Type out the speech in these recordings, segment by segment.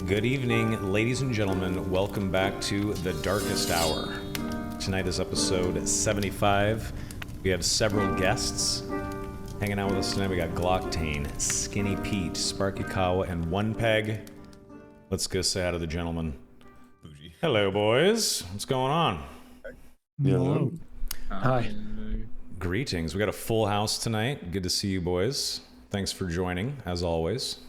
Good evening, ladies and gentlemen. Welcome back to The Darkest Hour. Tonight is episode 75. We have several guests hanging out with us tonight. We got Glocktane, SkinnyPete, Sparkykawa, and OnePeg. Let's go say hi to the gentlemen. Bougie. Hello, boys. What's going on? Hello. Hi. Greetings. We got a full house tonight. Good to see you, boys. Thanks for joining, as always.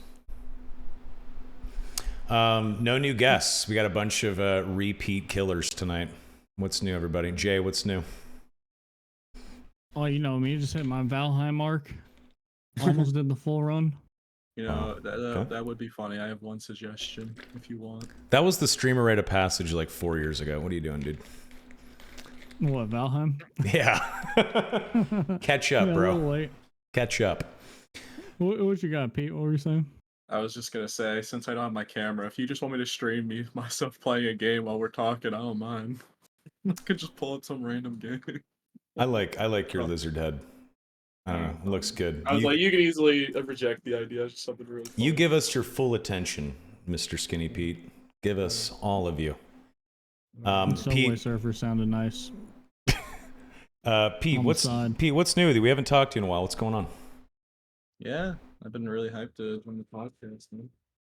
No new guests. We got a bunch of repeat killers tonight. What's new, everybody? Jay, what's new? Oh, you know me. Just hit my Valheim mark. Almost did the full run. You know, that would be funny. I have one suggestion if you want. That was the streamer rite of passage like 4 years ago. What are you doing, dude? What, Valheim? Yeah. Catch up, Yeah, a bro. little late. Catch up. What you got, Pete? What were you saying? I was just gonna say, since I don't have my camera, if you just want me to stream myself playing a game while we're talking, I don't mind. I could just pull up some random game. I like your lizard head. I don't know. It looks good. I was like, you can easily reject the idea. It's just something really funny. You give us your full attention, Mr. SkinnyPete. Give us all of you. Subway Pete, Surfer sounded nice. Pete, On the side. what's new with you? We haven't talked to you in a while. What's going on? Yeah, I've been really hyped to join the podcast, man.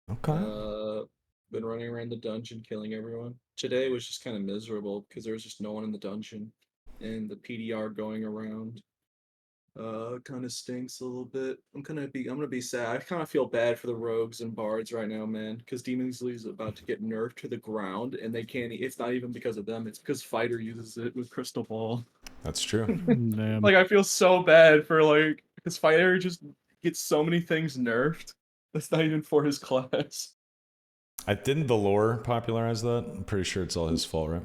Okay. Been running around the dungeon killing everyone. Today was just kind of miserable because there was just no one in the dungeon, and the PDR going around kind of stinks a little bit. I'm gonna be sad. I kind of feel bad for the rogues and bards right now, man, because Demon Slayer is about to get nerfed to the ground, and they can't. It's not even because of them. It's because Fighter uses it with Crystal Ball. That's true. Damn. Like, I feel so bad for because Fighter just gets so many things nerfed. That's not even for his class. I didn't the lore popularize that. I'm pretty sure it's all his fault, right?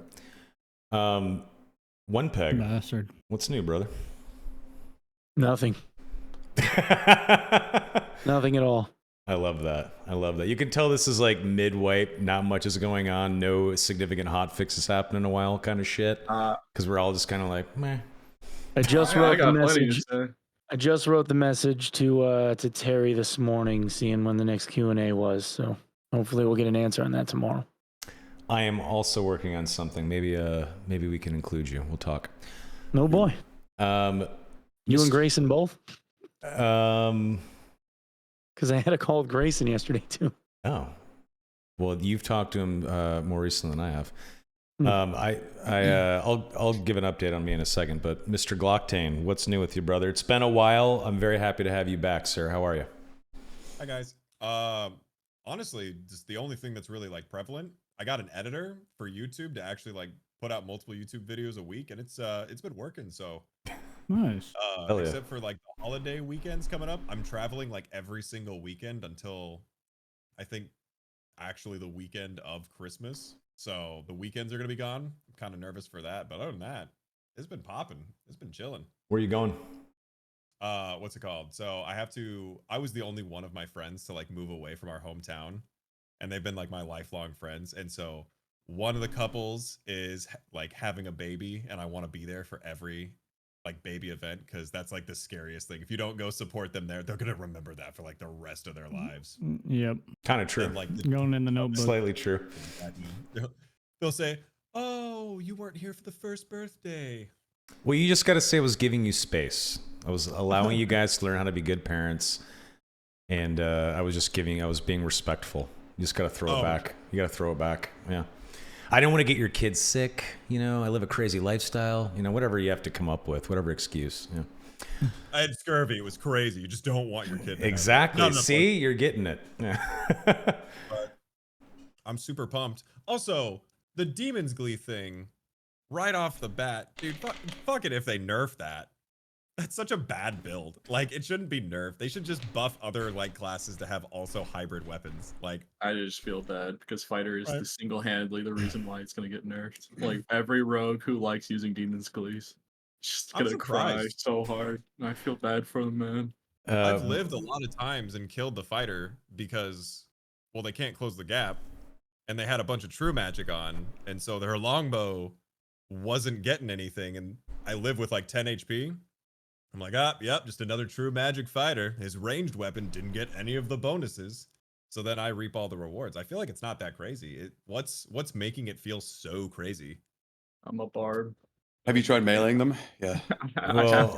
OnePeg. Bastard. What's new, brother? Nothing. Nothing at all. I love that. I love that. You can tell this is like mid-wipe. Not much is going on. No significant hot fixes happening in a while kind of shit. Because we're all just kind of like, meh. I just I wrote the got plenty to message. say. I just wrote the message to Terry this morning, seeing when the next Q&A was. So hopefully we'll get an answer on that tomorrow. I am also working on something. Maybe we can include you. We'll talk. No boy. You and Grayson both? Um. Because I had a call with Grayson yesterday too. Oh. Well, you've talked to him more recently than I have. I'll give an update on me in a second, but Mr. Glocktane, what's new with you, brother? It's been a while. I'm very happy to have you back, sir. How are you? Hi guys. Honestly, just the only thing that's really like prevalent. I got an editor for YouTube to actually like put out multiple YouTube videos a week, and it's been working. So Nice. Hell yeah. except for like the holiday weekends coming up, I'm traveling like every single weekend until I think actually the weekend of Christmas. So the weekends are gonna be gone. I'm kind of nervous for that, but other than that, it's been popping. It's been chilling. Where are you going? What's it called? So I was the only one of my friends to like move away from our hometown, and they've been like my lifelong friends. And so one of the couples is like having a baby, and I want to be there for every like baby event, because that's like the scariest thing. If you don't go support them there, they're gonna remember that for like the rest of their lives. Yep. Kind of true. And, like Going in the notebook. Slightly true. they'll say, "Oh, you weren't here for the first birthday." Well, you just got to say I was giving you space. I was allowing you guys to learn how to be good parents, and I was being respectful. You just got to throw it back. You got to throw it back. Yeah. I don't want to get your kids sick. You know, I live a crazy lifestyle. You know, whatever you have to come up with, whatever excuse. Yeah. I had scurvy. It was crazy. You just don't want your kid to Exactly. have it. See, you're getting it. Yeah. But I'm super pumped. Also, the Demon's Glee thing, right off the bat, dude, fuck it if they nerf that. That's such a bad build. Like, it shouldn't be nerfed. They should just buff other like classes to have also hybrid weapons. Like, I just feel bad because Fighter is the single-handedly the reason why it's gonna get nerfed. Like, every rogue who likes using Demon's Glees just I'm gonna cry surprised. so hard. And I feel bad for them, man. I've lived a lot of times and killed the fighter because, well, they can't close the gap, and they had a bunch of true magic on, and so their longbow wasn't getting anything, and I live with like 10 HP. I'm like, yep, just another true magic fighter. His ranged weapon didn't get any of the bonuses. So then I reap all the rewards. I feel like it's not that crazy. What's making it feel so crazy? I'm a bard. Have you tried mailing them? Yeah. Well,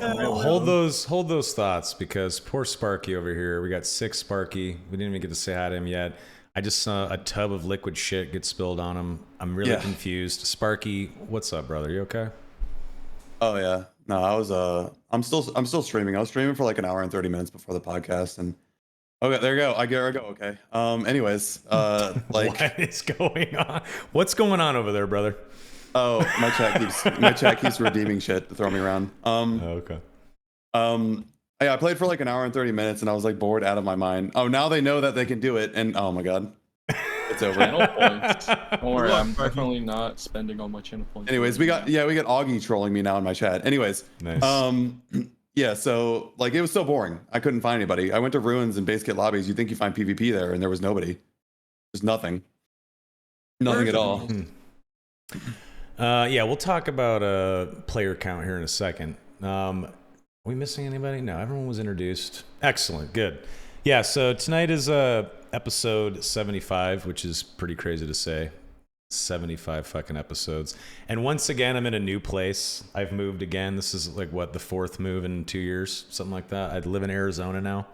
hold hold those thoughts, because poor Sparky over here. We got 6 Sparky. We didn't even get to say hi to him yet. I just saw a tub of liquid shit get spilled on him. I'm really confused. Sparky, what's up, brother? You okay? Oh yeah. No, I was I'm still streaming. I was streaming for like an hour and 30 minutes before the podcast, and okay, there you go. I go. Okay. Anyways, like what is going on? What's going on over there, brother? oh, my chat keeps redeeming shit to throw me around. Okay. Yeah, I played for like an hour and 30 minutes, and I was like bored out of my mind. Oh, now they know that they can do it, and oh my god, it's over. Channel points. Don't worry, I'm definitely not spending all my channel points. Anyways, we got Augie trolling me now in my chat. Anyways, Nice. yeah, so like it was so boring. I couldn't find anybody. I went to ruins and base kit lobbies. You think you find PvP there, and there was nobody. There's nothing at all. Yeah, we'll talk about player count here in a second. Are we missing anybody? No, everyone was introduced. Excellent, good. Yeah, so tonight is episode 75, which is pretty crazy to say. 75 fucking episodes. And once again, I'm in a new place. I've moved again. This is like what, the 4th move in 2 years, something like that. I live in Arizona now.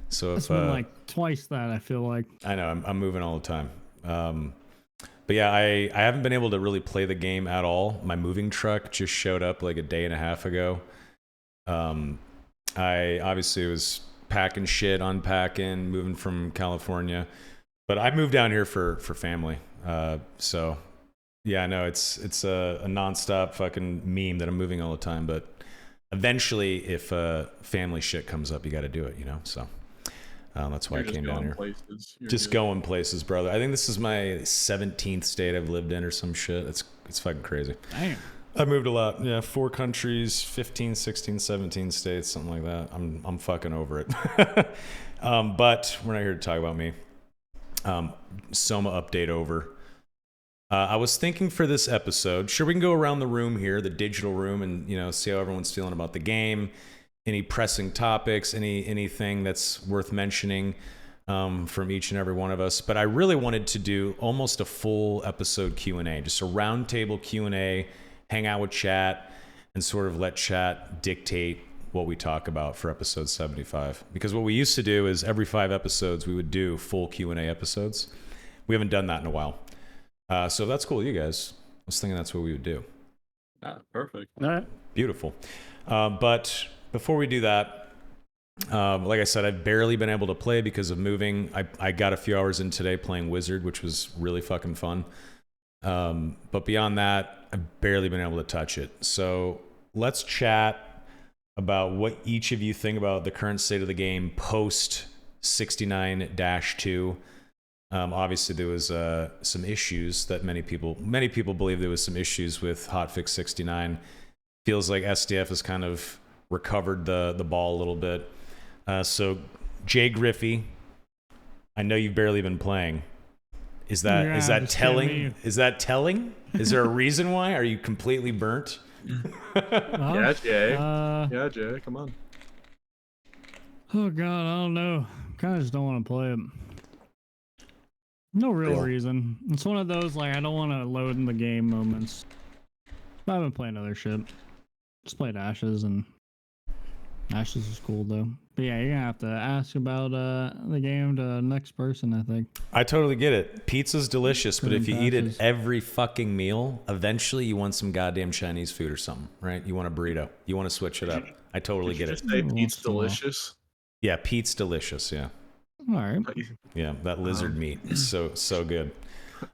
So It's been like twice that, I feel like. I know, I'm moving all the time. But yeah, I haven't been able to really play the game at all. My moving truck just showed up like a day and a half ago. I obviously was packing shit, unpacking, moving from California. But I moved down here for family. So yeah, I know it's a nonstop fucking meme that I'm moving all the time. But eventually, if family shit comes up, you got to do it, you know? So that's why I came down here. Just going places, brother. I think this is my 17th state I've lived in or some shit. It's fucking crazy. Damn. I moved a lot. Yeah, 4 countries, 15, 16, 17 states, something like that. I'm fucking over it. But we're not here to talk about me. Soma update over. I was thinking for this episode, sure, we can go around the room here, the digital room, and see how everyone's feeling about the game. Any pressing topics, anything that's worth mentioning from each and every one of us. But I really wanted to do almost a full episode Q&A, just a roundtable Q&A, hang out with chat, and sort of let chat dictate what we talk about for episode 75. Because what we used to do is every 5 episodes, we would do full Q&A episodes. We haven't done that in a while. So if that's cool with you guys, I was thinking that's what we would do. Perfect. All right. Beautiful. But before we do that, like I said, I've barely been able to play because of moving. I got a few hours in today playing Wizard, which was really fucking fun. But beyond that, I've barely been able to touch it. So let's chat about what each of you think about the current state of the game post 69-2. Obviously, there was some issues that many people believe there was some issues with hotfix 69. Feels like SDF has kind of recovered the ball a little bit. So Jay Griffey, I know you've barely been playing. Is that telling? Is that telling? Is there a reason why? Are you completely burnt? Yeah, Jay. Yeah, Jay, come on. Oh god, I don't know. Kind of just don't want to play it. No real reason. It's one of those like I don't want to load in the game moments. I've been playing other shit. Just played Ashes, and Ashes is cool though. But yeah, you're gonna have to ask about the game to the next person, I think. I totally get it. Pizza's delicious, but if you eat it every fucking meal, eventually you want some goddamn Chinese food or something, right? You want a burrito. You want to switch it up. I totally get it. Say Pete's delicious. Yeah, Pete's delicious. Yeah. All right. Yeah, that lizard meat is so good.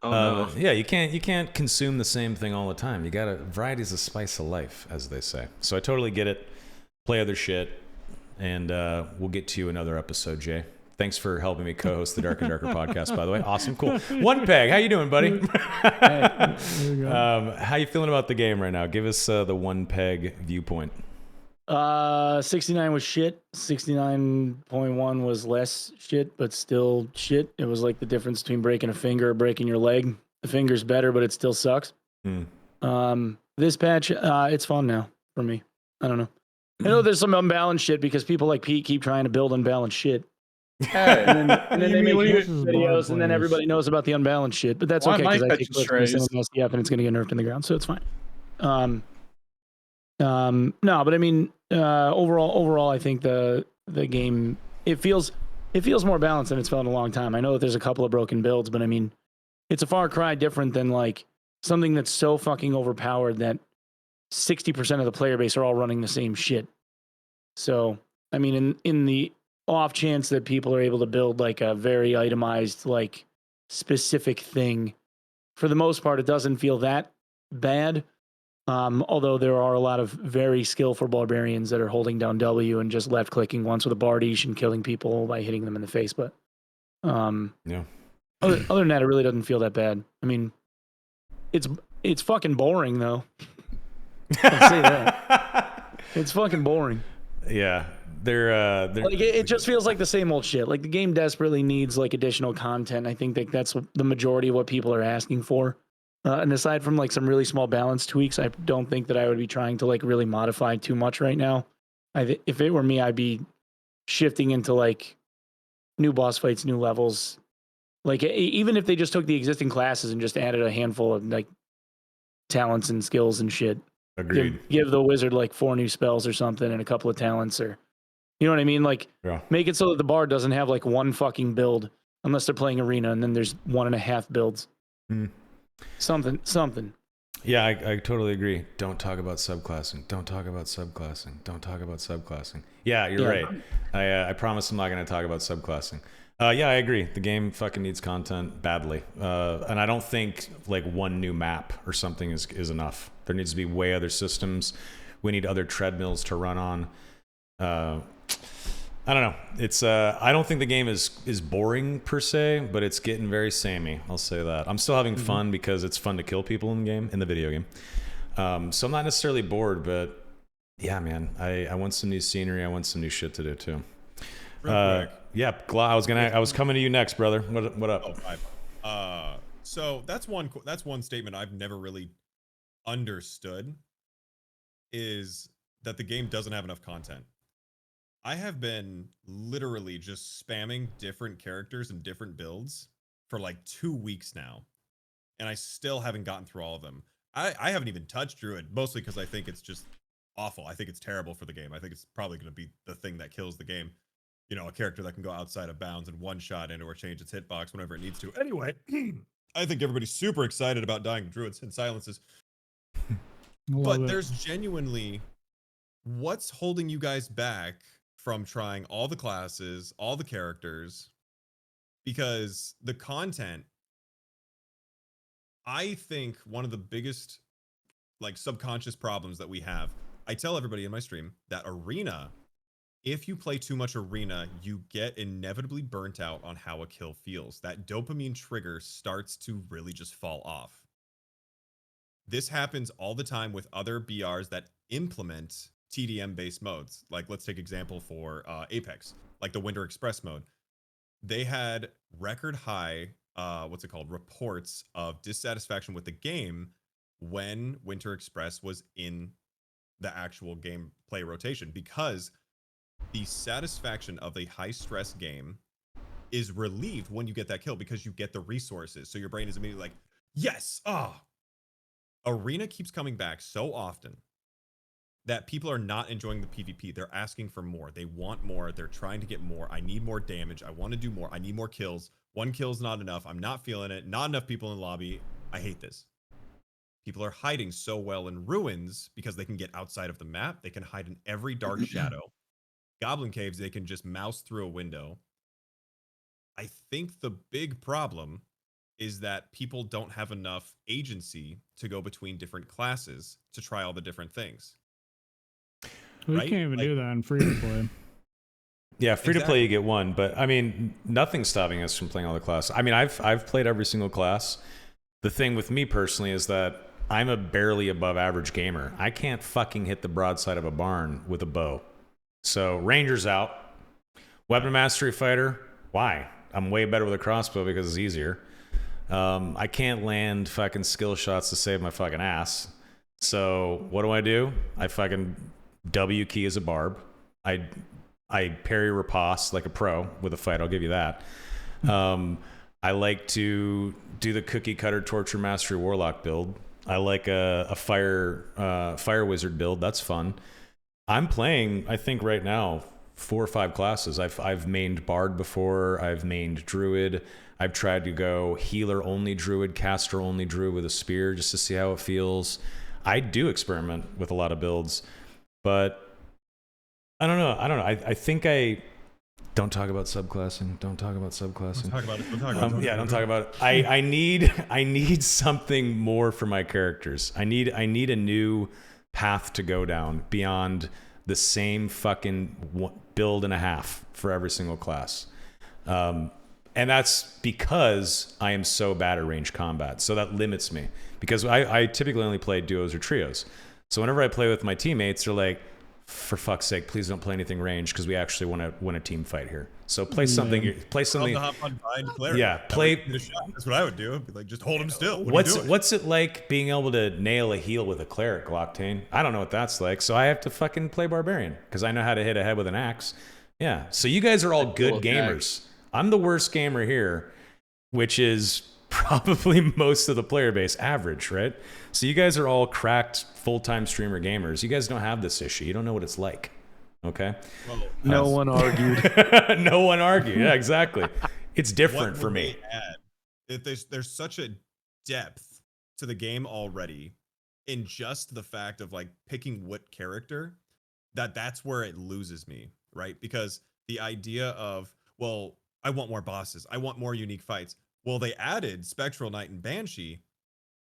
Oh, no. Yeah, you can't consume the same thing all the time. You gotta variety's the spice of life, as they say. So I totally get it. Play other shit, and we'll get to you another episode, Jay. Thanks for helping me co-host the Dark and Darker podcast, by the way. Awesome, cool. OnePeg, how you doing, buddy? How you feeling about the game right now? Give us the OnePeg viewpoint. 69 was shit. 69.1 was less shit, but still shit. It was like the difference between breaking a finger or breaking your leg. The finger's better, but it still sucks. This patch, it's fun now for me. I don't know. I know there's some unbalanced shit because people like Pete keep trying to build unbalanced shit. And then You they mean make this YouTube is Bard videos, and then players. everybody knows about the unbalanced shit. But that's Why okay am I because I take catching clips from this in strays? an SDF, and it's going to get nerfed in the ground, so it's fine. No, but I mean, overall, I think the game it feels more balanced than it's felt in a long time. I know that there's a couple of broken builds, but I mean, it's a far cry different than like something that's so fucking overpowered that 60% of the player base are all running the same shit. So, I mean, in the off chance that people are able to build like a very itemized, like specific thing, for the most part, it doesn't feel that bad. Although there are a lot of very skillful barbarians that are holding down W and just left clicking once with a bardiche and killing people by hitting them in the face. But Yeah. other than that, it really doesn't feel that bad. I mean, it's fucking boring though. I'll say that. It's fucking boring. Yeah. They're Like it just feels like the same old shit. Like the game desperately needs like additional content. I think that's the majority of what people are asking for. And aside from like some really small balance tweaks, I don't think that I would be trying to like really modify too much right now. If it were me, I'd be shifting into like new boss fights, new levels. Like even if they just took the existing classes and just added a handful of like talents and skills and shit. agreed. Give the wizard like 4 new spells or something and a couple of talents, or you know what I mean? Like make it so that the bard doesn't have like one fucking build unless they're playing arena, and then there's 1.5 builds. Something. Yeah, I totally agree. Don't talk about subclassing. Don't talk about subclassing. Don't talk about subclassing. Yeah, you're right. I promise I'm not going to talk about subclassing. Yeah, I agree. The game fucking needs content badly. And I don't think like one new map or something is enough. There needs to be way other systems. We need other treadmills to run on. I don't know. It's I don't think the game is boring per se, but it's getting very samey. I'll say that. I'm still having fun because it's fun to kill people in the video game. So I'm not necessarily bored, but yeah, man, I want some new scenery. I want some new shit to do too. Yeah, I was coming to you next, brother. What up? Oh, fine. So that's one statement I've never really understood, is that the game doesn't have enough content. I have been literally just spamming different characters and different builds for like 2 weeks now, and I still haven't gotten through all of them. I haven't even touched Druid, mostly because I think it's just awful. I think it's terrible for the game. I think it's probably going to be the thing that kills the game. You know, a character that can go outside of bounds and one-shot and or change its hitbox whenever it needs to. Anyway, I think everybody's super excited about dying Druids and silences. But there's genuinely, what's holding you guys back from trying all the classes, all the characters? Because the content, I think one of the biggest like subconscious problems that we have, I tell everybody in my stream that arena, if you play too much arena, you get inevitably burnt out on how a kill feels. That dopamine trigger starts to really just fall off. This happens all the time with other BRs that implement TDM based modes. Like let's take example for Apex, like the Winter Express mode. They had record high reports of dissatisfaction with the game when Winter Express was in the actual gameplay rotation, because the satisfaction of a high stress game is relieved when you get that kill, because you get the resources. So your brain is immediately like, yes, arena keeps coming back so often that people are not enjoying the PvP. They're asking for more. They want more. They're trying to get more. I need more damage. I want to do more. I need more kills. 1 kill's not enough. I'm not feeling it. Not enough people in the lobby. I hate this. People are hiding so well in ruins because they can get outside of the map. They can hide in every dark shadow. Goblin caves, they can just mouse through a window. I think the big problem is that people don't have enough agency to go between different classes to try all the different things. We right? can't even do that in free to play. Yeah, free to play you get one, but I mean, nothing's stopping us from playing all the classes. I mean, I've played every single class. The thing with me personally is that I'm a barely above average gamer. I can't fucking hit the broadside of a barn with a bow. So Ranger's out. Weapon Mastery Fighter, why? I'm way better with a crossbow because it's easier. I can't land fucking skill shots to save my fucking ass. So what do? I fucking W key as a barb. I I parry riposte like a pro with a fight. I'll give you that. I like to do the cookie cutter torture mastery warlock build. I like a fire wizard build. That's fun. I'm playing, I think right now, 4 or 5 classes. I've mained bard before. I've mained druid. I've tried to go healer only druid, caster only druid with a spear just to see how it feels. I do experiment with a lot of builds, but I don't know. I think I don't talk about subclassing. Don't talk about subclassing. Don't talk about it. Don't talk about it. Yeah, don't talk about it. I need something more for my characters. I need a new path to go down beyond the same fucking build and a half for every single class. And that's because I am so bad at range combat. So that limits me because I typically only play duos or trios. So whenever I play with my teammates, they're like, for fuck's sake, please don't play anything ranged because we actually want to win a team fight here. So play something. Play something. Yeah, play. That's what I would do. I'd be like, just hold him still. What's it like being able to nail a heal with a cleric, Glocktane? I don't know what that's like. So I have to fucking play barbarian because I know how to hit a head with an axe. Yeah. So you guys are all good gamers. I'm the worst gamer here, which is probably most of the player base, average, right? So you guys are all cracked full-time streamer gamers. You guys don't have this issue. You don't know what it's like. Okay? Well, no one argued. No one argued. Yeah, exactly. It's different for me. There's such a depth to the game already in just the fact of like picking what character that's where it loses me, right? Because the idea of, well, I want more bosses. I want more unique fights. Well, they added Spectral Knight and Banshee,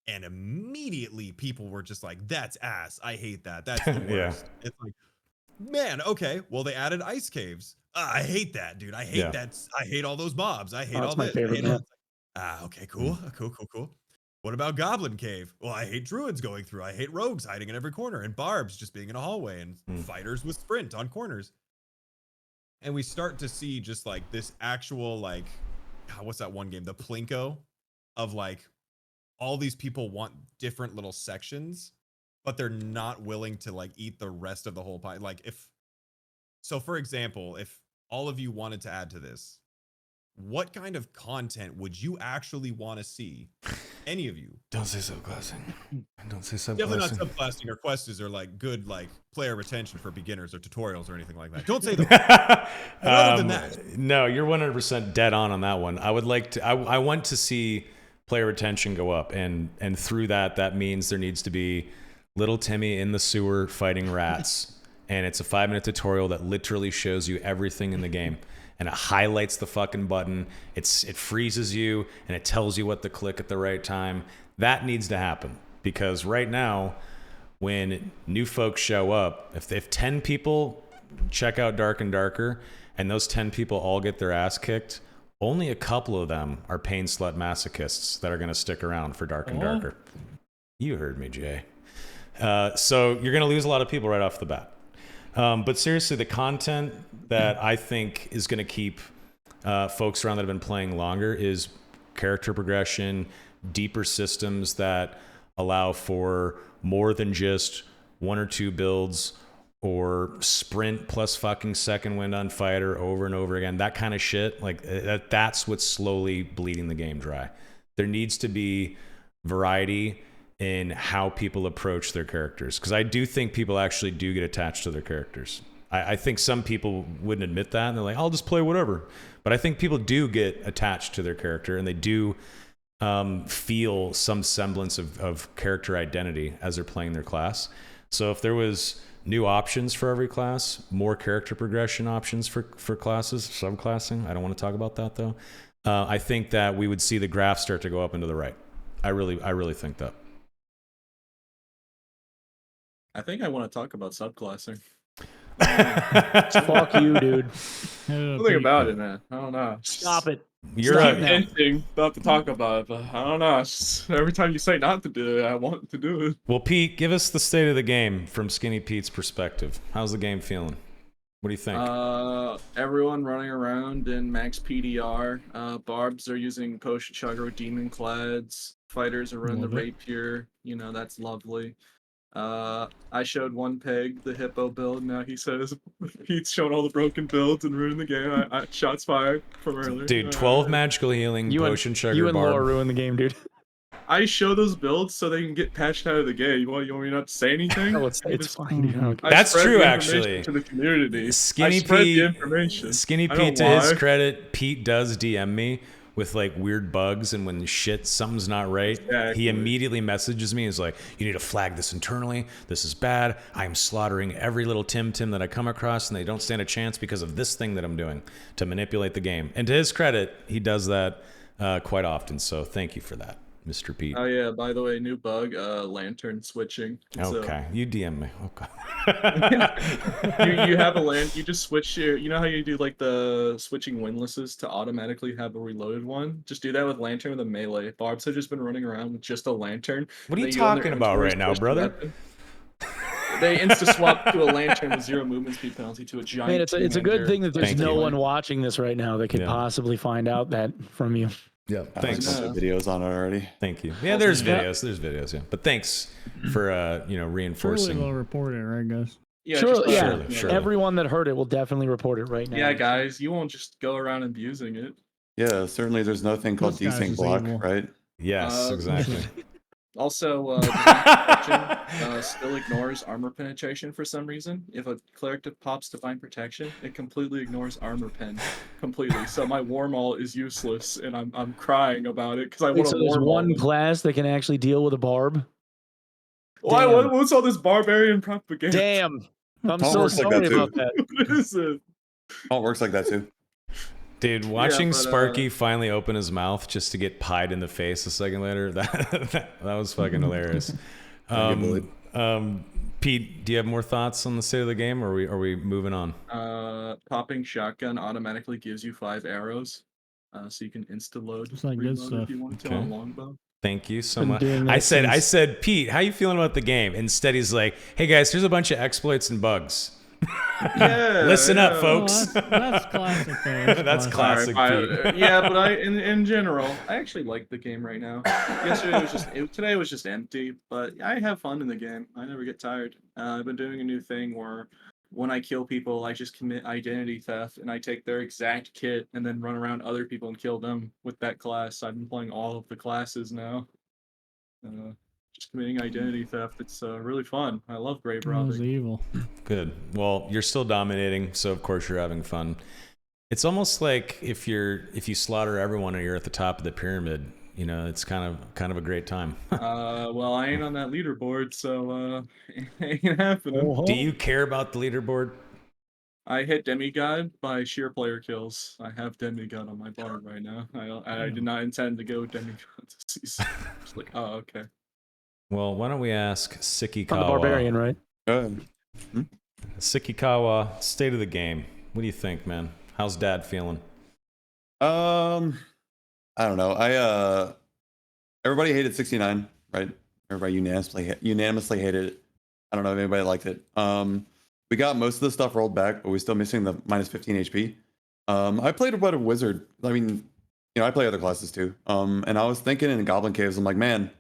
and immediately people were just like, that's ass. I hate that. That's the worst. Yeah. It's like, man, okay. Well, they added Ice Caves. I hate that, dude. I hate that. I hate all those mobs. I hate all that's my this. favorite, Okay, cool. Cool. What about Goblin Cave? Well, I hate druids going through. I hate rogues hiding in every corner and barbs just being in a hallway and fighters with sprint on corners. And we start to see just like this actual, like, what's that one game? The Plinko of like all these people want different little sections, but they're not willing to like eat the rest of the whole pie. Like so for example, if all of you wanted to add to this, what kind of content would you actually want to see? Any of you? Don't say subclassing. Don't say subclassing. Definitely not subclassing or quests or like good like player retention for beginners or tutorials or anything like that. Don't say that. Other than that. No, you're 100% dead on that one. I would like to. I want to see player retention go up, and through that means there needs to be little Timmy in the sewer fighting rats, and it's a 5-minute tutorial that literally shows you everything in the game. And it highlights the fucking button. It freezes you, and it tells you what to click at the right time. That needs to happen because right now, when new folks show up, if 10 people check out Dark and Darker, and those 10 people all get their ass kicked, only a couple of them are pain slut masochists that are going to stick around for Dark and Darker. You heard me, Jay. So you're going to lose a lot of people right off the bat. But seriously, the content that I think is going to keep folks around that have been playing longer is character progression, deeper systems that allow for more than just 1 or 2 builds or sprint plus fucking second wind on fighter over and over again. That kind of shit. Like that's what's slowly bleeding the game dry. There needs to be variety in how people approach their characters. Because I do think people actually do get attached to their characters. I think some people wouldn't admit that, and they're like, I'll just play whatever. But I think people do get attached to their character, and they do feel some semblance of character identity as they're playing their class. So if there was new options for every class, more character progression options for classes, subclassing, I don't want to talk about that though, I think that we would see the graph start to go up into the right. I really think that. I think I want to talk about subclassing. Fuck you, dude. Something about it, man. I don't know. Stop it. You're Stop anything about to talk about it, but I don't know. It's just, every time you say not to do it, I want to do it. Well, Pete, give us the state of the game from Skinny Pete's perspective. How's the game feeling? What do you think? Everyone running around in max PDR. Barbs are using Potion Chugger with Demon Clads. Fighters are running the Rapier. You know, that's lovely. I showed OnePeg the hippo build. Now he says Pete's showing all the broken builds and ruining the game. I shots fired from earlier. Dude, 12 magical healing, potion sugar, you and Laura barb. ruined the game, dude. I show those builds so they can get patched out of the game. You want me not to say anything? No, it's fine, dude. I don't care. I That's spread true, the actually. information to the community. Skinny I spread the Pete, information. Skinny I don't Pete, to his lie. credit, Pete does DM me with like weird bugs, and when something's not right, Exactly. he immediately messages me. He's like, "You need to flag this internally. This is bad. I am slaughtering every little Tim that I come across, and they don't stand a chance because of this thing that I'm doing to manipulate the game." And to his credit, he does that quite often. So thank you for that, Mr. Pete. Oh yeah, by the way, new bug, lantern switching. It's, Okay, you DM me. Okay. you have a land. You just switch your. You know how you do like the switching windlasses to automatically have a reloaded one. Just do that with lantern with a melee. Barbs have just been running around with just a lantern. What are you Then go on their talking about inventory, right now, switch the brother? weapon. They insta swap to a lantern with 0 movement speed penalty to a giant. Man, it's a good thing that there's Thank no you. one watching this right now that could Yeah. possibly find out that from you. Yeah, I thanks. have a bunch of videos on it already. Thank you. Yeah, there's Yeah. videos. Yeah, but thanks for Surely reinforcing. they'll report it, right, guys? Yeah, Sure, just, yeah. Surely, surely. Everyone that heard it will definitely report it right now. Yeah, guys, you won't just go around abusing it. Yeah, certainly there's nothing called This guy's desync just block, evil. right? Yes, exactly. Also, divine protection still ignores armor penetration for some reason. If a cleric pops divine protection, it completely ignores armor pen completely. So my warmaul is useless, and I'm crying about it because I Wait, want so a there's warmaul. one class that can actually deal with a barb? Why? Damn. What's all this barbarian propaganda? Damn. I'm Paul so works like sorry that, too. about that. What is it? Oh, it works like that too. Dude, watching but, Sparky finally open his mouth just to get pied in the face a second later, that was fucking hilarious. Don't get Pete, do you have more thoughts on the state of the game, or are we moving on? Popping shotgun automatically gives you 5 arrows, so you can insta load. It's like good reload stuff. if you want to Okay. on longbow. Thank you so Been much. doing I that said, since- Pete, how you feeling about the game? Instead, he's like, hey guys, here's a bunch of exploits and bugs. Yeah, Listen up, yeah. folks. Oh, that's classic, though. That's classic. Alright, Pete. yeah, but in general, I actually like the game right now. Yesterday was today was just empty, but I have fun in the game. I never get tired. I've been doing a new thing where when I kill people, I just commit identity theft and I take their exact kit and then run around other people and kill them with that class. I've been playing all of the classes now. Just committing identity theft. It's really fun. I love grave That was robbing. evil. Good. Well, you're still dominating, so of course you're having fun. It's almost like if you slaughter everyone and you're at the top of the pyramid, you know, it's kind of a great time. Well, I ain't on that leaderboard, so it ain't happening. Do you care about the leaderboard? I hit demigod by sheer player kills. I have demigod on my bar right now. I did not intend to go demigod this season. Just like, oh, okay. Well, why don't we ask I'm the Sparkykawa? barbarian, right? Go ahead. Sparkykawa, state of the game. What do you think, man? How's Dad feeling? I don't know. Everybody hated 69, right? Everybody unanimously hated it. I don't know if anybody liked it. We got most of the stuff rolled back, but we're still missing the minus 15 HP. I played a wizard. I mean, you know, I play other classes too. And I was thinking in Goblin Caves, I'm like, man,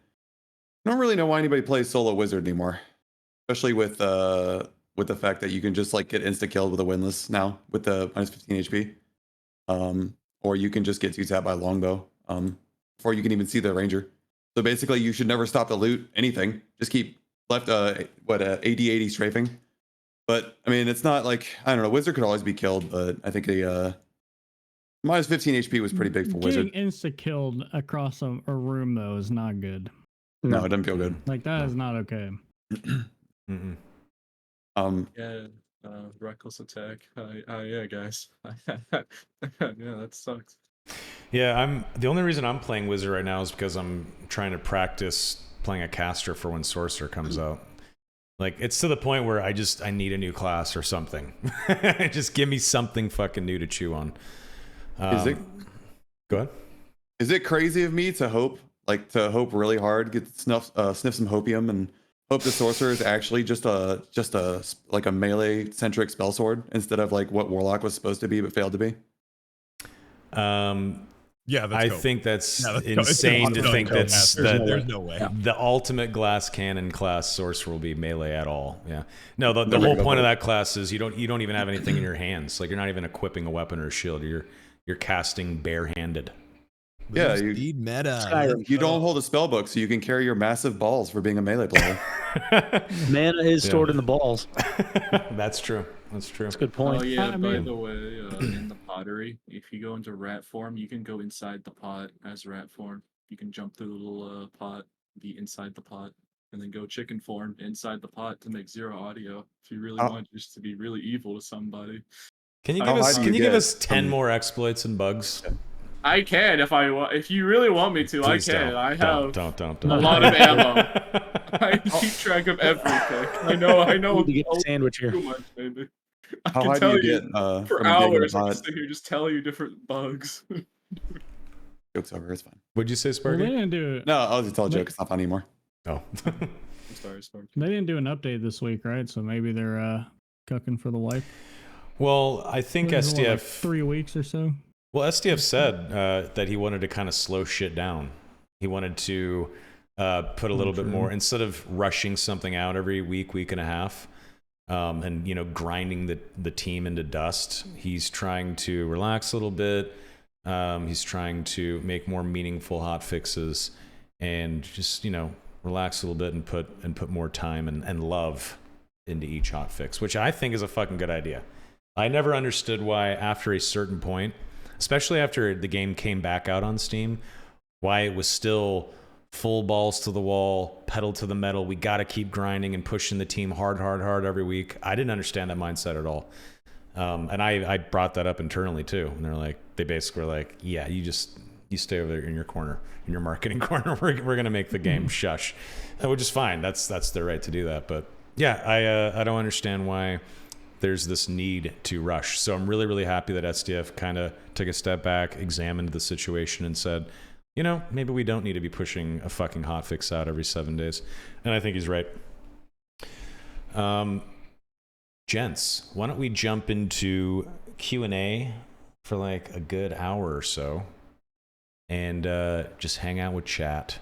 I don't really know why anybody plays solo wizard anymore, especially with the fact that you can just like get insta killed with a windlass now with the minus 15 HP. Or you can just get 2-tapped by longbow before you can even see the ranger. So basically, you should never stop to loot anything. Just keep left AD-80 strafing. But I mean, it's not like, I don't know, wizard could always be killed, but I think the minus 15 HP was pretty big for wizard. Getting insta-killed across a room, though, is not good. No, it doesn't feel good. Like, that is not okay. Mm-mm. Yeah, reckless attack. Yeah, guys. Yeah, that sucks. Yeah, the only reason I'm playing wizard right now is because I'm trying to practice playing a caster for when sorcerer comes out. Like, it's to the point where I need a new class or something. Just give me something fucking new to chew on. Go ahead. Is it crazy of me to hope really hard, sniff some hopium, and hope the sorcerer is actually just a melee centric spell sword instead of like what warlock was supposed to be but failed to be? Yeah, that's I cope. think that's Yeah, that's cope. It's insane to impossible. think Cope. that's There's no way. the ultimate glass cannon class sorcerer will be melee at all. Yeah. No, the Never whole go point of for it. that class is you don't even have anything in your hands. Like you're not even equipping a weapon or a shield. You're casting barehanded. Yeah, Boost you- speed meta. Skyrim. Let's You go. don't hold a spell book, so you can carry your massive balls for being a melee player. Mana is Yeah. stored in the balls. That's true. That's true. That's a good Oh point. yeah, I by mean- the way, in the pottery, if you go into rat form, you can go inside the pot as rat form. You can jump through the little pot, be inside the pot, and then go chicken form inside the pot to make 0 audio. If you really How- want just to be really evil to somebody, Can you How give high us do can you you give get us 10 from- more exploits and bugs? I can if I want. If you really want me to, Please I can. don't. I have Don't. a lot of ammo. I keep track of everything. I know. I need to get a a sandwich here. too much, maybe. I How can high do tell you get for from getting a hours. I can pot? sit here just tell you different bugs. Joke's over. It's fine. Would you say Well, Sparky? they didn't do it. No, I'll just tell a joke. It's not funny anymore. Oh. I'm sorry, Sparky. They didn't do an update this week, right? So maybe they're cooking for the wife. Well, I think It was, what, like SDF 3 weeks or so. Well, SDF said that he wanted to kind of slow shit down. He wanted to put a little bit True. more, instead of rushing something out every week and a half, and grinding the team into dust. He's trying to relax a little bit. He's trying to make more meaningful hot fixes, and just relax a little bit and put more time and love into each hot fix, which I think is a fucking good idea. I never understood why after a certain point, especially after the game came back out on Steam, why it was still full balls to the wall, pedal to the metal. We got to keep grinding and pushing the team hard every week. I didn't understand that mindset at all. And I brought that up internally too. And they basically were like, yeah, you stay over there in your corner, in your marketing corner. We're going to make the game shush, which is fine. That's their right to do that. But yeah, I don't understand why there's this need to rush. So I'm really, really happy that SDF kind of took a step back, examined the situation, and said, maybe we don't need to be pushing a fucking hotfix out every 7 days. And I think he's right. Gents, why don't we jump into Q&A for like a good hour or so and just hang out with chat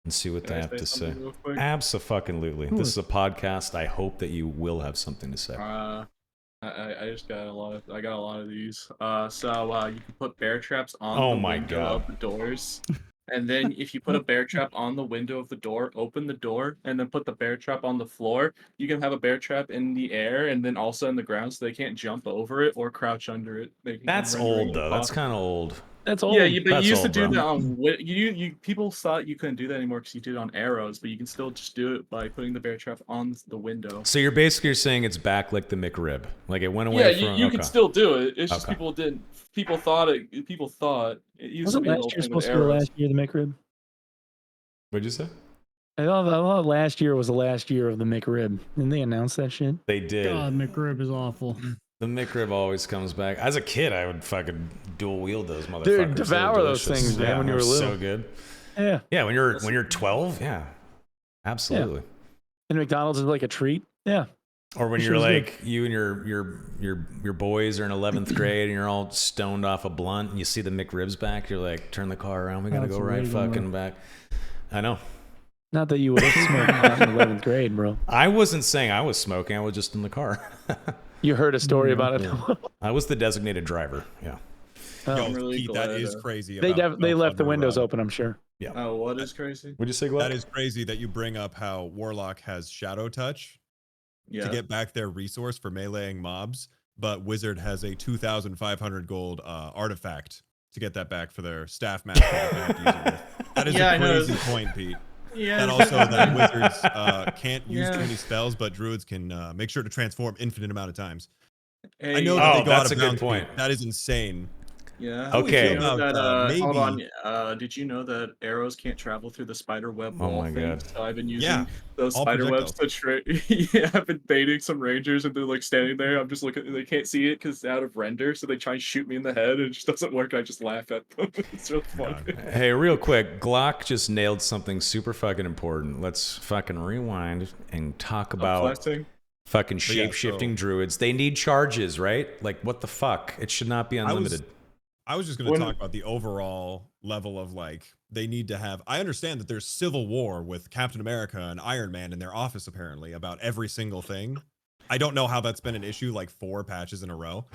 and see what Can they I have to say. something real quick? Abso-fucking-lutely. This is a podcast. I hope that you will have something to say. I just got a lot of. I got a lot of these. So you can put bear traps on Oh the my window God. of the doors, and then if you put a bear trap on the window of the door, open the door, and then put the bear trap on the floor. You can have a bear trap in the air and then also in the ground, so they can't jump over it or crouch under it. They can That's render it old, though. That's impossible. kind of old. That's old. Yeah, but That's you used old, to do bro. that on you people thought you couldn't do that anymore because you did it on arrows, but you can still just do it by putting the bear trap on the window. So you're basically saying it's back like the McRib. Like it went away Yeah, from... you okay. can still do it. It's just Okay. people didn't. People thought it used to Wasn't be the last whole year thing with supposed to be the arrows. last year of the McRib? What'd you say? I thought last year was the last year of the McRib. Didn't they announce that shit? They did. God, McRib is awful. The McRib always comes back. As a kid, I would fucking dual wield those motherfuckers. Dude, They were devour those delicious. things, man, Yeah, when you they were little. so good. Yeah. Yeah, when you're 12, yeah, absolutely. And McDonald's is like a treat. Yeah. Or when That you're shit was like you and your boys are in 11th grade and you're all stoned off a blunt and you see the McRibs back, you're like, turn the car around, we gotta That's go right amazing, bro. fucking back. I know. Not that you would have smoked pot in 11th grade, bro. I wasn't saying I was smoking. I was just in the car. You heard a story about it. Yeah. I was the designated driver. Yeah. Oh. Yo, I'm really Pete, that glad, is crazy. They about they Go left the Thunder windows Run. open, I'm sure. Oh, what is crazy? What'd you say, Glock? That is crazy that you bring up how Warlock has Shadow Touch Yeah. to get back their resource for meleeing mobs, but Wizard has a 2,500 gold artifact to get that back for their staff master. that they have to use it with. That is Yeah, I a know. crazy point, Pete. Yeah. And also that Wizards can't use Yeah. too many spells, but Druids can make sure to transform infinite amount of times. I Hey, know that Oh, they go that's out of a good bounds, Pete. point. That is insane. Yeah. How would Okay. you Did you know feel that, about, hold on. maybe- Did you know that arrows can't travel through the spider web Oh wall my thing? God. So I've been using Yeah, those all spider webs to yeah, I've been baiting some rangers and they're like standing there. I'm just looking. They can't see it because it's out of render, so they try and shoot me in the head and it just doesn't work. I just laugh at them. It's really funny. Hey, real quick, Glock just nailed something super fucking important. Let's fucking rewind and talk about Flexing. fucking But yeah, shape-shifting so- druids. They need charges, right? Like, what the fuck? It should not be unlimited. I was just going to talk about the overall level of like, they need to have, I understand that there's civil war with Captain America and Iron Man in their office, apparently, about every single thing. I don't know how that's been an issue like 4 patches in a row.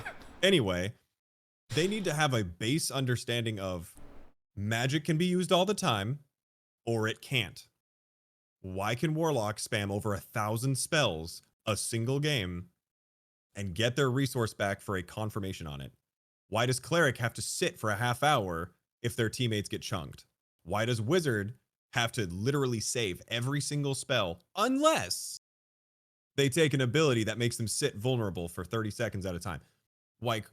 Anyway, they need to have a base understanding of magic can be used all the time, or it can't. Why can Warlock spam over 1,000 spells a single game and get their resource back for a confirmation on it? Why does Cleric have to sit for a half hour if their teammates get chunked? Why does Wizard have to literally save every single spell unless they take an ability that makes them sit vulnerable for 30 seconds at a time? Like,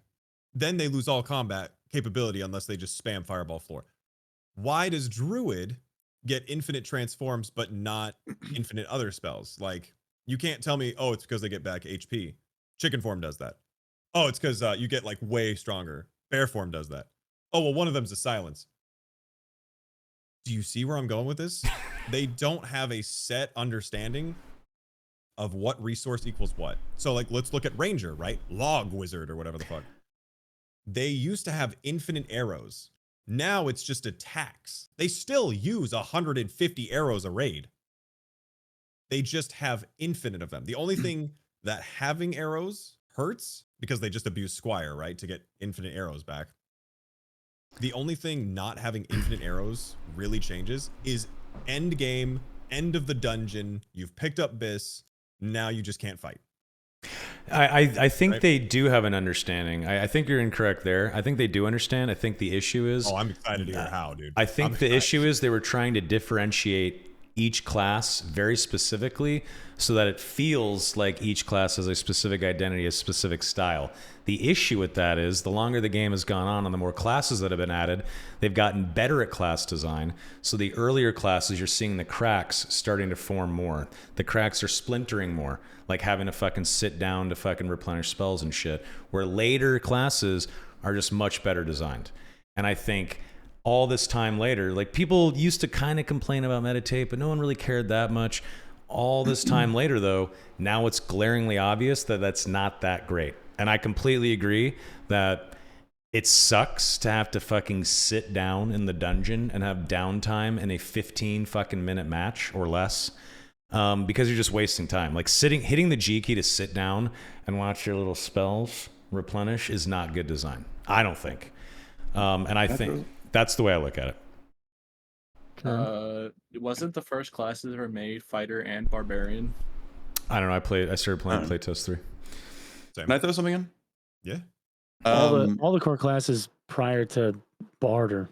then they lose all combat capability unless they just spam Fireball Floor. Why does Druid get infinite transforms but not infinite other spells? Like, you can't tell me, oh, it's because they get back HP. Chicken form does that. Oh, it's because you get like way stronger. Bear form does that. Oh, well, one of them's a silence. Do you see where I'm going with this? They don't have a set understanding of what resource equals what. So like, let's look at Ranger, right? Log Wizard or whatever the fuck. They used to have infinite arrows. Now it's just attacks. They still use 150 arrows a raid. They just have infinite of them. The only thing that having arrows hurts, because they just abuse Squire, right? To get infinite arrows back. The only thing not having infinite arrows really changes is end game, end of the dungeon. You've picked up Biss. Now you just can't fight. I think Right? they do have an understanding. I think you're incorrect there. I think they do understand. I think the issue is... Oh, I'm excited to hear how, dude. I think the issue is they were trying to differentiate each class very specifically so that it feels like each class has a specific identity, a specific style. The issue with that is the longer the game has gone on and the more classes that have been added, they've gotten better at class design. So the earlier classes, you're seeing the cracks starting to form more. The cracks are splintering more, like having to fucking sit down to fucking replenish spells and shit, where later classes are just much better designed. And I think all this time later, like people used to kind of complain about meditate, but no one really cared that much. All this time later, though, now it's glaringly obvious that that's not that great. And I completely agree that it sucks to have to fucking sit down in the dungeon and have downtime in a 15 fucking minute match or less, because you're just wasting time. Like hitting the G key to sit down and watch your little spells replenish is not good design. I don't think. And I think that's the way I look at it. Wasn't the first classes ever made fighter and barbarian? I don't know. I started playing Playtest 3. Same. Can I throw something in? Yeah. All the core classes prior to Bard or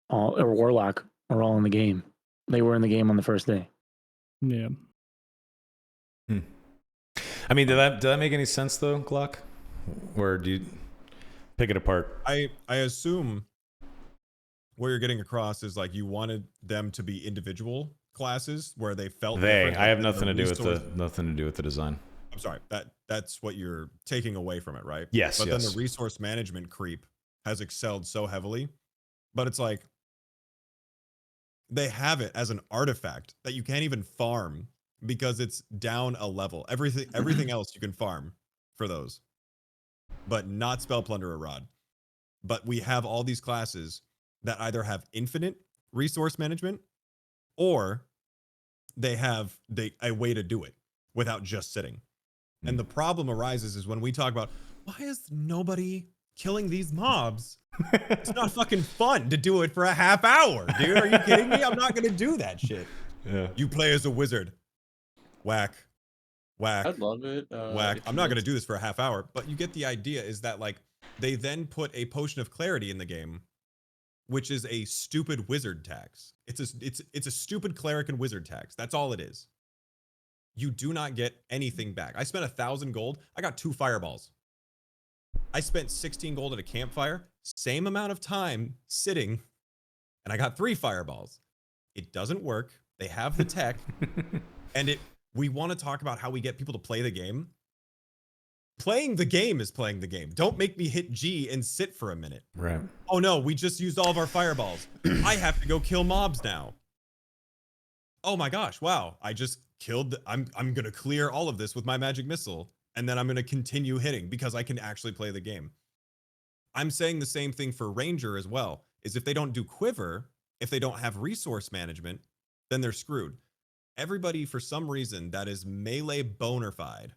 Warlock are all in the game. They were in the game on the first day. Yeah. I mean, did that make any sense though, Glock? Or do you pick it apart? I assume what you're getting across is like you wanted them to be individual classes where they felt different, I have and nothing to do with resource- nothing to do with the design. I'm sorry, that's what you're taking away from it, right? Yes, But yes. then the resource management creep has excelled so heavily. But it's like they have it as an artifact that you can't even farm because it's down a level. Everything else you can farm for those, but not Spell Plunderer Rod. But we have all these classes that either have infinite resource management or they have a way to do it without just sitting. And the problem arises is when we talk about, why is nobody killing these mobs? It's not fucking fun to do it for a half hour, dude. Are you kidding me? I'm not going to do that shit. Yeah. You play as a wizard. Whack. Whack. I'd love it. Whack. I'm not going to do this for a half hour, but you get the idea is that like they then put a potion of clarity in the game, which is a stupid wizard tax. It's a stupid cleric and wizard tax. That's all it is. You do not get anything back. I spent 1,000 gold. I got 2 fireballs. I spent 16 gold at a campfire, same amount of time sitting, and I got 3 fireballs. It doesn't work. They have the tech, and we want to talk about how we get people to play the game. Playing the game is playing the game. Don't make me hit G and sit for a minute. Right. Oh no, we just used all of our fireballs. I have to go kill mobs now. Oh my gosh, wow. I just killed, I'm gonna clear all of this with my magic missile, and then I'm gonna continue hitting because I can actually play the game. I'm saying the same thing for Ranger as well. Is if they don't do quiver, if they don't have resource management, then they're screwed. Everybody, for some reason, that is melee bonafide,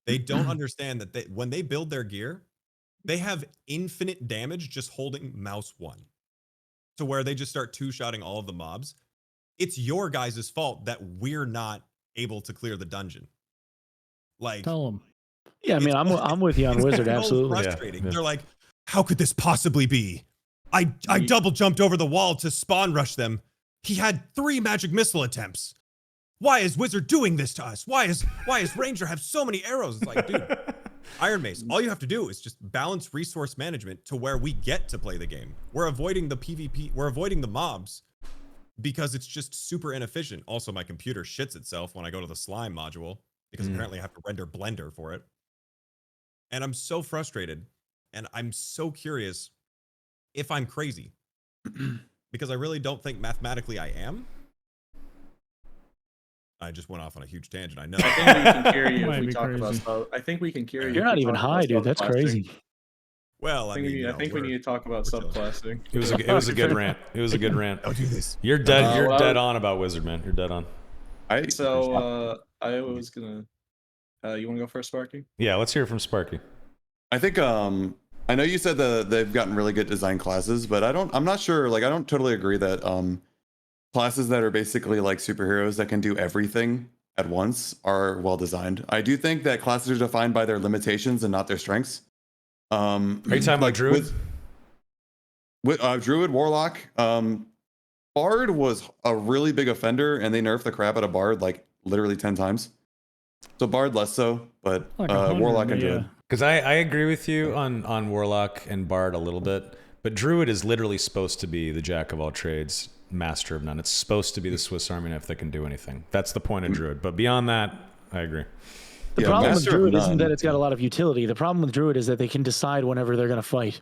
they don't understand that when they build their gear, they have infinite damage just holding mouse 1. To where they just start two-shotting all of the mobs. It's your guys' fault that we're not able to clear the dungeon. Like, Tell them. Yeah, I mean, I'm with you on it's Wizard, so absolutely. frustrating. Yeah. They're like, how could this possibly be? I double jumped over the wall to spawn rush them. He had 3 magic missile attempts. Why is Wizard doing this to us? Why is Ranger have so many arrows? It's like, dude, Iron Mace, all you have to do is just balance resource management to where we get to play the game. We're avoiding the PvP, we're avoiding the mobs because it's just super inefficient. Also, my computer shits itself when I go to the slime module because apparently I have to render Blender for it. And I'm so frustrated and I'm so curious if I'm crazy because I really don't think mathematically I am. I just went off on a huge tangent. I know. I think we can carry you Might if we be talk about crazy. stuff. I think we can carry you. You're if not we even talk about high, dude. That's subclassing. crazy. Well, I mean, I think we need to talk about we're chilling. subclassing. It was a good rant. It was a good rant. Don't do this. You're dead. You're well, dead on about Wizard, man. You're dead on. So I was gonna. You want to go first, Sparky? Yeah, let's hear it from Sparky. I think I know you said that they've gotten really good design classes, but I'm not sure, like I don't totally agree that classes that are basically like superheroes that can do everything at once are well designed. I do think that classes are defined by their limitations and not their strengths. Are you talking about Druid? With Druid, Warlock, Bard was a really big offender, and they nerfed the crap out of Bard like literally 10 times. So Bard less so, but Like 100, Warlock and Druid. yeah. Because I agree with you on Warlock and Bard a little bit, but Druid is literally supposed to be the jack of all trades, master of none. It's supposed to be the Swiss Army knife that can do anything. That's the point of Druid. But beyond that, I agree. The Yeah, problem with Master of Druid isn't None. that it's got a lot of utility. The problem with Druid is that they can decide whenever they're going to fight.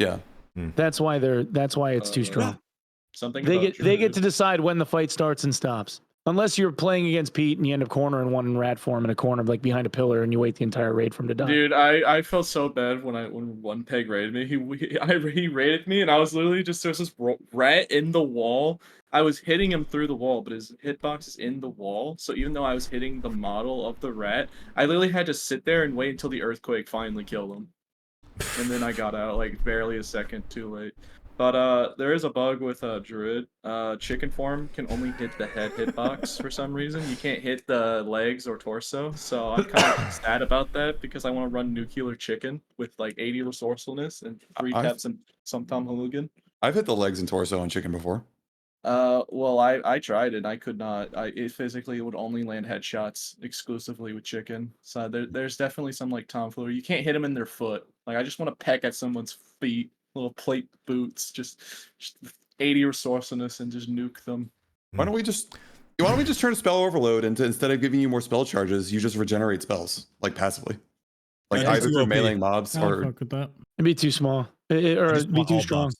Yeah. That's why it's too strong. Something They about get Druid. to decide when the fight starts and stops. Unless you're playing against Pete and you end up cornering one in rat form in a corner, like behind a pillar, and you wait the entire raid for him to die. Dude, I felt so bad when OnePeg raided me. He raided me, and I was literally just there's this rat in the wall. I was hitting him through the wall, but his hitbox is in the wall. So even though I was hitting the model of the rat, I literally had to sit there and wait until the earthquake finally killed him. And then I got out like barely a second too late. But there is a bug with Druid. Chicken form can only hit the head hitbox for some reason. You can't hit the legs or torso. So I'm kind of sad about that because I want to run nuclear chicken with like 80 resourcefulness and 3 taps and some Tom Halugan. I've hit the legs and torso on chicken before. Well, I tried it. I could not. It physically would only land headshots exclusively with chicken. So there's definitely some like tomfoolery. You can't hit them in their foot. Like I just want to peck at someone's feet, little plate boots, just 80 resourcefulness and just nuke them. Why don't we just turn spell overload into, instead of giving you more spell charges, you just regenerate spells like passively, like Yeah, either too through OP. mailing mobs I'll or fuck with that. It'd be too small, or I just it'd be want too all strong. buffs.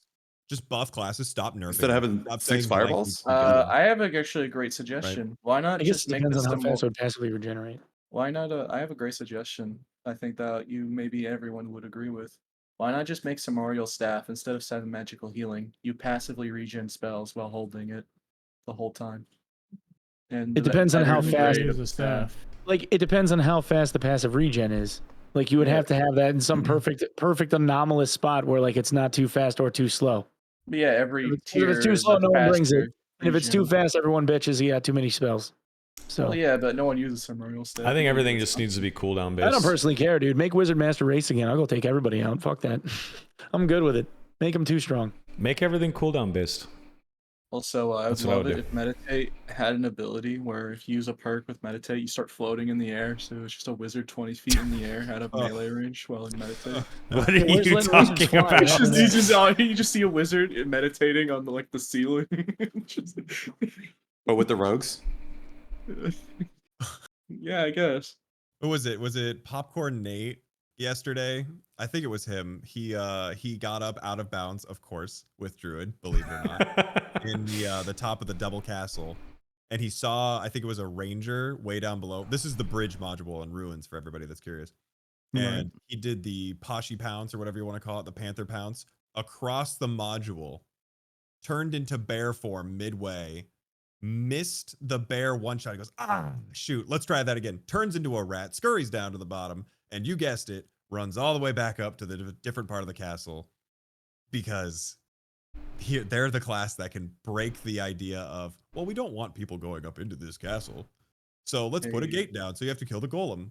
Just buff classes. Stop nerfing. instead of having Stop 6 saying fireballs. I have actually a great suggestion. Why not I guess just it make depends this on how the fast mo- it would passively regenerate. Why not? I have a great suggestion. I think that maybe everyone would agree with. Why not just make Samarial Staff instead of 7 magical healing? You passively regen spells while holding it the whole time. And It depends on how fast Use the staff. Like it depends on how fast the passive regen is. Like you would have to have that in some perfect anomalous spot where like it's not too fast or too slow. But yeah, every If tier. it's too is slow, a no one brings it. faster And if it's too regen. fast, everyone bitches. He got too many spells. So Well, yeah, but no one uses Samarial Staff. I think everything just needs to be cooldown based. I don't personally care, dude. Make Wizard Master race again. I'll go take everybody out. Fuck that. I'm good with it. Make them too strong. Make everything cooldown based. Also, I would That's what I love would it do. if Meditate had an ability where if you use a perk with Meditate, you start floating in the air. So it's just a wizard 20 feet in the air out of melee range while in Meditate. What are Yeah, where's you Wizards talking flying? about? It's just- You just see a wizard meditating on the ceiling. Just- But with the rogues. yeah, I guess. Who was it? Was it Popcorn Nate yesterday? I think it was him. He got up out of bounds, of course, with Druid, believe it or not, in the top of the double castle. And he saw, I think it was a ranger way down below. This is the bridge module in Ruins for everybody that's curious. and he did the Pashi pounce or whatever you want to call it, the Panther pounce across the module, turned into bear form midway, missed the bear one shot. He goes, shoot, let's try that again. Turns into a rat, scurries down to the bottom, and you guessed it, runs all the way back up to the different part of the castle, because they're the class that can break the idea of, well, we don't want people going up into this castle, so let's put a gate down, so you have to kill the golem.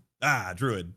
Druid.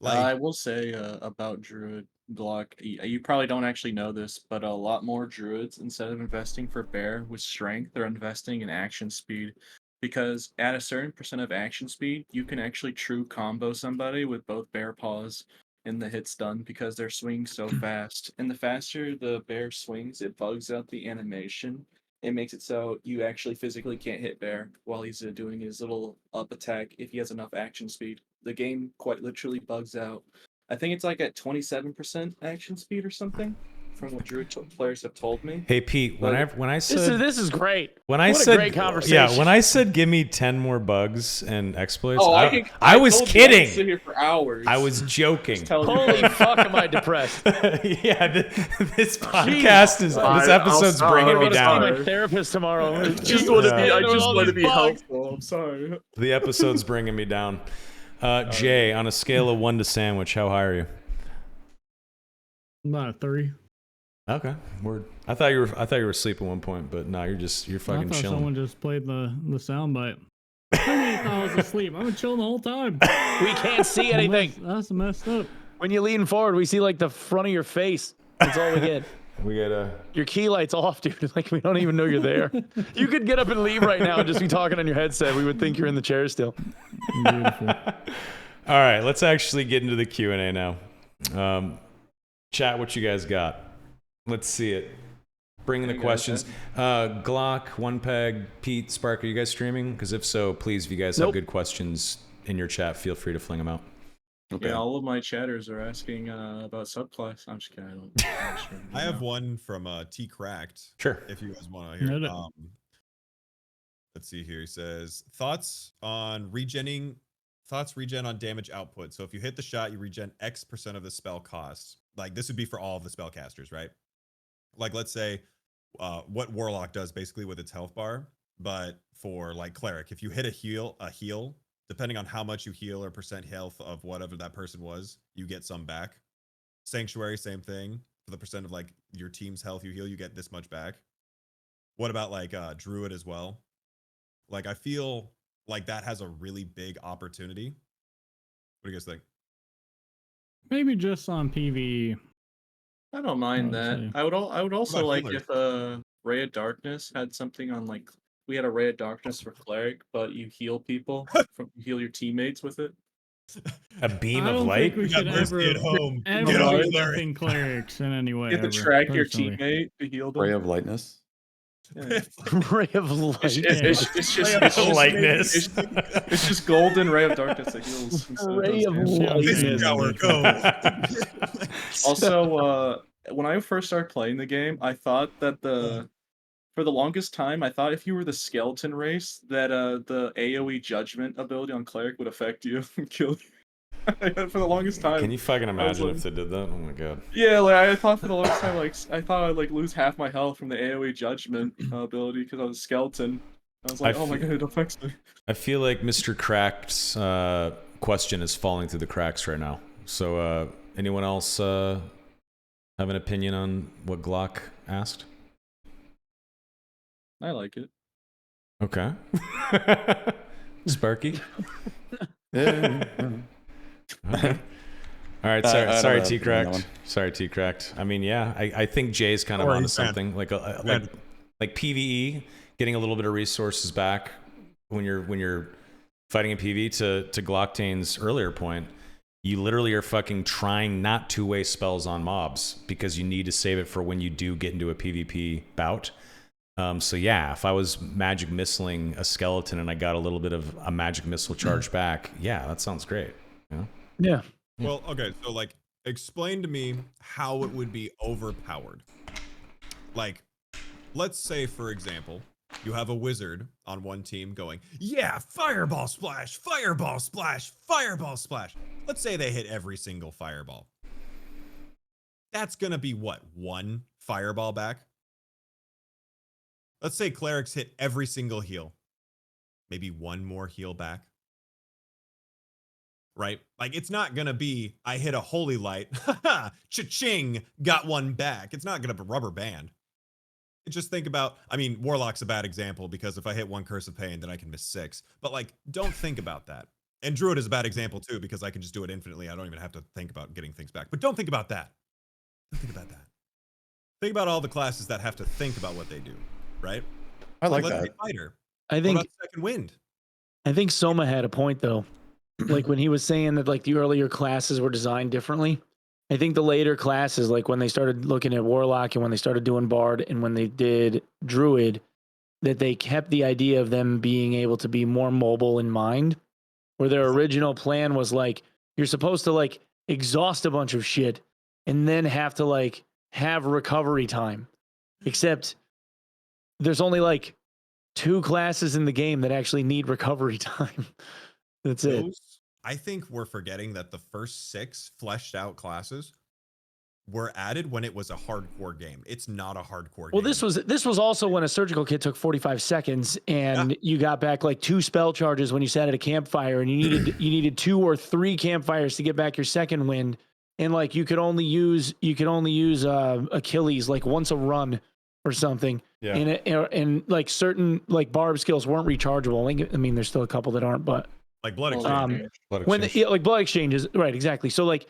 I will say about Druid Glock, you probably don't actually know this, but a lot more Druids, instead of investing for bear with strength, they're investing in action speed. Because at a certain percent of action speed, you can actually true combo somebody with both bear paws and the hit's done, because they're swinging so fast. And the faster the bear swings, it bugs out the animation. It makes it so you actually physically can't hit bear while he's doing his little up attack if he has enough action speed. The game quite literally bugs out. I think it's like at 27% action speed or something, from what Druid players have told me. Hey Pete, when I said this is great. When I what said a great conversation. Yeah, when I said give me 10 more bugs and exploits, Oh, I was kidding. I could sit here for hours. I was joking. Holy fuck, am I depressed? Yeah, this podcast is this episode's bringing me down. I'm my therapist tomorrow. I just want to be helpful. I'm sorry. The episode's bringing me down. Jay, on a scale of 1 to sandwich, how high are you? About a 3. Okay, word. I thought you were asleep at one point, but no, you're fucking I thought chilling. someone just played the soundbite. I thought I was asleep. I've been chilling the whole time. We can't see anything. That's messed up. When you lean forward, we see like the front of your face. That's all we get. We got your key light's off, dude. Like we don't even know you're there. You could get up and leave right now and just be talking on your headset. We would think you're in the chair still. Beautiful. All right, let's actually get into the Q&A now. Chat, what you guys got? Let's see it. Bring in the questions. Glock, OnePeg, Pete, Spark, are you guys streaming? Because if so, please, if you guys have good questions in your chat, feel free to fling them out. Okay. Yeah, all of my chatters are asking about subclass. I'm just kidding. I have one from T Cracked. Sure. If you guys want to hear. Let's see here. He says thoughts regen on damage output. So if you hit the shot, you regen X% of the spell cost. Like this would be for all of the spellcasters, right? Like let's say what Warlock does basically with its health bar, but for like Cleric, if you hit a heal, depending on how much you heal or percent health of whatever that person was, you get some back. Sanctuary, same thing. For the percent of like your team's health you heal, you get this much back. What about like Druid as well? Like I feel like that has a really big opportunity. What do you guys think? Maybe just on PvE. I don't mind that. I would also like healer? if Ray of Darkness had something on, like we had a Ray of Darkness for Cleric, but you heal people, you heal your teammates with it. A beam I of don't light? think we should ever at home. be buffing clerics in any way. You have to ever, track your personally. teammate to heal them. Ray of lightness. Yeah. Ray of light. It's just lightness. It's just golden Ray of Darkness that heals. Ray of This hour, go. Also, when I first started playing the game, I thought that for the longest time, I thought if you were the skeleton race, that the AoE judgment ability on Cleric would affect you and kill you. For the longest time. Can you fucking imagine like, if they did that? Oh my god. Yeah, like I thought for the longest time, I thought I'd like lose half my health from the AoE judgment ability because I was a skeleton. I was like, oh my god, it affects me. I feel like Mr. Cracked's question is falling through the cracks right now. So, anyone else have an opinion on what Glock asked? I like it. Okay. Sparky? Yeah. Okay. All right, sorry, T Cracked. Sorry, T Cracked. I mean, yeah, I think Jay's kind of onto something like PvE, getting a little bit of resources back when you're fighting in PvE. To Glocktane's earlier point, you literally are fucking trying not to waste spells on mobs because you need to save it for when you do get into a PvP bout. So yeah, if I was magic missiling a skeleton and I got a little bit of a magic missile charge back, yeah, that sounds great. Yeah. Well, okay, so like explain to me how it would be overpowered. Like, let's say for example, you have a wizard on one team going, yeah, fireball splash, fireball splash, fireball splash. Let's say they hit every single fireball. That's going to be what, 1 fireball back? Let's say clerics hit every single heal. Maybe 1 more heal back. Right? Like, it's not going to be, I hit a holy light, haha, cha-ching, got 1 back. It's not going to be rubber band. Just think about, I mean, Warlock's a bad example because if I hit 1 Curse of Pain, then I can miss 6. But like, don't think about that. And Druid is a bad example too because I can just do it infinitely. I don't even have to think about getting things back. But don't think about that. Don't think about that. Think about all the classes that have to think about what they do, right? I like let's that. say fighter. I What think about Second Wind? I think Soma had a point though. Like when he was saying that like the earlier classes were designed differently. I think the later classes, like when they started looking at Warlock and when they started doing Bard and when they did Druid, that they kept the idea of them being able to be more mobile in mind, where their original plan was like, you're supposed to like exhaust a bunch of shit and then have to like have recovery time. Except there's only like 2 classes in the game that actually need recovery time. That's it. I think we're forgetting that the first 6 fleshed out classes were added when it was a hardcore game. It's not a hardcore Well, game. this was also when a surgical kit took 45 seconds and you got back like 2 spell charges when you sat at a campfire and you needed 2 or 3 campfires to get back your second wind. And like you could only use Achilles like once a run or something. Yeah. And like certain like barb skills weren't rechargeable. I mean, there's still a couple that aren't, but like blood Well, exchange. when like blood exchanges, right? Exactly. So like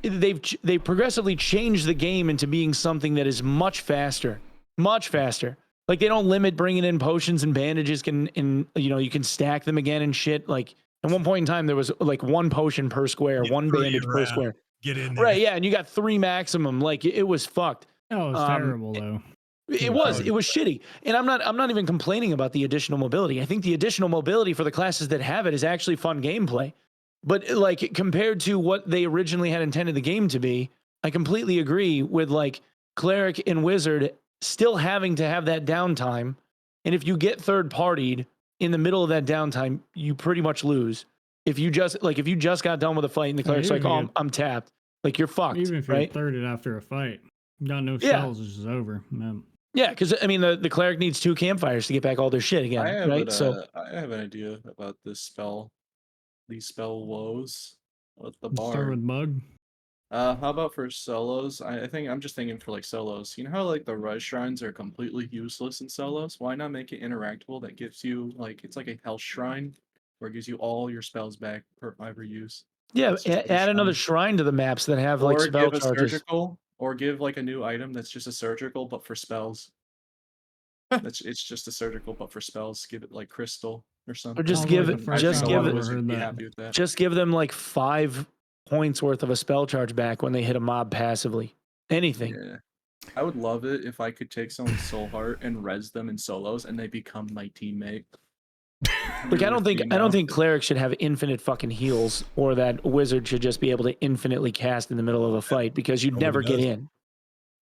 they progressively changed the game into being something that is much faster. Like they don't limit bringing in potions and bandages and you can stack them again and shit. Like at one point in time there was like 1 potion per square, 1 bandage per square. Get in there. Right? Yeah, and you got 3 maximum. Like it was fucked. That was terrible though. It was shitty. And I'm not even complaining about the additional mobility. I think the additional mobility for the classes that have it is actually fun gameplay. But like compared to what they originally had intended the game to be, I completely agree with like cleric and wizard still having to have that downtime. And if you get third partied in the middle of that downtime, you pretty much lose. If you just got done with a fight and the cleric's like, "Oh, I'm tapped," like you're fucked. Even if you're right? thirded after a fight, got no spells, it's just over. Man. Yeah, because I mean the cleric needs 2 campfires to get back all their shit again, right? I have an idea about this spell. These spell woes with the Let's start bard. with bug. How about for solos? I think I'm just thinking for like solos. You know how like the res shrines are completely useless in solos? Why not make it interactable? That gives you like it's like a health shrine where it gives you all your spells back per every use. Yeah, It's just a add another shrine. shrine to the maps that have like Or spell give a charges. surgical, or give like a new item that's just a surgical but for spells. It's just a surgical but for spells. Give it like crystal or something. Or just Sounds give like it, the first just time give I've it, ever Wizard heard would be that. happy with that. just give them like 5 points worth of a spell charge back when they hit a mob passively. Anything. Yeah. I would love it if I could take someone's soul heart and res them in solos and they become my teammate. Like I don't think cleric should have infinite fucking heals, or that wizard should just be able to infinitely cast in the middle of a fight because you'd Nobody never get does. in.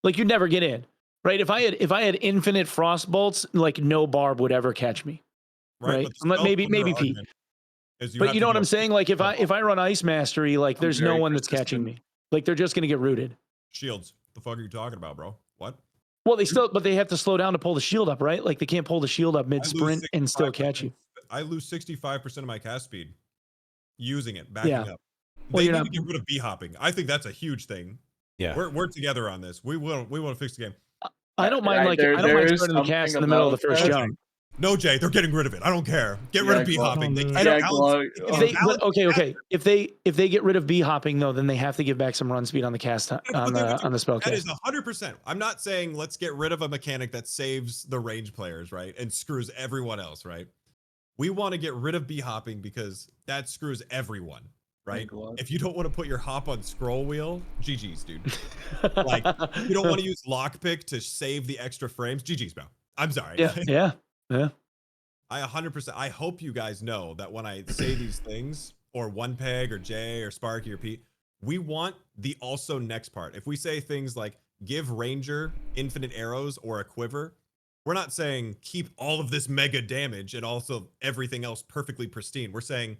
Like you'd never get in. Right? If I had infinite frost bolts, like no barb would ever catch me. Right? But the spell Maybe builder Pete. argument is But have you to know what go I'm saying? Like if I run ice mastery, like I'm there's no very one that's catching persistent. me. Like they're just gonna get rooted. shields. The fuck are you talking about, bro? What? Well, but they have to slow down to pull the shield up, right? Like they can't pull the shield up mid sprint and still catch you. I lose 65% of my cast speed using it, backing Yeah. up. Well, They you're need not- to get rid of bee hopping. I think that's a huge thing. Yeah. We're together on this. We want to fix the game. I don't mind there starting is the cast in something the middle of the about first that. jump. No, Jay, they're getting rid of it. I don't care. Get rid Yeah, of bee Glock. hopping. They Yeah, can't Yeah, balance- Glock. they can't balance Okay. If they get rid of bee hopping though, then they have to give back some run speed on the cast on the spell That is cast. 100%. I'm not saying let's get rid of a mechanic that saves the range players, right? And screws everyone else, right? We want to get rid of bee hopping because that screws everyone, right? Glock. If you don't want to put your hop on scroll wheel, GG's, dude. Like, you don't want to use lockpick to save the extra frames, GG's, bro. I'm sorry. Yeah. I 100%. I hope you guys know that when I say these things, or OnePeg, or Jay, or Sparky, or Pete, we want the also next part. If we say things like give Ranger infinite arrows or a quiver, we're not saying keep all of this mega damage and also everything else perfectly pristine. We're saying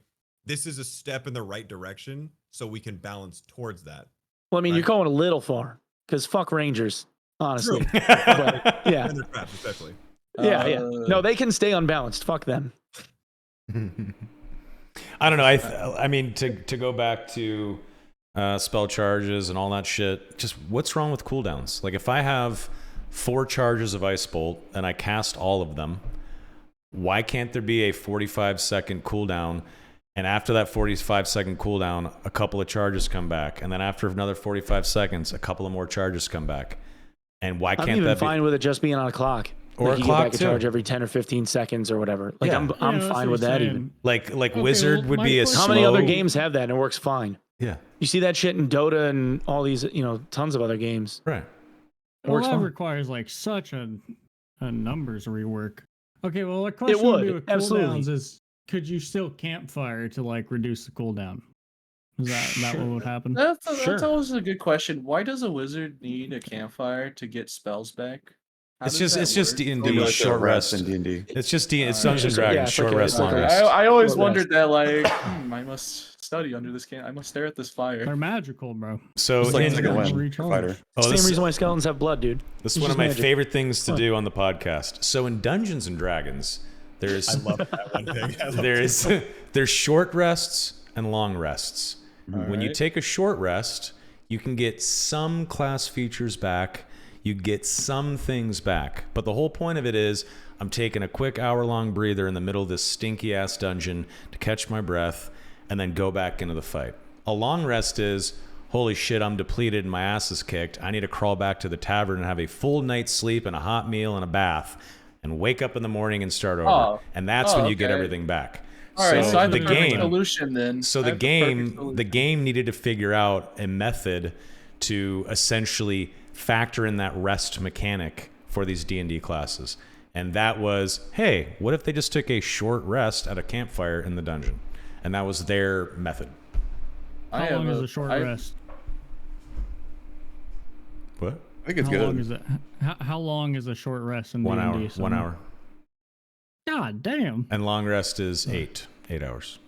this is a step in the right direction so we can balance towards that. Well, I mean, Right. you're going a little far because fuck Rangers, honestly. True. But, yeah. And their traps, especially. Yeah. No, they can stay unbalanced. Fuck them. I don't know. I mean, to go back to spell charges and all that shit, just what's wrong with cooldowns? Like, if I have 4 charges of Ice Bolt and I cast all of them, why can't there be a 45-second cooldown? And after that 45-second cooldown, a couple of charges come back. And then after another 45 seconds, a couple of more charges come back. And why can't I'm even that fine with it just being on a clock. Or like a you clock get back too. a charge every 10 or 15 seconds or whatever. Like Yeah. I'm that's fine what with he's that saying. even. Like Okay, Wizard well, would my be a question- How slow... many other games have that and it works fine? Yeah, You see that shit in Dota and all these, tons of other games. right. It Well, works that fine. requires like such a numbers rework. Okay, well, the question would, be with absolutely. cooldowns is, could you still campfire to like reduce the cooldown? Is that what would happen? That's Sure. always a good question. Why does a wizard need a campfire to get spells back? How It's does just that D&D work? Similar to short rest. in D&D. It's just it's Alright. Dungeons and Yeah, Dragons, it's short like a- rest, it's like long a- rest. I always Short wondered that, like, I must study under this I must stare at this fire. They're magical, bro. So It's like in, second win Recharge. for fighter. oh, Same this, reason why skeletons have blood, dude. this is it's one of just my magic. favorite things to Fun. do on the podcast. So in Dungeons and Dragons, there's I love that one thing. I love there's short rests and long rests. When you Alright. take a short rest, you can get some class features back. You get some things back. But the whole point of it is I'm taking a quick hour-long breather in the middle of this stinky-ass dungeon to catch my breath and then go back into the fight. A long rest is, holy shit, I'm depleted and my ass is kicked. I need to crawl back to the tavern and have a full night's sleep and a hot meal and a bath and wake up in the morning and start over. Oh. And that's Oh, when you get okay. everything back. All right, so I have the the perfect game... solution then. So I the have perfect game solution. needed to figure out a method to essentially factor in that rest mechanic for these D&D classes. And that was, hey, what if they just took a short rest at a campfire in the dungeon? And that was their method. How long is a short rest? What? I think it's How long good. is it? How long is a short rest in 1 hour. D&D? 1 hour. God damn. And long rest is 8 hours.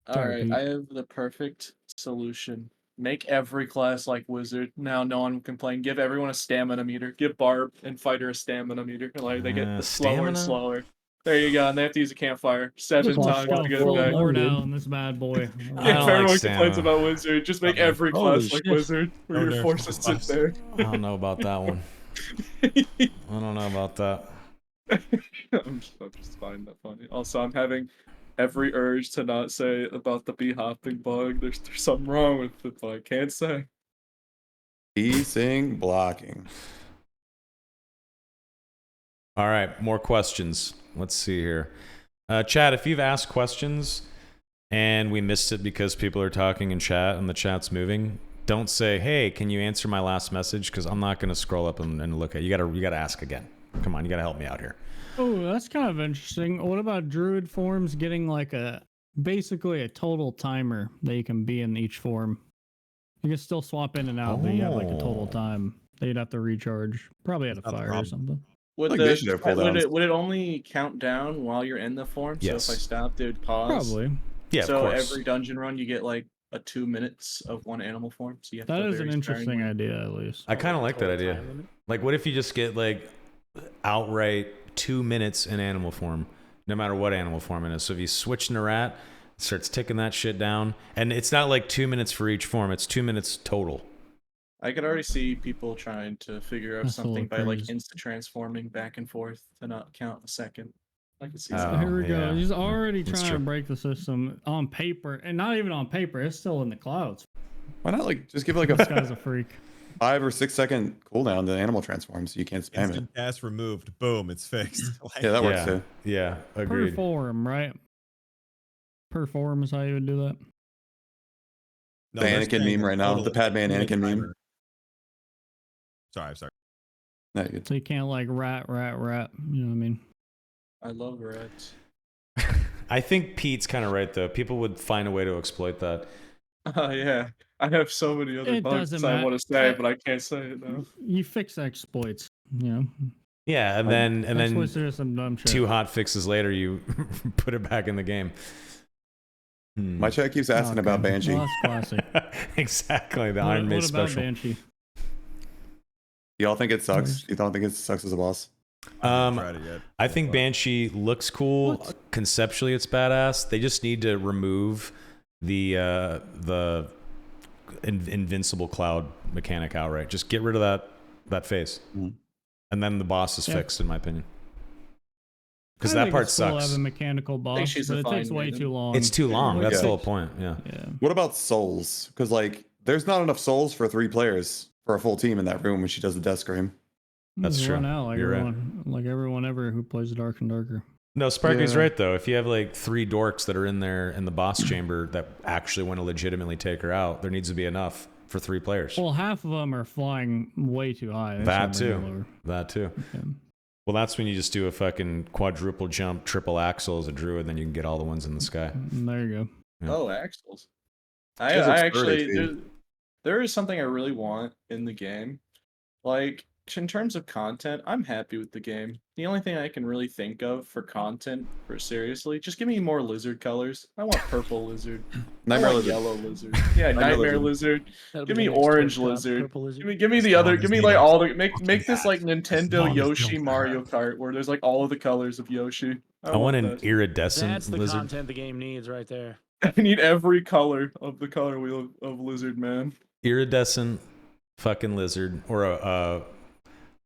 All right, Pete. I have the perfect solution. Make every class like wizard. Now no one can complain. Give everyone a stamina meter. Give Barb and Fighter a stamina meter. Like they get slower stamina? and slower. There you go. And they have to use a campfire 7 Let's times go to get full it back. more down this bad boy. I don't If like everyone complains stamina. about wizard, just make Okay. every Holy class like shit. wizard, where Oh, you're no. forced to sit there. I don't know about that one. I don't know about that. I'm just finding that funny. Also, I'm having every urge to not say about the bee hopping bug. There's something wrong with it, but I can't say. Piecing blocking. All right, more questions. Let's see here. Chat, if you've asked questions and we missed it because people are talking in chat and the chat's moving, don't say, hey, can you answer my last message? Because I'm not going to scroll up and look at it. You gotta ask again. Come on, you got to help me out here. Oh, that's kind of interesting. What about druid forms getting like basically a total timer that you can be in each form? You can still swap in and out, but you have like a total Oh. time that you'd have to recharge. Probably at a Not the fire or problem. something. Would, Like the, they should have cooldowns. would it only count down while you're in the form? Yes. So if I stopped, it would pause? Probably. Yeah, So of course. every dungeon run, you get like a 2 minutes of one animal form. So you have That to is an very interesting sparingly- idea, at least. I kind of like that Total idea. time limit. Like, what if you just get like outright 2 minutes in animal form, no matter what animal form it is? So if you switch in a rat, it starts ticking that shit down. And it's not like 2 minutes for each form, it's 2 minutes total. I could already see people trying to figure out That's a something little by like crazy. instant transforming back and forth to not count a second. I could see Oh, that. Here we go. yeah. He's already That's trying to true. break the system on paper, and not even on paper. It's still in the clouds. Why not like just give it like This a guy's a freak. 5 or 6 second cooldown to animal transform so you can't spam it. Instant cast removed. Boom, it's fixed. Like, Yeah, that works yeah, too. yeah, Per agreed. form, right? Per form is how you would do that. no, The they're Anakin saying meme right now, total the Padme and 2 minute Anakin meme. timer. Sorry. No, you- So you can't like rat. You know what I mean? I love rats. I think Pete's kind of right, though. People would find a way to exploit that. Yeah. I have so many other It bugs doesn't I matter. want to say, but I can't say it now. You fix exploits, you know. Yeah, and then there's some dumb shit. 2 hot fixes later, you put it back in the game. My chat keeps asking about Banshee. Well, that's classic. Exactly, the Iron What Maid about special. Banshee? Y'all think it sucks? You don't think it sucks as a boss? I haven't tried it yet. I think Banshee looks cool. Conceptually, it's badass. They just need to remove the invincible cloud mechanic outright. Just get rid of that phase, and then the boss is fixed, in my opinion. Because that part sucks. Have a mechanical boss, but it takes way too long. It's too long. That's the whole point. Yeah. What about souls? Because like, there's not enough souls for 3 players for a full team in that room when she does the death scream. That's true. Now, like You're everyone, like everyone ever who plays Dark and Darker. No, Sparky's right though. If you have like 3 dorks that are in there in the boss chamber that actually want to legitimately take her out, there needs to be enough for 3 players. Well, half of them are flying way too high. That too. Yeah. Well, that's when you just do a fucking quadruple jump, triple axle as a druid, then you can get all the ones in the sky. There you go. Yeah. Oh, axles. I actually there is something I really want in the game. Like, in terms of content, I'm happy with the game. The only thing I can really think of for content, for seriously, just give me more lizard colors. I want purple lizard. Nightmare I want lizard. yellow lizard. Yeah, nightmare lizard. That'll Give be me the next orange Toy Shop, lizard. purple lizard. Give me the other. Give me like all the make this like long Nintendo as Yoshi those Mario Kart, where there's like all of the colors of Yoshi. I want an that. iridescent That's the lizard. content the game needs right there. I need every color of the color wheel of Lizard Man. Iridescent fucking lizard, or a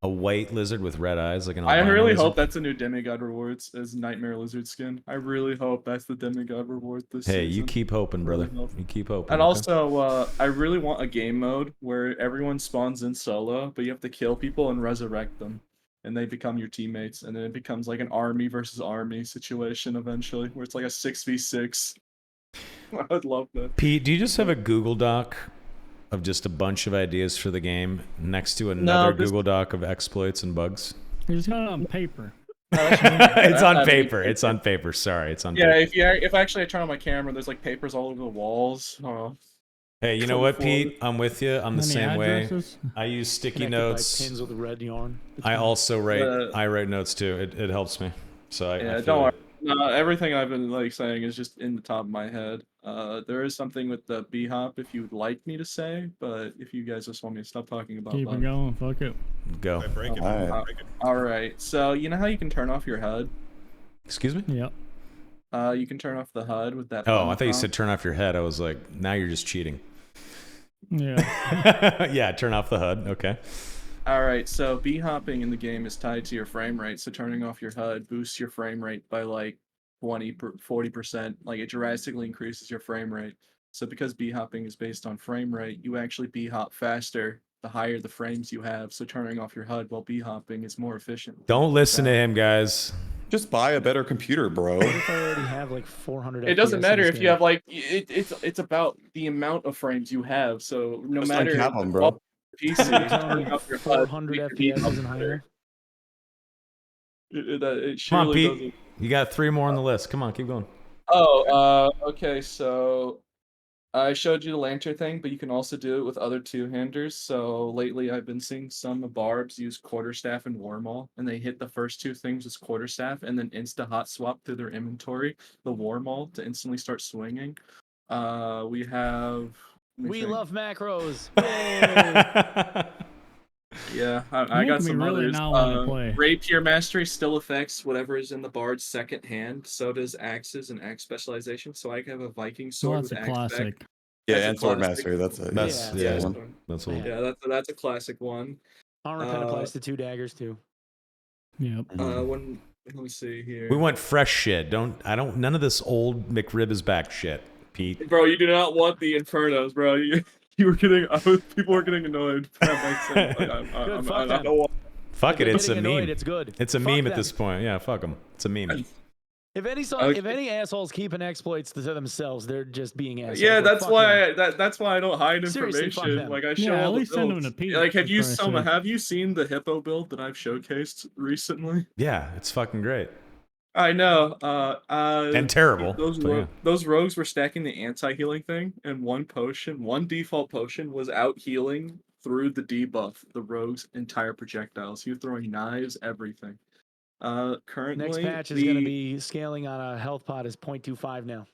white lizard with red eyes, like an I albino really lizard. hope that's a new demigod rewards as Nightmare Lizard skin. I really hope that's the demigod reward this Hey, season. you keep hoping, brother. Really hope. You keep hoping. And okay? also, I really want a game mode where everyone spawns in solo, but you have to kill people and resurrect them, and they become your teammates, and then it becomes like an army versus army situation eventually, where it's like a 6v6. I would love that. Pete, do you just have a Google Doc of just a bunch of ideas for the game next to another Google Doc of exploits and bugs? You just got it on paper. It's on paper. It's on paper. Sorry, it's on paper. Yeah, if actually I turn on my camera, there's like papers all over the walls. Oh. Hey, you know what, Pete? I'm with you. I'm the Any same addresses? way. I use sticky Connected by notes. pins with red yarn. I also write notes too. It helps me. So I Yeah, feel don't worry. it. No, everything I've been like saying is just in the top of my head. There is something with the B-hop if you would like me to say, but if you guys just want me to stop talking about Keep that. it going. Fuck it. Go. Okay, break it. Alright. Break it. All right. So you know how you can turn off your HUD? Excuse me? Yep. You can turn off the HUD with that. Oh, thumb I thought you prompt. said turn off your head. I was like, now you're just cheating. Yeah. Yeah, turn off the HUD. Okay. All right. So B-hopping in the game is tied to your frame rate. So turning off your HUD boosts your frame rate by like 40%. Like it drastically increases your frame rate. So because B-hopping is based on frame rate, you actually B-hop faster the higher the frames you have. So turning off your HUD while B-hopping is more efficient. Don't listen to him, guys. Just buy a better computer, bro. What if I already have like 400 It doesn't FPS matter in if this you game? have like it's about the amount of frames you have. So no Just matter uncap 'em, bro. what PC, You're telling turning me off your HUD 400 makes your FPS isn't B-hop high better. enough? It Come on, surely Pete. doesn't. You got 3 more on the list. Come on, keep going. Oh, okay. So I showed you the lantern thing, but you can also do it with other two-handers. So lately, I've been seeing some barbs use quarterstaff and warmaul, and they hit the first 2 things as quarterstaff, and then insta hot swap through their inventory the warmaul to instantly start swinging. We have. let me We think. love macros. Yay! Yeah, I Making got me some really others. not wanna play. Rapier mastery still affects whatever is in the bard's second hand. So does axes and axe specialization. So I have a Viking sword Well, that's with a axe back. classic. Yeah, That's a and sword classic. mastery. That's a That's Yeah, yeah, that's one. one. that's what. Yeah. Yeah, that's a classic one. Armor pen applies to 2 daggers too. Yep. When let me see here. We want fresh shit. None of this old McRib is back shit, Pete. Bro, you do not want the infernos, bro. You were getting. People were getting annoyed. I don't want. Fuck it, If it's a they're getting annoyed, meme. It's good. It's a Fuck meme at them. this point. Yeah, fuck them. It's a meme. If any assholes keeping exploits to themselves, they're just being assholes. Yeah, Like, that's fuck why. them. That's why I don't hide Seriously, fuck information. them. Like I show Yeah, at all the least send them builds. to Pete, Like, for have you Christ's sake. have you seen the hippo build that I've showcased recently? Yeah, it's fucking great. I know. And terrible. Those rogues were stacking the anti-healing thing, and one default potion was out healing through the debuff the rogue's entire projectiles. He was throwing knives, everything. Currently, Next patch is going to be scaling on a health pot is 0.25 now.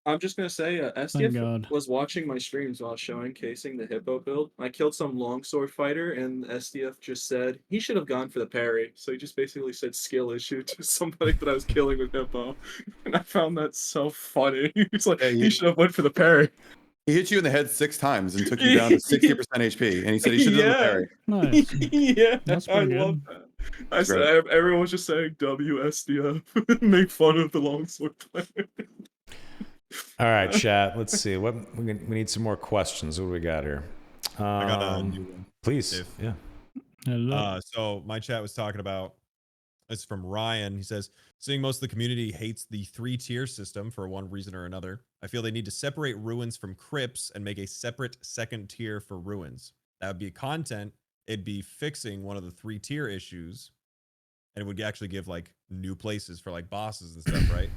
I'm just gonna say, Thank SDF God. was watching my streams while showcasing the hippo build. I killed some longsword fighter, and SDF just said he should have gone for the parry. So he just basically said skill issue to somebody that I was killing with hippo, and I found that so funny. He's like, Yeah, he should have went for the parry. He hit you in the head 6 times and took you down to 60% HP, and he said he should have done the parry. Nice. Yeah, That's I pretty love good. that. I said everyone was just saying WSDF, make fun of the longsword player. All right, chat. Let's see. What we need some more questions. What do we got here? I got a new one. Please. If- Yeah. Hello. So my chat was talking about, it's from Ryan. He says, seeing most of the community hates the 3-tier system for one reason or another, I feel they need to separate ruins from crypts and make a separate 2nd tier for ruins. That would be content. It'd be fixing one of the 3-tier issues, and it would actually give like new places for like bosses and stuff, right?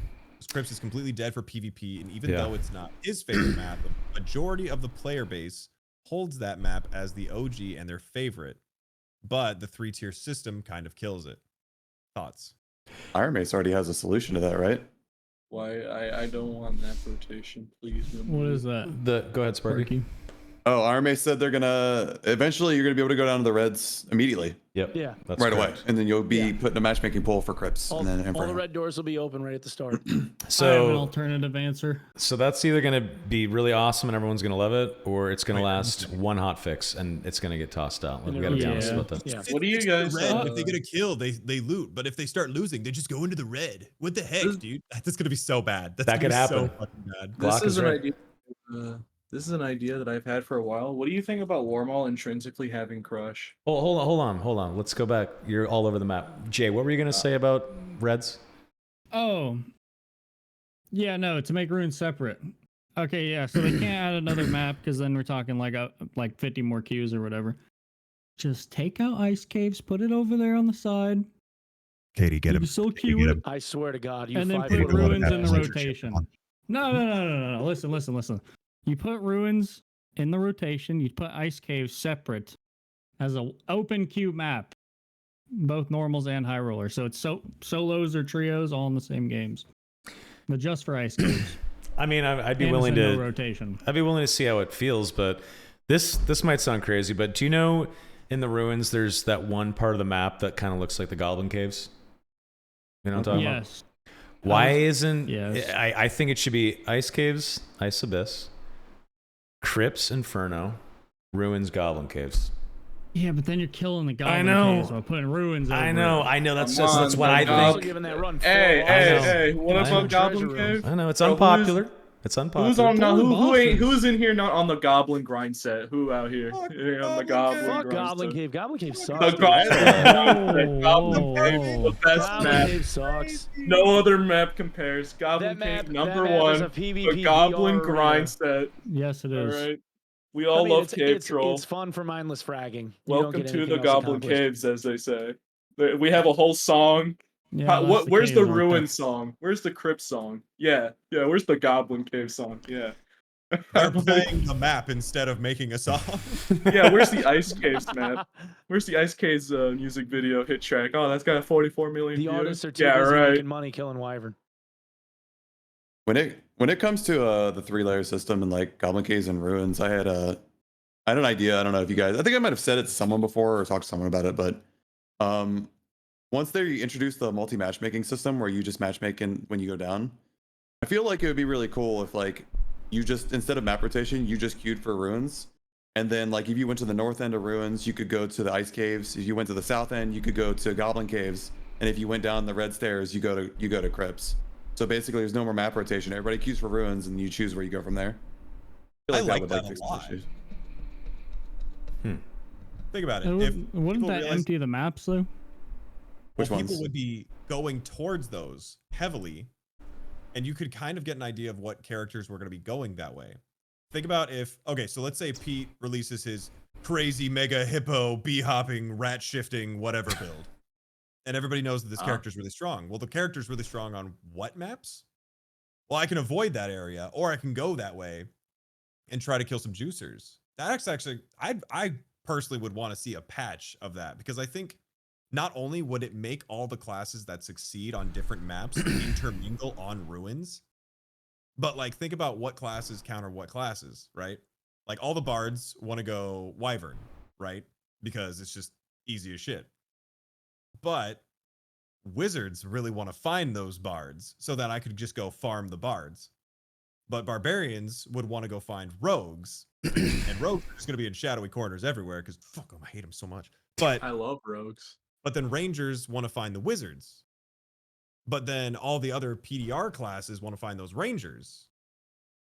Crypts is completely dead for PvP, and even though it's not his favorite map, the majority of the player base holds that map as the OG and their favorite. But the 3-tier system kind of kills it. Thoughts? Iron Mace already has a solution to that, right? Why I don't want that rotation, please. What is that? Go ahead, Sparky. Oh, Iron Mace said they're gonna eventually you're gonna be able to go down to the reds immediately, Yep. Yeah. That's right away, correct. and then you'll be putting a matchmaking pool for crypts, All, and then all the Inferno. red doors will be open right at the start. I have an So alternative answer. that's either going to be really awesome and everyone's going to love it, or it's going to last one hot fix and it's going to get tossed out. Like, we got to be honest about that. Yeah. What do you guys? Red, if they get a kill, they loot. But if they start losing, they just go into the red. What the heck, dude? That's gonna be so bad. That's That could gonna be happen. So fucking bad. Glock This is is an right. idea. This is an idea that I've had for a while. What do you think about Warmaul intrinsically having crush? Oh, hold on. Let's go back. You're all over the map. Jay, what were you going to say about reds? Oh. Yeah, no, to make ruins separate. Okay, yeah, so they can't add another map because then we're talking like 50 more queues or whatever. Just take out ice caves, put it over there on the side. Katie, get It'd be so cute. I swear to God, you And then 5 put foot ruins in the eleven. rotation. No. Listen. You put ruins in the rotation. You put ice caves separate as an open queue map, both normals and high rollers. So it's solos or trios all in the same games, but just for ice caves. I mean, I'd be And willing it's in to no rotation. I'd be willing to see how it feels, but this might sound crazy, but do you know in the ruins there's that one part of the map that kind of looks like the Goblin Caves? You know what I'm talking about? Yes. Why isn't Yes. I think it should be Ice Caves, Ice Abyss, Crypts, Inferno, Ruins, Goblin Caves. Yeah, but then you're killing the goblin know. caves while putting ruins over I it. know. That's Come that's on, what the I Also think. giving that run. Hey, what I know. about Goblin Treasure room. Cave? I know it's Bro, unpopular. It's unpopular. Who's on now? Bosses. Who's in here not on the Goblin grind set? Who out here? Yeah, on the Goblin Fuck grind Goblin set. Cave. Goblin Cave sucks. The dude. Goblin, Goblin Whoa, Cave, whoa. the best Goblin map. Cave sucks. No other map compares. Goblin That map, Cave number that map one. is a PvP The Goblin VR grind arena. set. Yes, it All is. right. We all love Cave Troll. It's fun for mindless fragging. You don't Welcome get to anything the else Goblin accomplished. Caves, as they say. We have a whole song. Yeah, that's Where's the caves, aren't Ruin they? song? Where's the Crypt song? Yeah. Where's the Goblin Cave song? Yeah. They're playing the map instead of making a song. Yeah, where's the Ice Caves map? Where's the Ice Caves music video hit track? Oh, that's got 44 million The views. artists are too Yeah, busy right. making money killing Wyvern. When it comes to the 3-layer system and like Goblin Caves and Ruins, I had an idea. I don't know if you guys. I think I might have said it to someone before or talked to someone about it, but once they introduce the multi-matchmaking system where you just matchmake when you go down, I feel like it would be really cool if like you just instead of map rotation, you just queued for Ruins. And then like if you went to the north end of Ruins, you could go to the Ice Caves. If you went to the south end, you could go to Goblin Caves. And if you went down the red stairs, you go to Crypts. So basically there's no more map rotation. Everybody queues for Ruins and you choose where you go from there. I feel like would, that fix a those lot. issues. Think about it. It If wouldn't people that realize- empty the maps though? Which well, ones? people would be going towards those heavily, and you could kind of get an idea of what characters were going to be going that way. Think about so let's say Pete releases his crazy mega hippo bee hopping rat shifting whatever build, and everybody knows that this character is really strong. Well, the character's really strong on what maps? Well, I can avoid that area, or I can go that way and try to kill some juicers. That's actually I personally would want to see a patch of that, because I think not only would it make all the classes that succeed on different maps intermingle on ruins, but like think about what classes counter what classes, right? Like all the bards want to go wyvern, right? Because it's just easy as shit. But wizards really want to find those bards so that I could just go farm the bards. But barbarians would want to go find rogues, and rogues are just going to be in shadowy corners everywhere because fuck them, I hate them so much. But I love rogues. But then rangers want to find the wizards. But then all the other PDR classes want to find those rangers.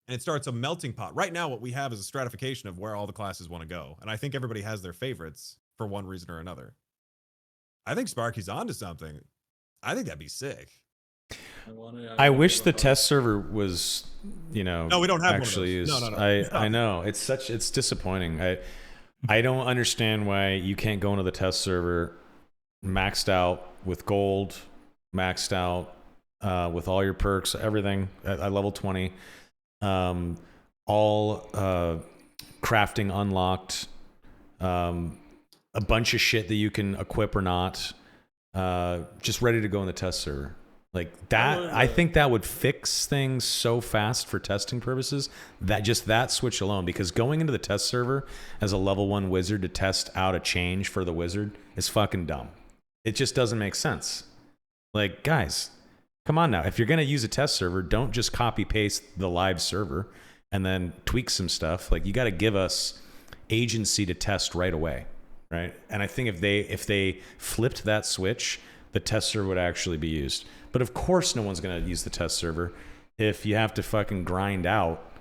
And it starts a melting pot. Right now, what we have is a stratification of where all the classes want to go. And I think everybody has their favorites for one reason or another. I think Sparky's onto something. I think that'd be sick. I wish the test server was, no, we don't have actually one of those. used. No. I know it's disappointing. I don't understand why you can't go into the test server maxed out with gold, maxed out with all your perks, everything at level 20, all crafting unlocked, a bunch of shit that you can equip or not, just ready to go in the test server. Like that, I think that would fix things so fast for testing purposes, that just that switch alone, because going into the test server as a level 1 wizard to test out a change for the wizard is fucking dumb. It just doesn't make sense. Like, guys, come on now. If you're going to use a test server, don't just copy paste the live server and then tweak some stuff. Like, you got to give us agency to test right away, right? And I think if they flipped that switch, the test server would actually be used. But of course no one's going to use the test server if you have to fucking grind out,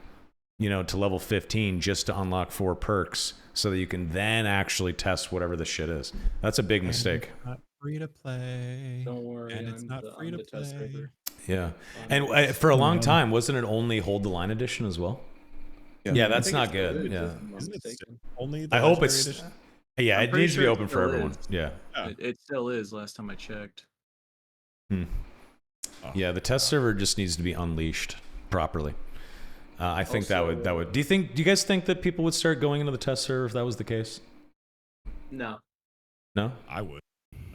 to level 15 just to unlock 4 perks so that you can then actually test whatever the shit is. That's a big mistake. Not free to play. Don't worry, and it's not free to test play. server. Yeah. And for a long time, wasn't it only Hold the Line edition as well? Yeah, that's not good. Yeah. Isn't it only I hope Legendary it's edition? yeah, I'm it pretty needs to be sure it open for still everyone. is. Yeah. It still is. Last time I checked. Yeah, the test server just needs to be unleashed properly. I think that would. Do you guys think that people would start going into the test server if that was the case? No. No? I would.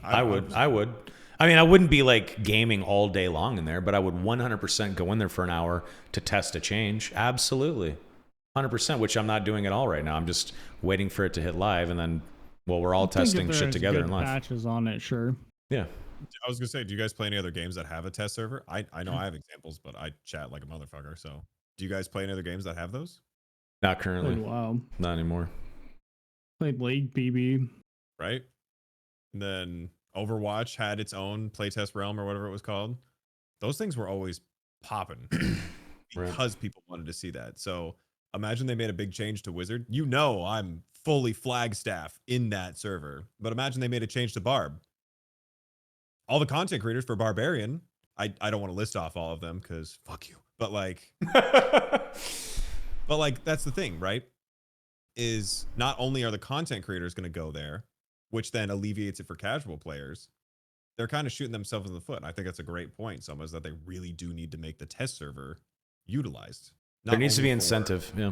I would. I mean, I wouldn't be like gaming all day long in there, but I would 100% go in there for an hour to test a change. Absolutely. 100%, which I'm not doing at all right now. I'm just waiting for it to hit live, and then, we're all testing shit together in live. Patches on it, sure. Yeah. I was gonna say, do you guys play any other games that have a test server? I know I have examples, but I chat like a motherfucker. So, do you guys play any other games that have those? Not currently. Wow. Not anymore. Played League BB. Right. And then Overwatch had its own playtest realm or whatever it was called. Those things were always popping because people wanted to see that. So imagine they made a big change to Wizard. I'm fully Flagstaff in that server, but imagine they made a change to Barb. All the content creators for Barbarian, I don't want to list off all of them because fuck you. But that's the thing, right? Is not only are the content creators going to go there, which then alleviates it for casual players, they're kind of shooting themselves in the foot. And I think that's a great point, Soma, is that they really do need to make the test server utilized. There needs to be incentive. Yeah.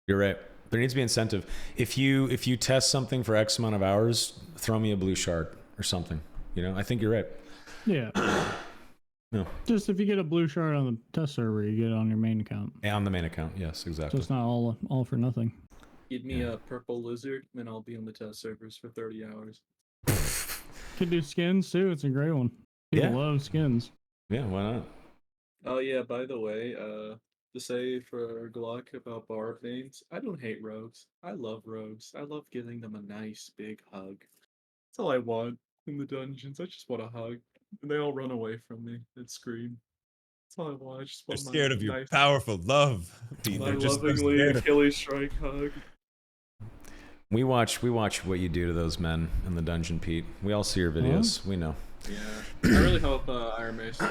You're right. There needs to be incentive. If you test something for X amount of hours, throw me a blue shard or something. I think you're right. Yeah. No. Just if you get a blue shard on the test server, you get it on your main account. Yeah, on the main account, yes, exactly. So it's not all for nothing. Give me a purple lizard, and I'll be on the test servers for 30 hours. Could do skins too. It's a great one. People love skins. Yeah, why not? Oh yeah, by the way, to say for Glock about barb names, I don't hate rogues. I love rogues. I love giving them a nice big hug. That's all I want in the dungeons. I just want a hug. And they all run away from me and scream. That's all I want. I just They're want scared of your nice, powerful love. my lovingly Achilles strike hug. We watch what you do to those men in the dungeon, Pete. We all see your videos. We know. Yeah, I really hope Iron Mace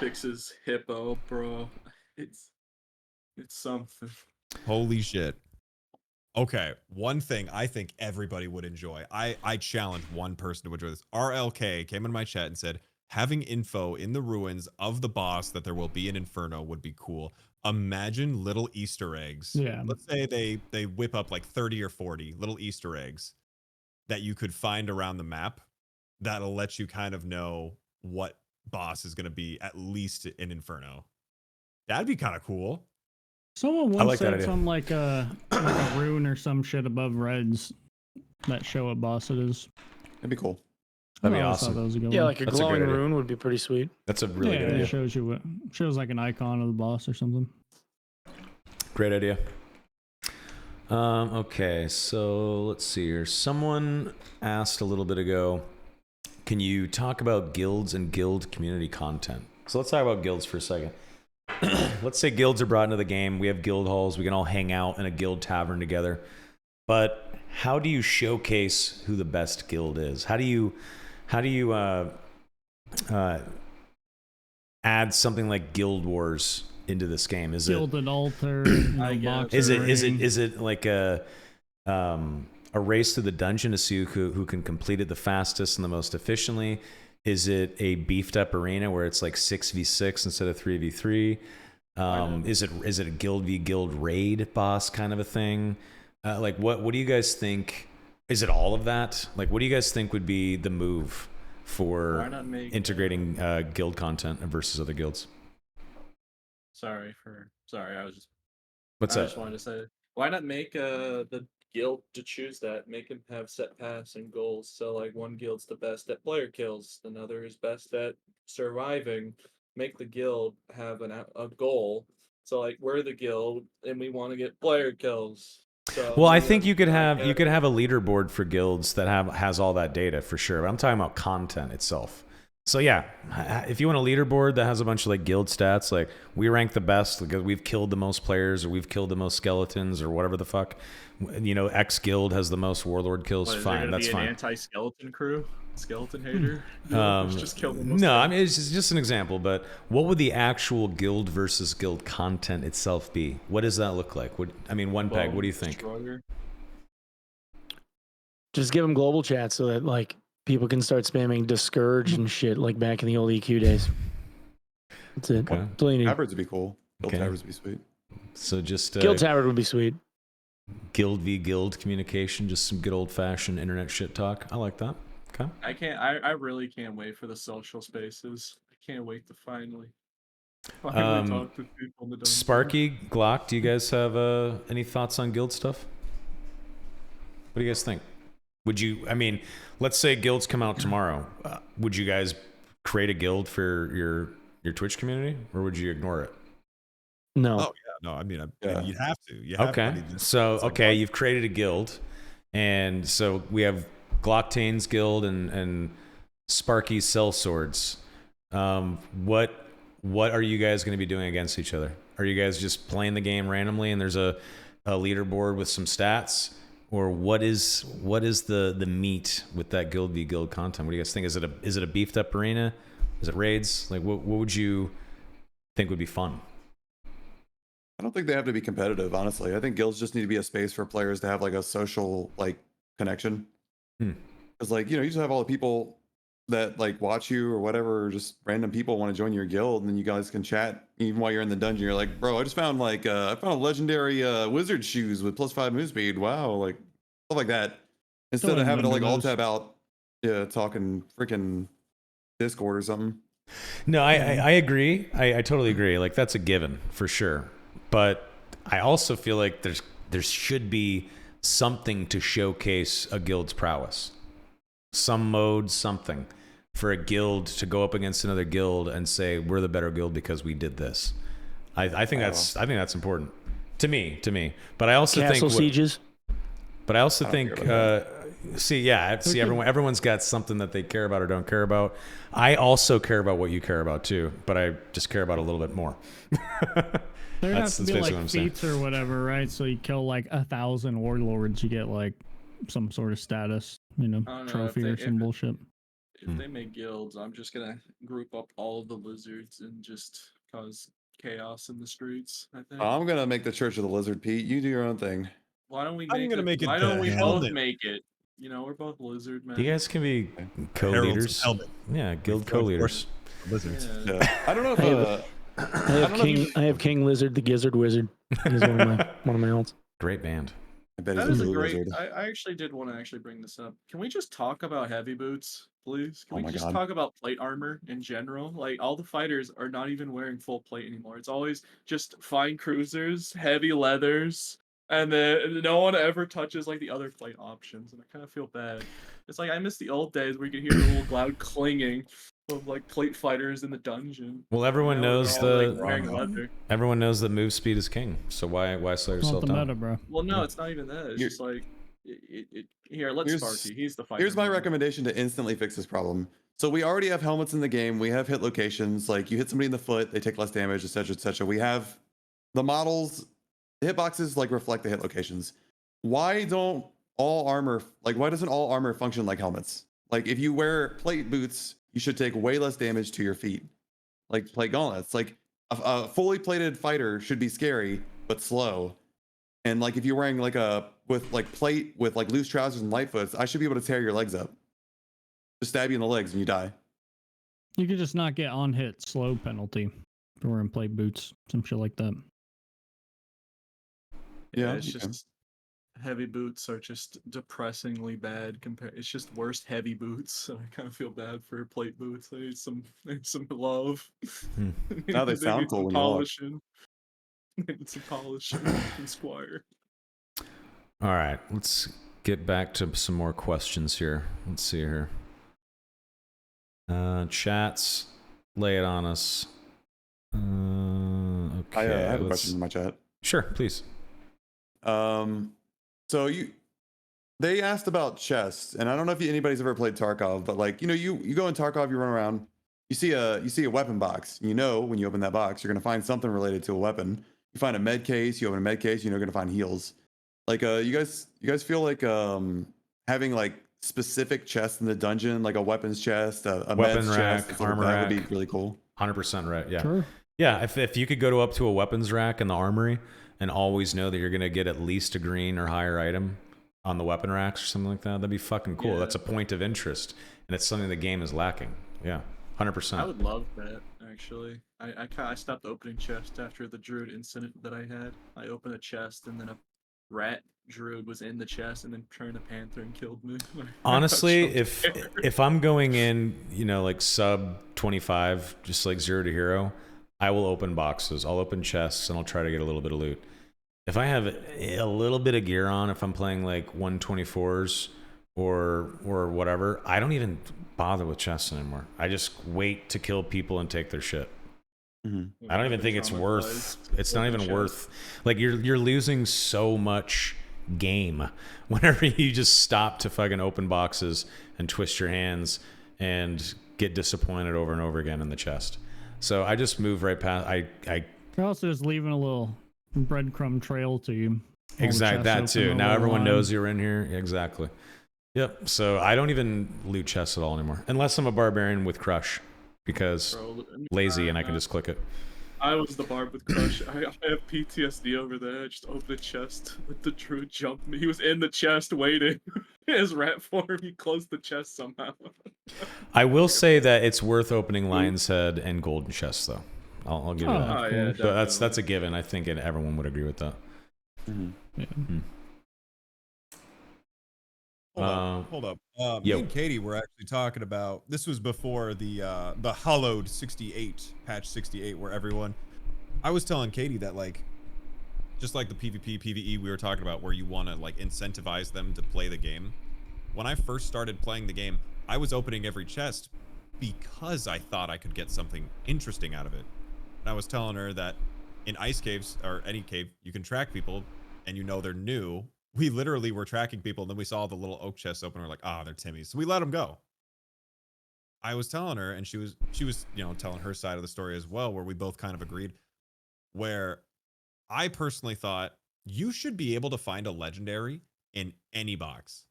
fixes Hippo, bro. It's something. Holy shit. Okay, one thing I think everybody would enjoy. I challenge one person to enjoy this. RLK came in my chat and said, having info in the ruins of the boss that there will be an Inferno would be cool. Imagine little Easter eggs. Yeah. Let's say they whip up like 30 or 40 little Easter eggs that you could find around the map that'll let you kind of know what boss is going to be at least in Inferno. That'd be kind of cool. Someone I once like that said idea. some like a rune or some shit above reds that show what boss it is. That'd be cool. That'd be I always thought awesome. that was a good Yeah, one. like a That's a great glowing idea. rune would be pretty sweet. That's a really good It idea. shows you what shows like an icon of the boss or something. Great idea. Okay, so let's see here. Someone asked a little bit ago, can you talk about guilds and guild community content? So let's talk about guilds for a second. Let's say guilds are brought into the game. We have guild halls. We can all hang out in a guild tavern together. But how do you showcase who the best guild is? How do you add something like Guild Wars into this game? Is it Gilded altar, I guess. box is ring. it like a race to the dungeon to see who can complete it the fastest and the most efficiently? Is it a beefed up arena where it's like 6v6 instead of 3v3? Is it a guild v guild raid boss kind of a thing? Like what do you guys think? Is it all of that? Like what do you guys think would be the move Why for not make integrating guild content versus other guilds? Sorry, I was just What's I that? just wanted to say, why not make the guild to choose that? Make them have set paths and goals. So like one guild's the best at player kills, another is best at surviving. Make the guild have a goal. So like we're the guild and we want to get player kills. So Well, I maybe think that's you could have like a leaderboard for guilds that has all that data for sure. But I'm talking about content itself. So yeah, if you want a leaderboard that has a bunch of like guild stats, like we rank the best because we've killed the most players or we've killed the most skeletons or whatever the fuck, you know, X guild has the most warlord kills. What, is there Fine, gonna that's be fine. an anti-skeleton crew, skeleton hater. Just kill them. No, I mean it's just an example. But what would the actual guild versus guild content itself be? What does that look like? OnePeg, what do you think? Destroyer. Just give them global chat so that like people can start spamming discourage and shit like back in the old EQ days. That's it. Okay. That's all you need. Tabards would be cool. Guild Okay. tabards would be sweet. So just Guild Tavern would be sweet. guild v guild communication, just some good old fashioned internet shit talk. I like that. Okay. I really can't wait for the social spaces. I can't wait to finally talk to people in the dungeon. Sparky, Glock, do you guys have any thoughts on guild stuff? What do you guys think? Would you, let's say guilds come out tomorrow. Would you guys create a guild for your Twitch community or would you ignore it? No. Oh yeah, no, I mean, Yeah. you'd have to. You have Okay. to. I mean, So, it's like okay, one- you've created a guild. And so we have Glocktane's guild and Sparky's Cell Swords. What are you guys going to be doing against each other? Are you guys just playing the game randomly and there's a leaderboard with some stats? Or what is the meat with that guild v guild content? What do you guys think? Is it a beefed up arena? Is it raids? Like what would you think would be fun? I don't think they have to be competitive, honestly. I think guilds just need to be a space for players to have like a social like connection. Because like, you just have all the people that like watch you or whatever, or just random people want to join your guild, and then you guys can chat even while you're in the dungeon. You're like, bro, I just found like I found a legendary wizard shoes with +5 move speed. Wow, like stuff like that. Instead of having to like alt tab out, talking freaking Discord or something. No, I agree. I totally agree. Like that's a given for sure. But I also feel like there should be something to showcase a guild's prowess. Some mode, something for a guild to go up against another guild and say we're the better guild because we did this. I think that's important to me. But I also Castle think sieges. But I also think Okay. everyone's got something that they care about or don't care about. I also care about what you care about too, but I just care about a little bit more. There has to be basically like what I'm saying. feats or whatever, right? So you kill like 1,000 warlords, you get like some sort of status, I don't know, trophy or if some bullshit. If they make guilds, I'm just gonna group up all of the lizards and just cause chaos in the streets. I think. I'm gonna make the Church of the Lizard, Pete. You do your own thing. Why don't we? I'm gonna make it Why the don't we Hell both Nymph. make it? we're both lizard men. You guys can be Heralds of co-leaders. Helmet. Yeah, guild throw co-leaders. Lizards. Yeah. Yeah. I don't know if I have King Lizard, the Gizzard Wizard. He's one of my alts. Great band. I bet That he's is a a blue great. lizard. I actually did want to actually bring this up. Can we just talk about heavy boots, please? Can Oh we my just God. talk about plate armor in general? Like all the fighters are not even wearing full plate anymore. It's always just fine cruisers, heavy leathers, and then no one ever touches like the other plate options. And I kind of feel bad. It's like I miss the old days where you could hear the little loud clanging of like plate fighters in the dungeon. Well, everyone Now knows they're all, like, the wearing leather. everyone knows that move speed is king. So why slow It's not yourself the down? meta, bro. Well, no, Yeah. it's not even that. It's You're- just like here. Let's Here's- Sparky. He's the fighter. Here's my man. recommendation to instantly fix this problem. So we already have helmets in the game. We have hit locations. Like you hit somebody in the foot, they take less damage, etc., etc. We have the models, the hitboxes like reflect the hit locations. Why don't all armor why doesn't all armor function like helmets? Like if you wear plate boots, you should take way less damage to your feet. Like plate gauntlets. Like a fully plated fighter should be scary but slow. And like if you're wearing like plate with like loose trousers and light foots, I should be able to tear your legs up. Just stab you in the legs and you die. You could just not get on hit slow penalty for wearing plate boots, some shit like that. Yeah, Yeah, it's you can. just heavy boots are just depressingly bad compared. It's just worst heavy boots. And I kind of feel bad for plate boots. They need some love. Hmm. Now they sound need cool some when you walk. polishing. They need some polishing in Squire. All right, let's get back to some more questions here. Let's see here. Chats, lay it on us. Okay, I have a question in my chat. Sure, please. So they asked about chests, and I don't know if anybody's ever played Tarkov, but like you go in Tarkov, you run around, you see a weapon box. You know when you open that box, you're gonna find something related to a weapon. You find a med case, you open a med case, you're gonna find heals. Like you guys feel like having like specific chests in the dungeon, like a weapons chest, a Weapon meds rack, chest, armor that rack. would be really cool. 100% right. Yeah. Sure. Yeah, if you could go up to a weapons rack in the armory and always know that you're gonna get at least a green or higher item on the weapon racks or something like that, that'd be fucking cool. Yeah. That's a point of interest, and it's something the game is lacking. Yeah, 100%. I would love that actually. I stopped opening chests after the druid incident that I had. I opened a chest and then a rat druid was in the chest and then turned a panther and killed me. Honestly, I got so scared. if I'm going in, like sub 25, just like 0 to hero, I will open boxes. I'll open chests and I'll try to get a little bit of loot. If I have a little bit of gear on, if I'm playing like 124s or whatever, I don't even bother with chests anymore. I just wait to kill people and take their shit. Mm-hmm. I don't even I've think been it's worth. It's not open even chest. worth. Like you're losing so much game whenever you just stop to fucking open boxes and twist your hands and get disappointed over and over again in the chest. So I just move right past. You're also just leaving a little breadcrumb trail to you. All the Exactly, chests that open too. all Now the everyone line. knows you're in here. Exactly. Yep. So I don't even loot chests at all anymore, unless I'm a barbarian with crush, because Bro, lazy and I can just click it. I was the barb with crush. I have PTSD over that. I just opened a chest. The druid jumped me. He was in the chest waiting. His rat form. He closed the chest somehow. I will say that it's worth opening Lion's Head and Golden Chests, though. I'll give you Oh, that. of yeah, course. But that's a definitely. given. I think everyone would agree with that. Mm-hmm. Yeah. Hold up. Me yo. and Katie were actually talking about, this was before the hollowed 68 patch 68, where I was telling Katie that like, just like the PvP PvE we were talking about, where you want to like incentivize them to play the game. When I first started playing the game, I was opening every chest because I thought I could get something interesting out of it. And I was telling her that in ice caves or any cave, you can track people and they're new. We literally were tracking people, and then we saw the little oak chest open. We're like, they're Timmy's. So we let them go. I was telling her, and she was, telling her side of the story as well, where we both kind of agreed, where I personally thought you should be able to find a legendary in any box.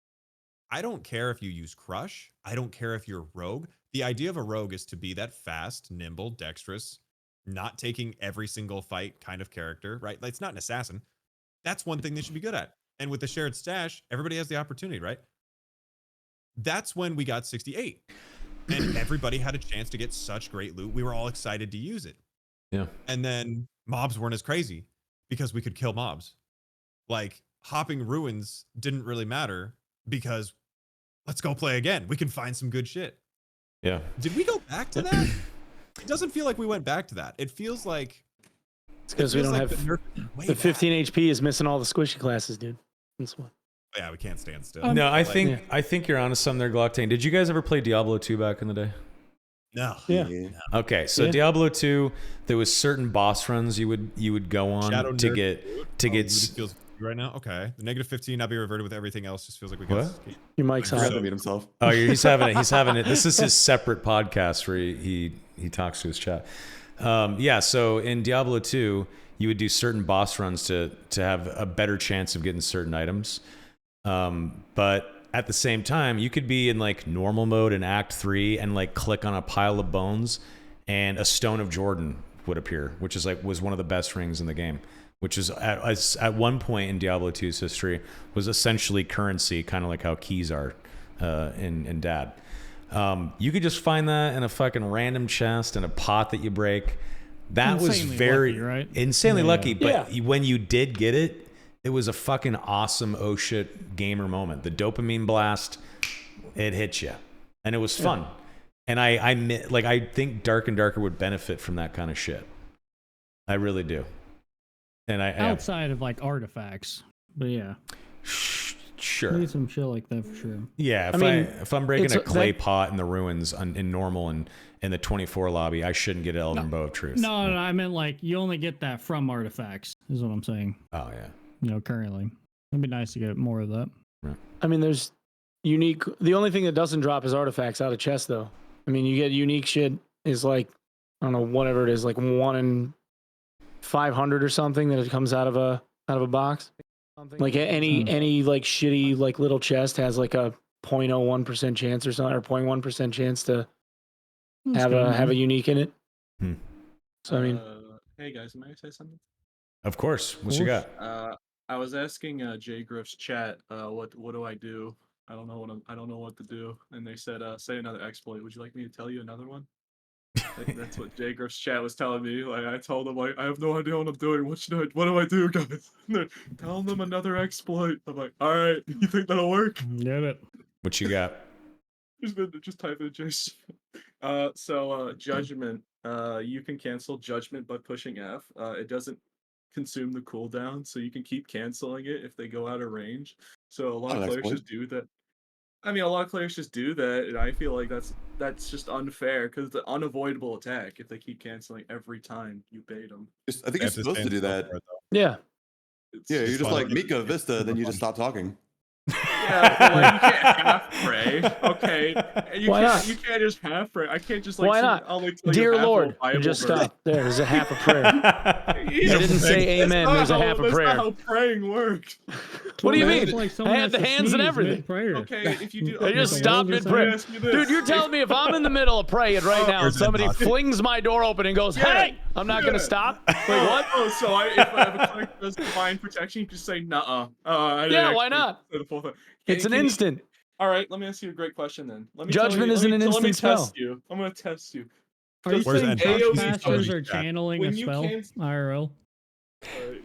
I don't care if you use Crush. I don't care if you're Rogue. The idea of a Rogue is to be that fast, nimble, dexterous, not taking every single fight kind of character, right? Like, it's not an assassin. That's one thing they should be good at. And with the shared stash, everybody has the opportunity, right? that's when we got 68. And everybody had a chance to get such great loot. We were all excited to use it. Yeah. And then mobs weren't as crazy because we could kill mobs. Like hopping ruins didn't really matter because let's go play again. We can find some good shit. Yeah. Did we go back to that? It doesn't feel like we went back to that. It feels like It's because we don't have the 15 HP is missing all the squishy classes, dude. That's what. Yeah, we can't stand still. No, I think you're onto something there, Glocktane. Did you guys ever play Diablo 2 back in the day? No. Yeah. Okay, so Diablo 2, there was certain boss runs you would go on Shadow to Nerd get feels right now. Okay, the negative 15 not be reverted with everything else just feels like we got. What? Your mic's Forgot on. to mute himself. Oh, he's having it. He's having it. This is his separate podcast where he talks to his chat. Yeah, so in Diablo 2, you would do certain boss runs to have a better chance of getting certain items. But at the same time, you could be in like normal mode in Act 3 and like click on a pile of bones and a Stone of Jordan would appear, which is was one of the best rings in the game, which is at one point in Diablo 2's history was essentially currency, kind of like how keys are in Dad. You could just find that in a fucking random chest in a pot that you break. That Insanely was very lucky, right? insanely Yeah. lucky, but when you did get it, it was a fucking awesome oh shit gamer moment. The dopamine blast, it hit you, and it was fun. And I think Dark and Darker would benefit from that kind of shit. I really do. And outside of like artifacts, but yeah, sure, need some shit like that for sure. Yeah, if I'm breaking a clay pot in the ruins in normal and in the 24 lobby, I shouldn't get an Elven Bow of Truth. No, I meant like you only get that from artifacts, is what I'm saying. Oh yeah. Currently, it'd be nice to get more of that. Right. I mean, there's unique. The only thing that doesn't drop is artifacts out of chests, though. I mean, you get unique shit is like, I don't know, whatever it is, like 1 in 500 or something that it comes out of a box. Like any like shitty like little chest has like a 0.01% chance or something, or 0.1% chance to have a unique in it. So I mean, hey guys, may I say something? Of course. What you got? I was asking Jay Griff's chat, what do I do? I don't know what to do, and they said, say another exploit. Would you like me to tell you another one? That's what Jay Griff's chat was telling me. Like I told them, like I have no idea what I'm doing. What do I do, guys? Tell them another exploit. I'm like, all right, you think that'll work? Get it. What you got? Just type in Jason. So judgment. You can cancel judgment by pushing F. It doesn't consume the cooldown, so you can keep canceling it if they go out of range. So a lot of players just do that. I mean, a lot of players just do that, and I feel like that's just unfair because it's an unavoidable attack if they keep canceling every time you bait them. I think you're supposed to do that. Yeah. Yeah, you're just like Mika Vista, then you just stop talking. Yeah, but like, you can't half pray. Okay, Why not? You can't just half pray. I can't just like. Why not? Dear Lord, just stop. There's a half a prayer. I didn't say amen. There's a half a prayer. That's not how praying works. What do you mean? Like I had the hands and everything. Okay, if you do, I just stopped mid prayer. Dude, you're telling me if I'm in the middle of praying right now and somebody flings my door open and goes, "Hey," I'm not gonna stop? Wait, what? Oh, so if I have a click that does divine protection, you just say, "Nuh-uh." Yeah, why not? It's an instant. All right, let me ask you a great question then. Judgment isn't an instant spell. Test you. I'm gonna test you. Are you saying AoE casters are channeling a you spell? IRL?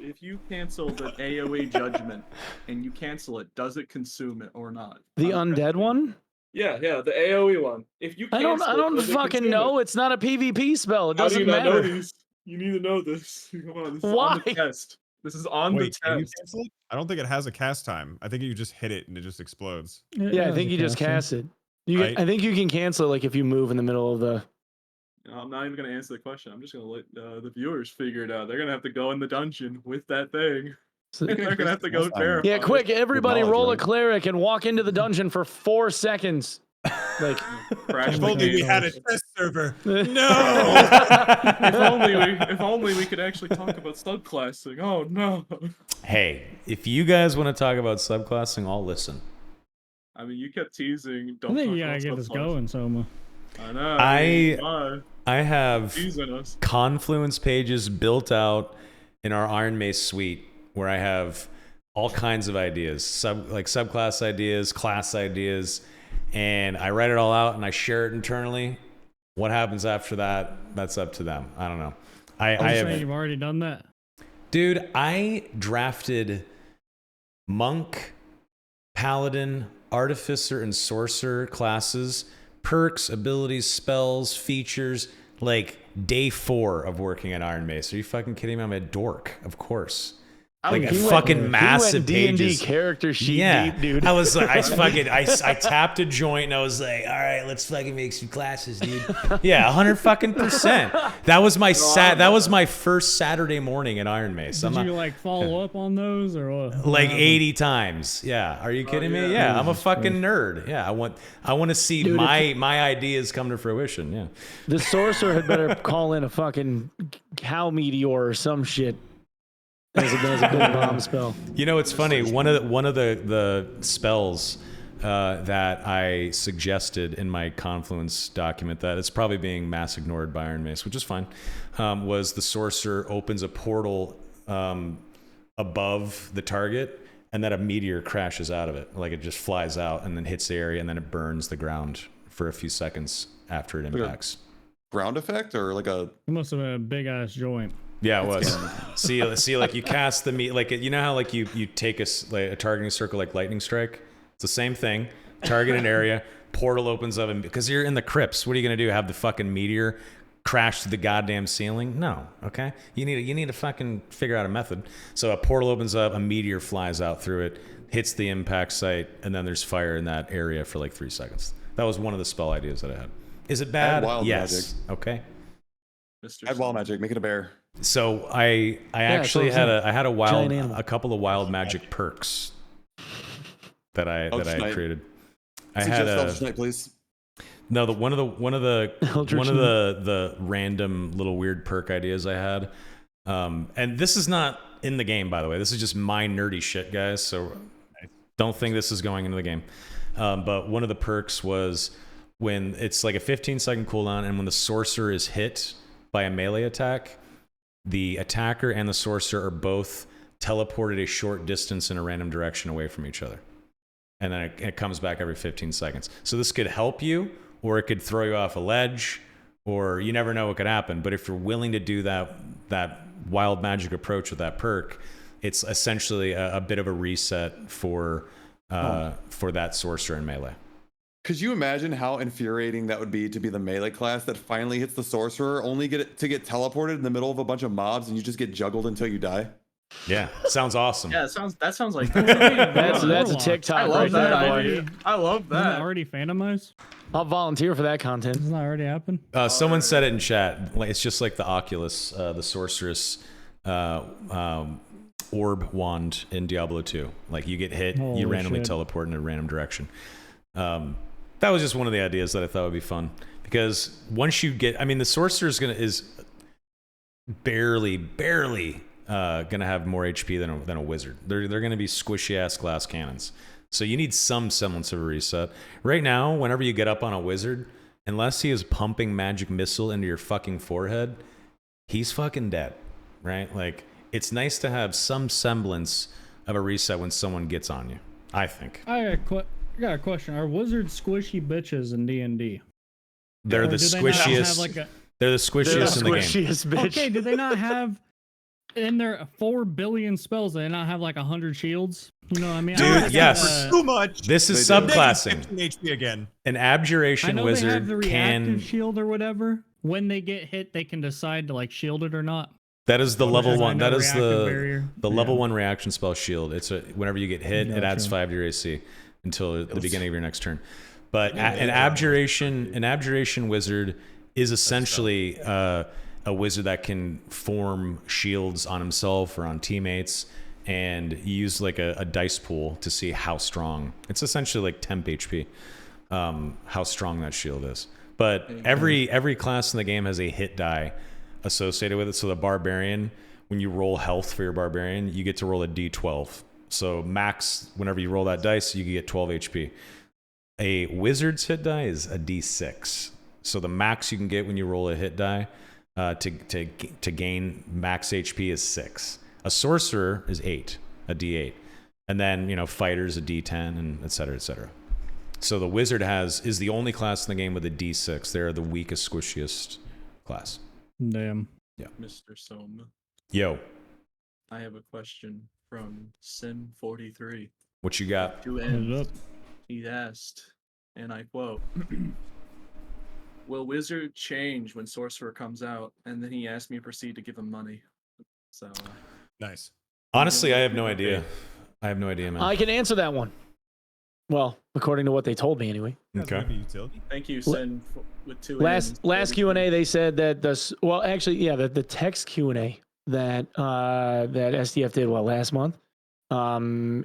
If you cancel the AoE judgment and you cancel it, does it consume it or not? The undead one? Yeah, the AoE one. If you I don't fucking know. It's not a PvP spell. It doesn't matter. Know these? You need to know this. Come on, this is on the test. This is on the test. Can you cancel it? I don't think it has a cast time. I think you just hit it and it just explodes. Yeah, I think you just cast it. I think you can cancel it like if you move in the middle of the. I'm not even going to answer the question. I'm just going to let the viewers figure it out. They're going to have to go in the dungeon with that thing. They're going to have to go verify. Yeah, quick, everybody roll a cleric and walk into the dungeon for 4 seconds. Like, if only we had a test server. No. if only we could actually talk about subclassing. Oh no. Hey, if you guys want to talk about subclassing, I'll listen. I mean, you kept teasing. I think you gotta get this going, Soma. I know. I have Confluence pages built out in our Iron Mace suite where I have all kinds of ideas, subclass ideas, class ideas. and I write it all out and I share it internally. What happens after that? That's up to them. I don't know. I have, you've already done that. dude. I drafted monk, paladin, artificer, and sorcerer classes, perks, abilities, spells, features, like day 4 of working at Iron Mace. Are you fucking kidding me? I'm a dork, of course. Like a fucking massive D&D pages. character sheet deep, dude. I was like, I tapped a joint and I was like, all right, let's fucking make some classes, dude. Yeah, 100%. That was my that was my first Saturday morning at Iron Mace. Did you like follow up on those or what? Like 80 times. Yeah. Are you kidding me? Yeah, I'm a fucking nerd. Yeah, I want to see Dude, my ideas come to fruition. Yeah. The sorcerer had better call in a fucking cow meteor or some shit. As a big bomb spell. You know, it's funny. One of the spells that I suggested in my Confluence document that it's probably being mass ignored by Iron Mace, which is fine, was the sorcerer opens a portal above the target, and then a meteor crashes out of it. Like it just flies out and then hits the area, and then it burns the ground for a few seconds after it impacts. Ground effect or like a? It must have been a big ass joint. Yeah, it was. see, like you cast the meat, like you know how like you take a targeting circle like lightning strike. It's the same thing. Target an area, portal opens up, and because you're in the crypts, what are you gonna do? Have the fucking meteor crash to the goddamn ceiling? No. Okay. You need to fucking figure out a method. So a portal opens up, a meteor flies out through it, hits the impact site, and then there's fire in that area for like 3 seconds. That was one of the spell ideas that I had. Is it bad? Wild Yes. magic. Okay. Add wild magic. Make it a bear. So I actually had a couple of wild magic perks that I created. I had Eldritch Knight, please. No, one of the random little weird perk ideas I had, and this is not in the game, by the way. This is just my nerdy shit, guys. So don't think this is going into the game. But one of the perks was when it's like a 15-second cooldown, and when the sorcerer is hit by a melee attack, the attacker and the sorcerer are both teleported a short distance in a random direction away from each other. And then it comes back every 15 seconds. So this could help you, or it could throw you off a ledge, or you never know what could happen. But if you're willing to do that wild magic approach with that perk, it's essentially a bit of a reset for that sorcerer in melee. Could you imagine how infuriating that would be to be the melee class that finally hits the sorcerer, only to get teleported in the middle of a bunch of mobs and you just get juggled until you die? Yeah, sounds awesome. Yeah, that sounds like that's a TikTok. I love that boy. idea. I love that. Isn't that already Phantomized? I'll volunteer for that content. Doesn't that already happen? Someone said it in chat. Like, it's just like the Oculus, the sorceress orb wand in Diablo 2. Like you get hit, Holy you randomly shit. teleport in a random direction. That was just one of the ideas that I thought would be fun, because once you get, I mean, the sorcerer is barely gonna have more HP than a wizard. They're gonna be squishy ass glass cannons. So you need some semblance of a reset. Right now, whenever you get up on a wizard, unless he is pumping magic missile into your fucking forehead, he's fucking dead, right? Like, it's nice to have some semblance of a reset when someone gets on you, I think. I got a question. Are wizards squishy bitches in D&D? They're the squishiest. They're the squishiest in the game. Squishiest bitch. Okay, do they not have in their 4 billion spells? Do they not have like 100 shields? You know what I mean? Dude, yes. Too much. This is They do. subclassing. 15 HP again. An I abjuration know they wizard have the reactive can. shield or whatever. When they get hit, they can decide to like shield it or not. That is the level Because I one. know That is reactive the barrier. level Yeah. 1 reaction spell shield. It's whenever you get hit, it adds Gotcha. 5 to your AC until the beginning of your next turn. But an abjuration wizard is essentially a wizard that can form shields on himself or on teammates, and use like a dice pool to see how strong. It's essentially like temp HP, how strong that shield is. But every class in the game has a hit die associated with it. So the barbarian, when you roll health for your barbarian, you get to roll a d12. So max, whenever you roll that dice, you can get 12 HP. A wizard's hit die is a d6. So the max you can get when you roll a hit die to gain max HP is 6. A sorcerer is 8, a d8. And then, fighters a d10, and et cetera, et cetera. So the wizard is the only class in the game with a D6. They're the weakest, squishiest class. Damn. Mr. Soma, Yo, I have a question from Sim43. what you got? Two Hit it ends. up. He asked, and I quote, will Wizard change when Sorcerer comes out? And then he asked me to proceed to give him money. So Nice. Honestly, I have no idea. I have no idea, man. I can answer that one. Well, according to what they told me, anyway. Okay. Maybe utility. thank you, Sin, with two ends. Last Q&A, they said that the text Q&A that that SDF did last month.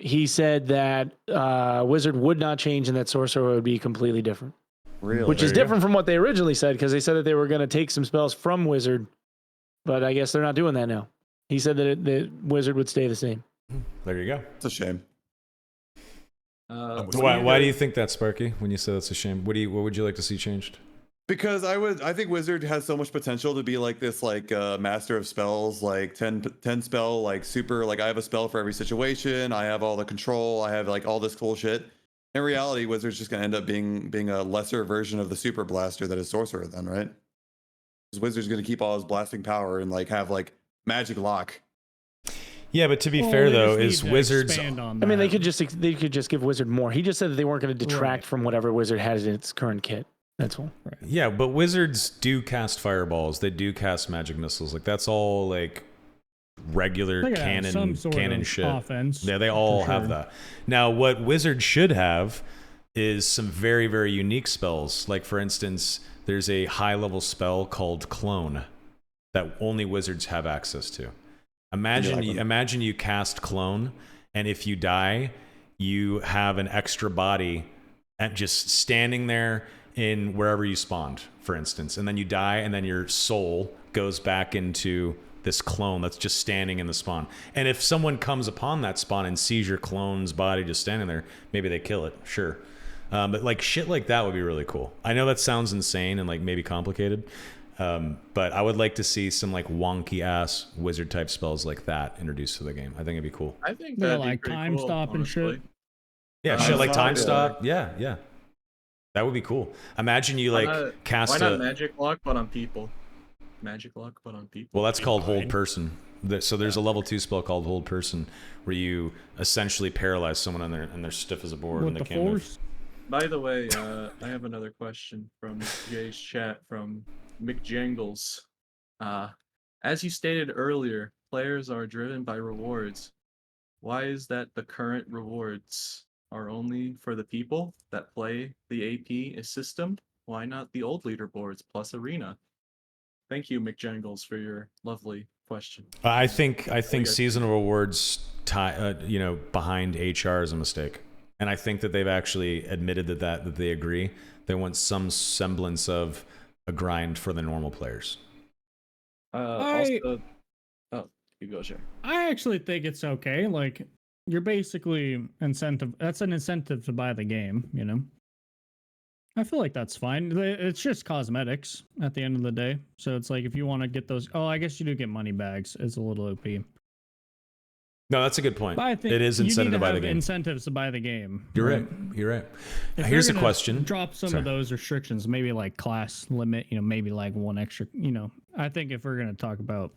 He said that Wizard would not change and that Sorcerer would be completely different. Really? Which is There you different from what they originally said, because they said that they were going to take some spells from Wizard, but I guess they're not doing that now. He said that the Wizard would stay the same. There you go. It's a shame. Why do you think that, Sparky? When you said that's a shame, what would you like to see changed? Because I think Wizard has so much potential to be like this, like master of spells, like 10 spell, like super, like I have a spell for every situation. I have all the control. I have like all this cool shit. In reality, Wizard's just gonna end up being a lesser version of the super blaster that is Sorcerer then, right? Because Wizard's gonna keep all his blasting power and like have like magic lock. Yeah, but to be Well, fair they though, just is need to Wizards. expand on I mean, they that. could just give Wizard more. He just said that they weren't going to detract Right. from whatever Wizard has in its current kit. That's all. Yeah, but wizards do cast fireballs. They do cast magic missiles. Like that's all like regular They gotta have some canon sort canon of shit. offense, Yeah, they all for have sure. that. Now, what wizards should have is some very very unique spells. Like for instance, there's a high level spell called Clone that only wizards have access to. Imagine you cast Clone, and if you die, you have an extra body and just standing there in wherever you spawned, for instance, and then you die, and then your soul goes back into this clone that's just standing in the spawn. And if someone comes upon that spawn and sees your clone's body just standing there, maybe they kill it, sure. But like shit like that would be really cool. I know that sounds insane and like maybe complicated, but I would like to see some like wonky ass wizard type spells like that introduced to the game. I think it'd be cool. I think Yeah, that'd be like pretty time cool, stop and shit. honestly. Yeah, Time shit like stop, time yeah. stop. Yeah. That would be cool. Imagine you Why like not- cast Why not a. magic lock, but on people? Magic lock, but on people. Well, that's Be called Hold fine. Person. So there's a level 2 spell called Hold Person, where you essentially paralyze someone and they're stiff as a board With and they the can't move. force. By the way, I have another question from Jay's chat from McJangles. As you stated earlier, players are driven by rewards. Why is that the current rewards are only for the people that play the AP system? Why not the old leaderboards plus arena? Thank you, McJangles, for your lovely question. I think guys- seasonal rewards behind HR is a mistake, and I think that they've actually admitted that they agree. They want some semblance of a grind for the normal players. Also, oh, you go, Jay. I actually think it's okay. Like, you're basically incentive. That's an incentive to buy the game, you know? I feel like that's fine. It's just cosmetics at the end of the day. So it's like if you want to get those. Oh, I guess you do get money bags. It's a little OP. No, that's a good point. But I think It is you need incentive to to buy the have game. incentives to buy the game. You're right. You're right. If Here's they're a gonna question. Drop some Sorry. of those restrictions, maybe like class limit, maybe like one extra, I think if we're going to talk about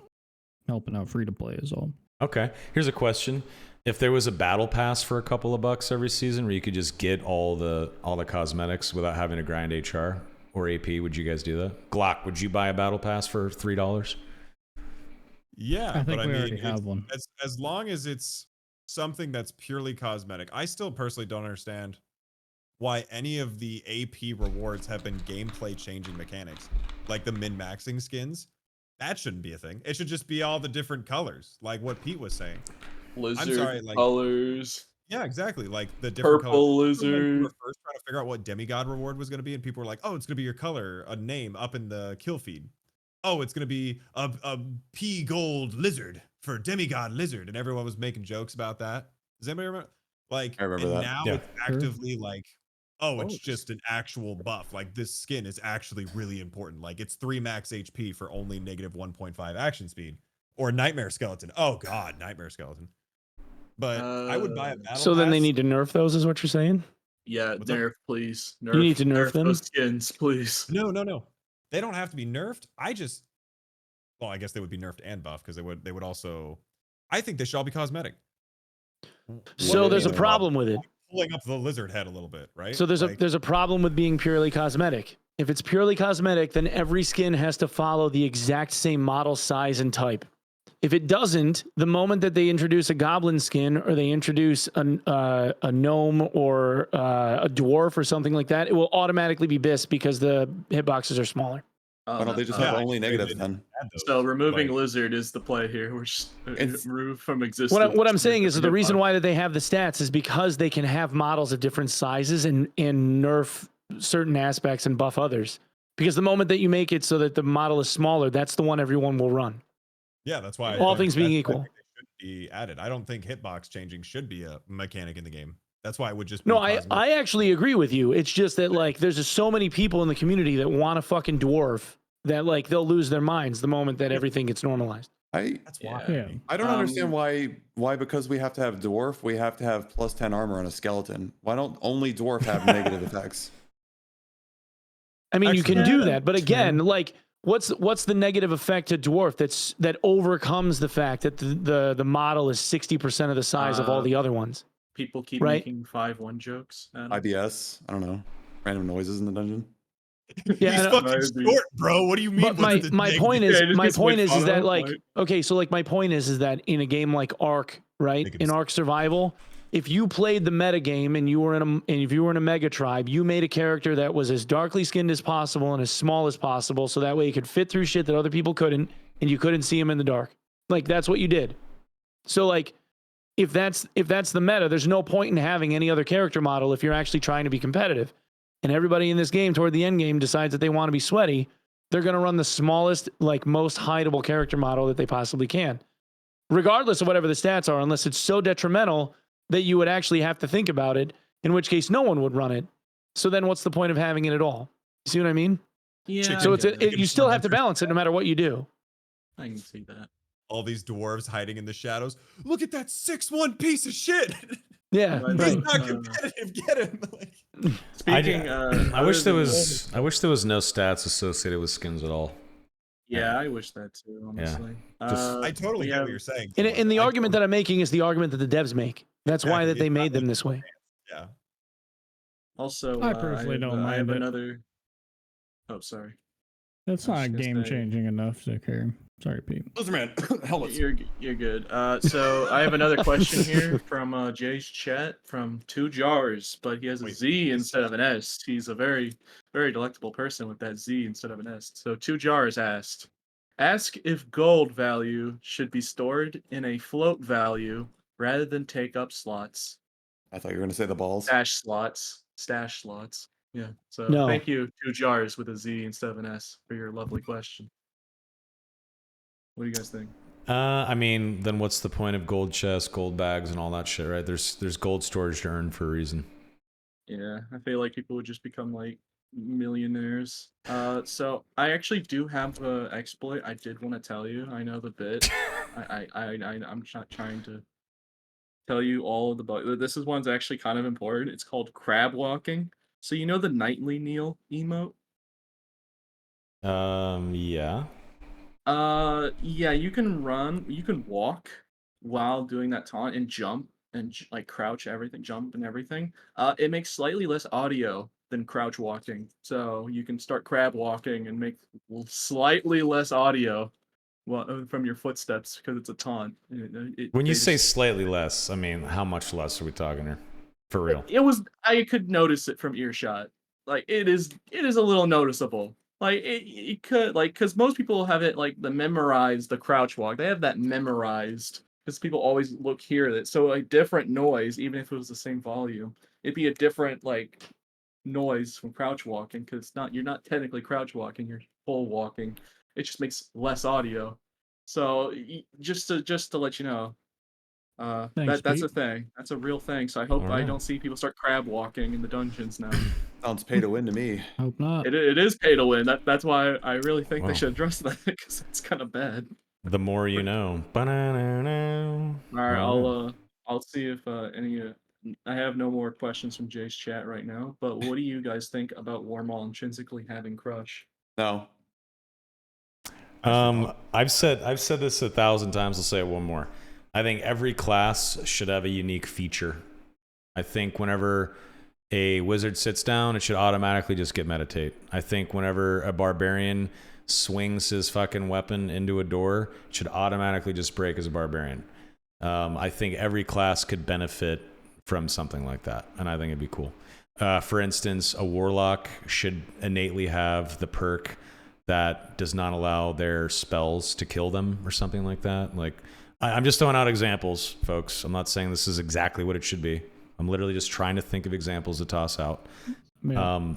helping out free to play is all. Okay. Here's a question. If there was a battle pass for a couple of bucks every season where you could just get all the cosmetics without having to grind HR or AP, would you guys do that? Glock, would you buy a battle pass for $3? Yeah, I think but I we mean, already have one. as long as it's something that's purely cosmetic. I still personally don't understand why any of the AP rewards have been gameplay changing mechanics, like the min-maxing skins. That shouldn't be a thing. It should just be all the different colors, like what Pete was saying. Lizard sorry, like- colors. Yeah, exactly. Like the different Purple colors. Remember when we lizard. were first trying to figure out what demigod reward was going to be, and people were like, "Oh, it's going to be your color, a name up in the kill feed. Oh, it's going to be a P gold lizard for demigod lizard," and everyone was making jokes about that. Does anybody remember? Like, I remember and that. now Yeah. it's actively like, oh, it's Oh, just an actual buff. Like this skin is actually really important. Like it's 3 max HP for only negative 1.5 action speed, or nightmare skeleton. Oh God, nightmare skeleton. But I would buy a battle So then they pass. need to nerf those, is what you're saying? Yeah, What's up? nerf, please. Nerf, You need to nerf them? those skins, please. No. They don't have to be nerfed. Well, I guess they would be nerfed and buffed because they would also. I think they should all be cosmetic. So What there's a would be the problem with it. Pulling up the lizard head a little bit, right? So there's a problem with being purely cosmetic. If it's purely cosmetic, then every skin has to follow the exact same model, size, and type. If it doesn't, the moment that they introduce a goblin skin or they introduce a gnome or a dwarf or something like that, it will automatically be BIS because the hitboxes are smaller. Why don't they just have only negatives then? So removing lizard is the play here. We're just removed from existence. What I'm saying is the reason why that they have the stats is because they can have models of different sizes and nerf certain aspects and buff others. Because the moment that you make it so that the model is smaller, that's the one everyone will run. Yeah, that's why. All things being equal, they should be added. I don't think hitbox changing should be a mechanic in the game. That's why it would just be no. I actually agree with you. It's just that like there's just so many people in the community that want a fucking dwarf that like they'll lose their minds the moment that everything gets normalized. That's why. Yeah. I don't understand why because we have to have dwarf, we have to have plus 10 armor on a skeleton. Why don't only dwarf have negative effects? I mean, you Actually, can do that, but again, like what's the negative effect to dwarf that overcomes the fact that the model is 60% of the size of all the other ones? People keep Right? making 5-1 jokes. IBS, I don't know. Random noises in the dungeon. Yeah, He's I know. fucking short, bro. What do you mean? But my point is that like point. okay, so like my point is that in a game like Ark, right? Make it In Ark Survival, if you played the meta game and if you were in a mega tribe, you made a character that was as darkly skinned as possible and as small as possible, so that way you could fit through shit that other people couldn't, and you couldn't see him in the dark. Like that's what you did. So like if that's the meta, there's no point in having any other character model if you're actually trying to be competitive. And everybody in this game toward the end game decides that they want to be sweaty, they're going to run the smallest, like most hideable character model that they possibly can, regardless of whatever the stats are, unless it's so detrimental that you would actually have to think about it, in which case no one would run it. So then what's the point of having it at all? You see what I mean? Yeah. So you still have to balance it no matter what you do. I can see that. All these dwarves hiding in the shadows. Look at that 6'1" piece of shit. Yeah, Right. right. He's not competitive. Get him. Like, Speaking, I wish there was no stats associated with skins at all. Yeah, I wish that too. Honestly, I totally we get have- what you're saying. And the argument that I'm making is the argument that the devs make. That's why that Exactly. they It's made not them this way. Yeah. Also, I personally don't I have mind it. another. Oh, sorry. It's I was not gonna game say- changing enough to care. Sorry, Pete. Lizardman, helmets. You're good. So I have another question here from Jay's chat from 2 jars, but he has a Wait, Z instead of an S. He's a very, very delectable person with that Z instead of an S. So 2 jars asked, ask if gold value should be stored in a float value rather than take up slots. I thought you were going to say the balls. Stash slots. Yeah. So No. thank you, 2 jars with a Z instead of an S for your lovely question. What do you guys think? I mean, then what's the point of gold chests, gold bags, and all that shit, right? There's gold storage to earn for a reason. Yeah, I feel like people would just become like millionaires. So I actually do have an exploit. I did want to tell you. I know the bit. I'm not trying to tell you all of the bug. This is one's actually kind of important. It's called crab walking. So you know the nightly kneel emote? Yeah. Yeah, you can walk while doing that taunt and jump and like crouch jump and everything. It makes slightly less audio than crouch walking. So you can start crab walking and make slightly less audio from your footsteps because it's a taunt. When you say slightly less, I mean, how much less are we talking here? For real. I could notice it from earshot. Like it is a little noticeable. Like it could because most people have it like the crouch walk. They have that memorized because people always hear it. So a different noise, even if it was the same volume, it'd be a different like noise from crouch walking because you're not technically crouch walking, you're full walking. It just makes less audio. So just to let you know, Thanks, that's a Pete. thing. That's a real thing. So I hope I Alright. don't see people start crab walking in the dungeons now. Sounds pay to win to me. Hope not. It is pay to win. That's why I really think Wow. they should address that because it's kind of bad. The more you know. Ba-na-na-na. All right, I'll see if any I have no more questions from Jay's chat right now. But what do you guys think about Warmaul intrinsically having Crush? No. I've said this 1,000 times. I'll say it one more. I think every class should have a unique feature. I think whenever a wizard sits down, it should automatically just get meditate. I think whenever a barbarian swings his fucking weapon into a door, it should automatically just break as a barbarian. I think every class could benefit from something like that, and I think it'd be cool. For instance, a warlock should innately have the perk that does not allow their spells to kill them or something like that. Like, I'm just throwing out examples, folks. I'm not saying this is exactly what it should be. I'm literally just trying to think of examples to toss out. Yeah.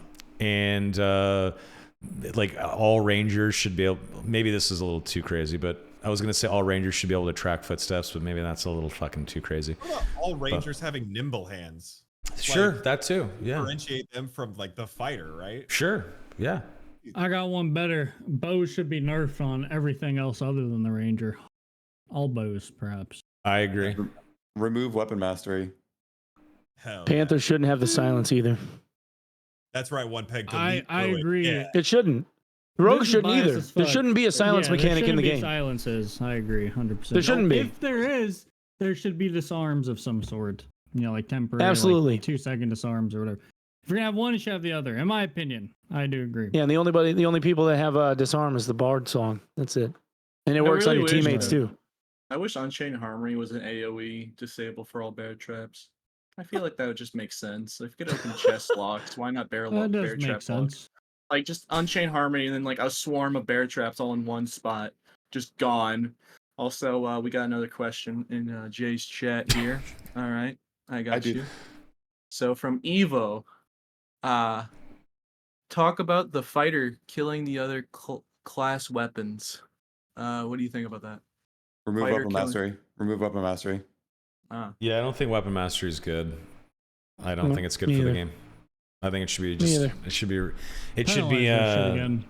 Like all rangers should be able, maybe this is a little too crazy, but I was going to say all rangers should be able to track footsteps, but maybe that's a little fucking too crazy. What about all rangers having nimble hands? Sure, Like, that too. Yeah. differentiate them from like the fighter, right? Sure. Yeah. I got one better. Bows should be nerfed on everything else other than the ranger. All bows, perhaps. I agree. Remove weapon mastery. Hell Panther yeah. shouldn't have the silence either. That's right. OnePeg. I delete agree. Yeah. It shouldn't. Rogue This is shouldn't biased either. as There fuck. shouldn't be a silence Yeah, there mechanic in the shouldn't be game. Silences. I agree, 100%. There shouldn't be. If there is, there should be disarms of some sort. You know, like temporary, Absolutely. like 2-second disarms or whatever. If you're gonna have one, you should have the other. In my opinion, I do agree. Yeah, and the only people that have disarm is the Bard song. That's it, and it works really on your wish teammates that- too. I wish Unchained Harmony was an AoE disable for all bear traps. I feel like that would just make sense. If you could open chest locks, why not bear That does bear make trap sense. locks? Like just Unchained Harmony and then like a swarm of bear traps all in one spot, just gone. Also, we got another question in Jay's chat here. All right, I got do. you. So from Evo, talk about the fighter killing the other class weapons. What do you think about that? Remove Fighter weapon killing- mastery. Remove weapon mastery. Yeah, I don't think weapon mastery is good. I don't No, think it's good me for the either. game. I think it should be Me just. either. It should be. It Penalize should be. that shit again.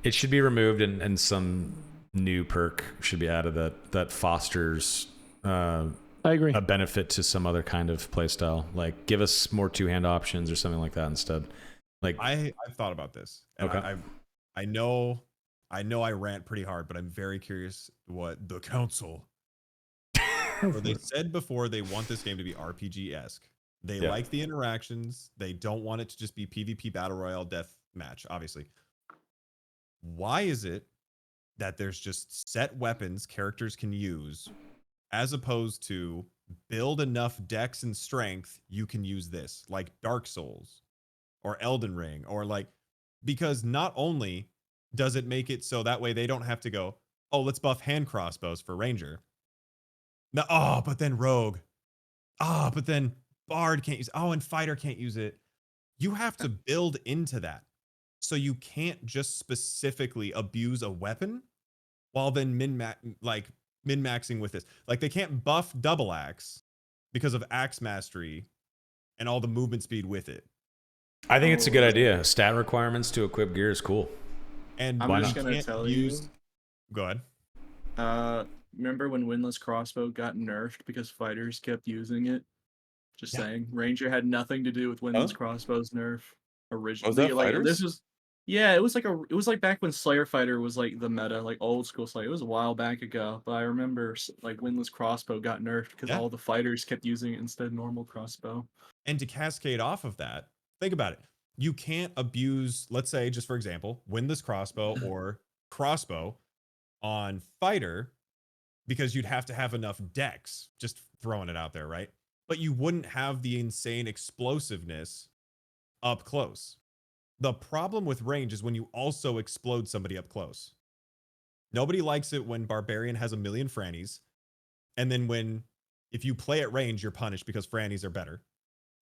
It should be removed, and some new perk should be added that fosters I agree. a benefit to some other kind of playstyle. Like, give us more two-hand options or something like that instead. Like, I've thought about this. And Okay. I know I rant pretty hard, but I'm very curious what the council. Go Or for they it. said before they want this game to be RPG-esque. They Yeah. like the interactions. They don't want it to just be PvP battle royale death match, obviously. Why is it that there's just set weapons characters can use, as opposed to build enough dex and strength you can use this, like Dark Souls or Elden Ring, or like, because not only does it make it so that way they don't have to go, oh, let's buff hand crossbows for Ranger. No, oh, but then Rogue. Oh, but then Bard can't use. Oh, and Fighter can't use it. You have to build into that, so you can't just specifically abuse a weapon, while then min-maxing with this. Like, they can't buff double axe because of axe mastery and all the movement speed with it. I think it's a good idea. Stat requirements to equip gear is cool. And I'm Why just not? gonna can't tell use- you. Go ahead. Remember when Windless Crossbow got nerfed because fighters kept using it? Just Yeah. saying. Ranger had nothing to do with Windless Oh. Crossbow's nerf originally. Was that like fighters? this was yeah, it was like back when Slayer Fighter was like the meta, like old school Slayer. It was a while back ago, but I remember like Windless Crossbow got nerfed because Yeah. all the fighters kept using it instead of normal crossbow. And to cascade off of that, think about it. You can't abuse, let's say, just for example, Windless Crossbow or Crossbow on Fighter, because you'd have to have enough dex, just throwing it out there, right? But you wouldn't have the insane explosiveness up close. The problem with range is when you also explode somebody up close. Nobody likes it when Barbarian has a million frannies, and then if you play at range, you're punished because frannies are better.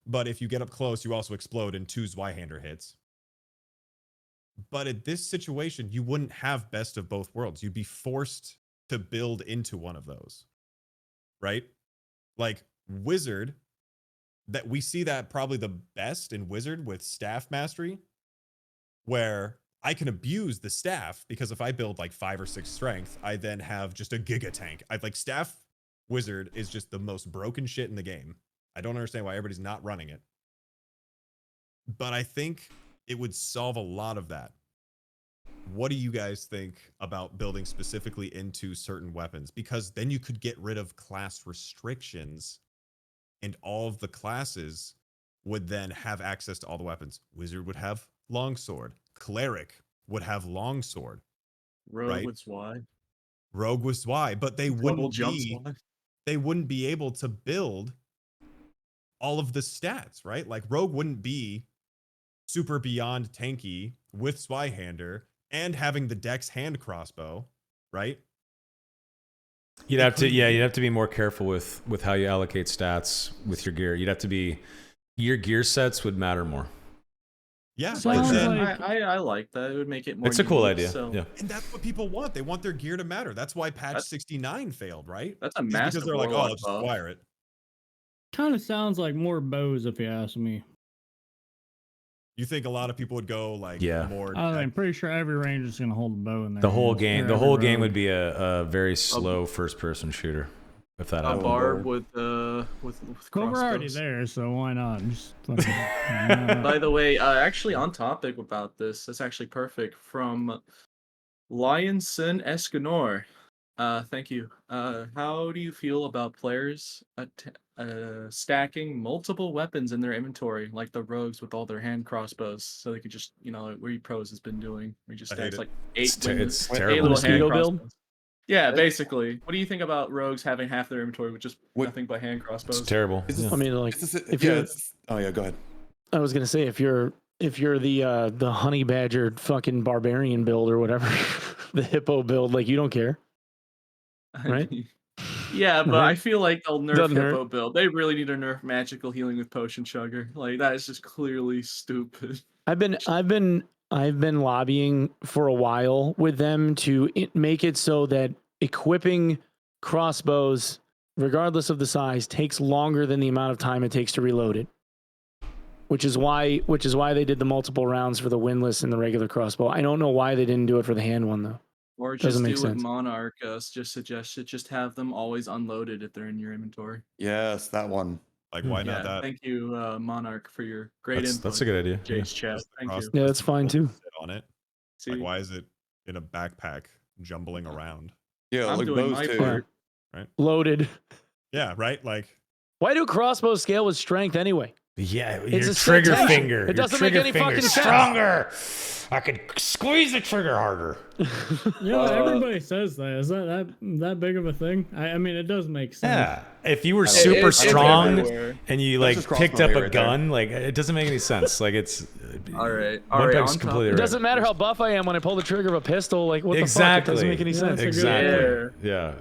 But if you get up close, you also explode and 2 Zweihander hits. But at this situation, you wouldn't have best of both worlds. You'd be forced to build into one of those, right? Like Wizard, that we see that probably the best in Wizard with staff mastery, where I can abuse the staff because if I build like 5 or 6 strength, I then have just a giga tank. I like staff Wizard is just the most broken shit in the game. I don't understand why everybody's not running it. But I think it would solve a lot of that. What do you guys think about building specifically into certain weapons? Because then you could get rid of class restrictions and all of the classes would then have access to all the weapons. Wizard would have longsword. Cleric would have longsword. Rogue Right. with Y. Rogue was Y, but they Double wouldn't jumps be Y. they wouldn't be able to build all of the stats, right? Like Rogue wouldn't be super beyond tanky with Swyhander and having the Dex hand crossbow, right? You'd have to be more careful with how you allocate stats with your gear. You'd have to be, your gear sets would matter more. Yeah, Sounds like- I like that. It would make it more. It's a cool unique, idea. So Yeah. and that's what people want. They want their gear to matter. That's why patch 69 failed, right? that's a Is massive. because they're like, oh, warlock I'll just buff. wire it. Kind of sounds like more bows, if you ask me. You think a lot of people would go like Yeah. more? I'm pretty sure every ranger is going to hold a bow in there. The whole game would be a very slow first-person shooter if that A happened. barb with Well, crossbows. we're already there, so why not? Just By the way, actually on topic about this, that's actually perfect from Lionson Escanor. Thank you. How do you feel about players stacking multiple weapons in their inventory, like the rogues with all their hand crossbows, so they could just, like Where Pros has been doing, where he just I hate stacks it. like eight It's eight terrible. little hand Mosquito build? crossbows. Yeah, basically. What do you think about rogues having half their inventory with just What- nothing but hand crossbows? It's terrible. Is this- I mean, like, Is this, if yeah, you're- it's, oh yeah, go ahead. I was gonna say if you're the honey badger fucking barbarian build or whatever, the hippo build, like you don't care. Right? Yeah, but Right? I feel like they'll nerf Doesn't hurt. hippo build. They really need to nerf magical healing with potion chugger. Like that is just clearly stupid. I've been lobbying for a while with them to make it so that equipping crossbows, regardless of the size, takes longer than the amount of time it takes to reload it. Which is why they did the multiple rounds for the windlass and the regular crossbow. I don't know why they didn't do it for the hand one though. Or just Doesn't do make what sense. Monarch just suggested. Just have them always unloaded if they're in your inventory. Yes, that one. Like, why Yeah, not that? thank you, Monarch, for your great input. That's a good idea. Yeah. Jace chat. Thank you. Yeah, that's fine too. Sit on it. See, Like, why is it in a backpack jumbling around? Yeah, I'm like doing bows my too. part. Loaded. Yeah, right. Like, Why do crossbows scale with strength anyway? Yeah, It's your a trigger sensation. finger. It your doesn't make trigger any fucking finger's sense. stronger. I could squeeze the trigger harder. Everybody says that. Is that big of a thing? I mean, it does make sense. Yeah, if you were It- super it's strong everywhere. and you That's like just picked crossbow up a hate right there. gun, like it doesn't make any sense. Like it's All right. OnePeg's on completely It right. doesn't matter how buff I am when I pull the trigger of a pistol. Like what Exactly. the fuck? It doesn't make any Yeah, sense. that's a good Exactly. idea.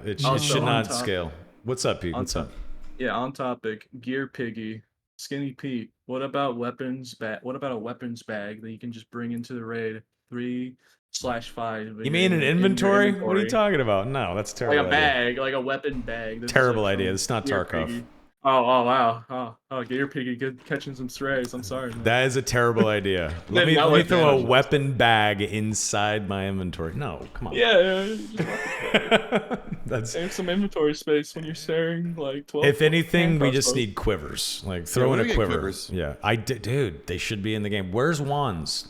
Yeah, it Also should on not top- scale. What's up, Pete? on What's up? Yeah, on topic. Gear Piggy, Skinny Pete. What about weapons bag? What about a weapons bag that you can just bring into the raid? 3/5. You mean an inventory? What are you talking about? No, that's a terrible. Like a idea. bag, like a weapon bag. This is Terrible like idea. from It's not Gear Tarkov. Piggy. Oh wow. Oh, Gear Piggy, good catching some strays. I'm sorry. Man. That is a terrible idea. Let me Not like throw a that. weapon bag inside my inventory. No, come on. Yeah. That's. Save some inventory space when you're staring like 12. If anything, hand we just crossbows. need quivers. Like throw we in a get quiver. quivers. Yeah, dude, they should be in the game. Where's wands?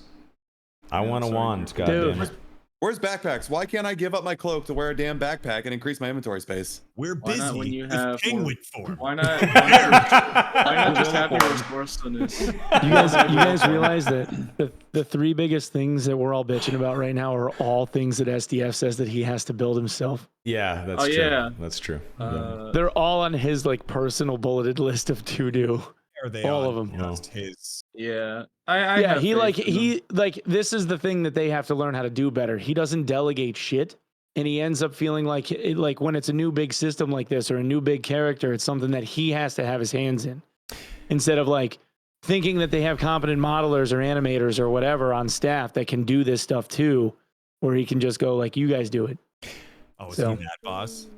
I want a sorry, wand. dude. Goddamn it. Where's backpacks? Why can't I give up my cloak to wear a damn backpack and increase my inventory space? we're Why busy not when you with have penguin form. Why not? Why not just have your resourcefulness? You guys realize that the three biggest things that we're all bitching about right now are all things that SDF says that he has to build himself. Yeah, that's Oh, true. yeah. That's true. Yeah. They're all on his like personal bulleted list of to do. Are they all on of 'em. just his? Yeah, I Yeah, have he faith in them. this is the thing that they have to learn how to do better. He doesn't delegate shit, and he ends up feeling like when it's a new big system like this or a new big character, it's something that he has to have his hands in, instead of like thinking that they have competent modelers or animators or whatever on staff that can do this stuff too, where he can just go like, you guys do it. Oh, is So- he that boss?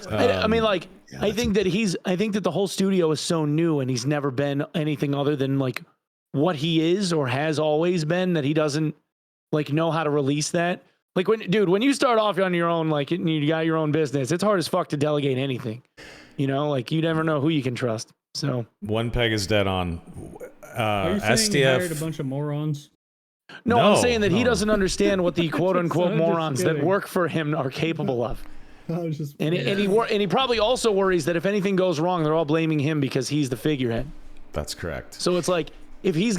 I mean, like, yeah, I think that the whole studio is so new and he's never been anything other than like what he is or has always been, that he doesn't like know how to release that. Like when you start off on your own, like and you got your own business, it's hard as fuck to delegate anything. You know, like you never know who you can trust. So OnePeg is dead on. Are you saying he hired a SDF. bunch of morons? no, I'm No, saying that he no. doesn't understand what the quote unquote I'm just morons that kidding. work for him are capable of. I was just And he probably also worries that if anything goes wrong, they're all blaming him because he's the figurehead. That's correct. So it's like if he's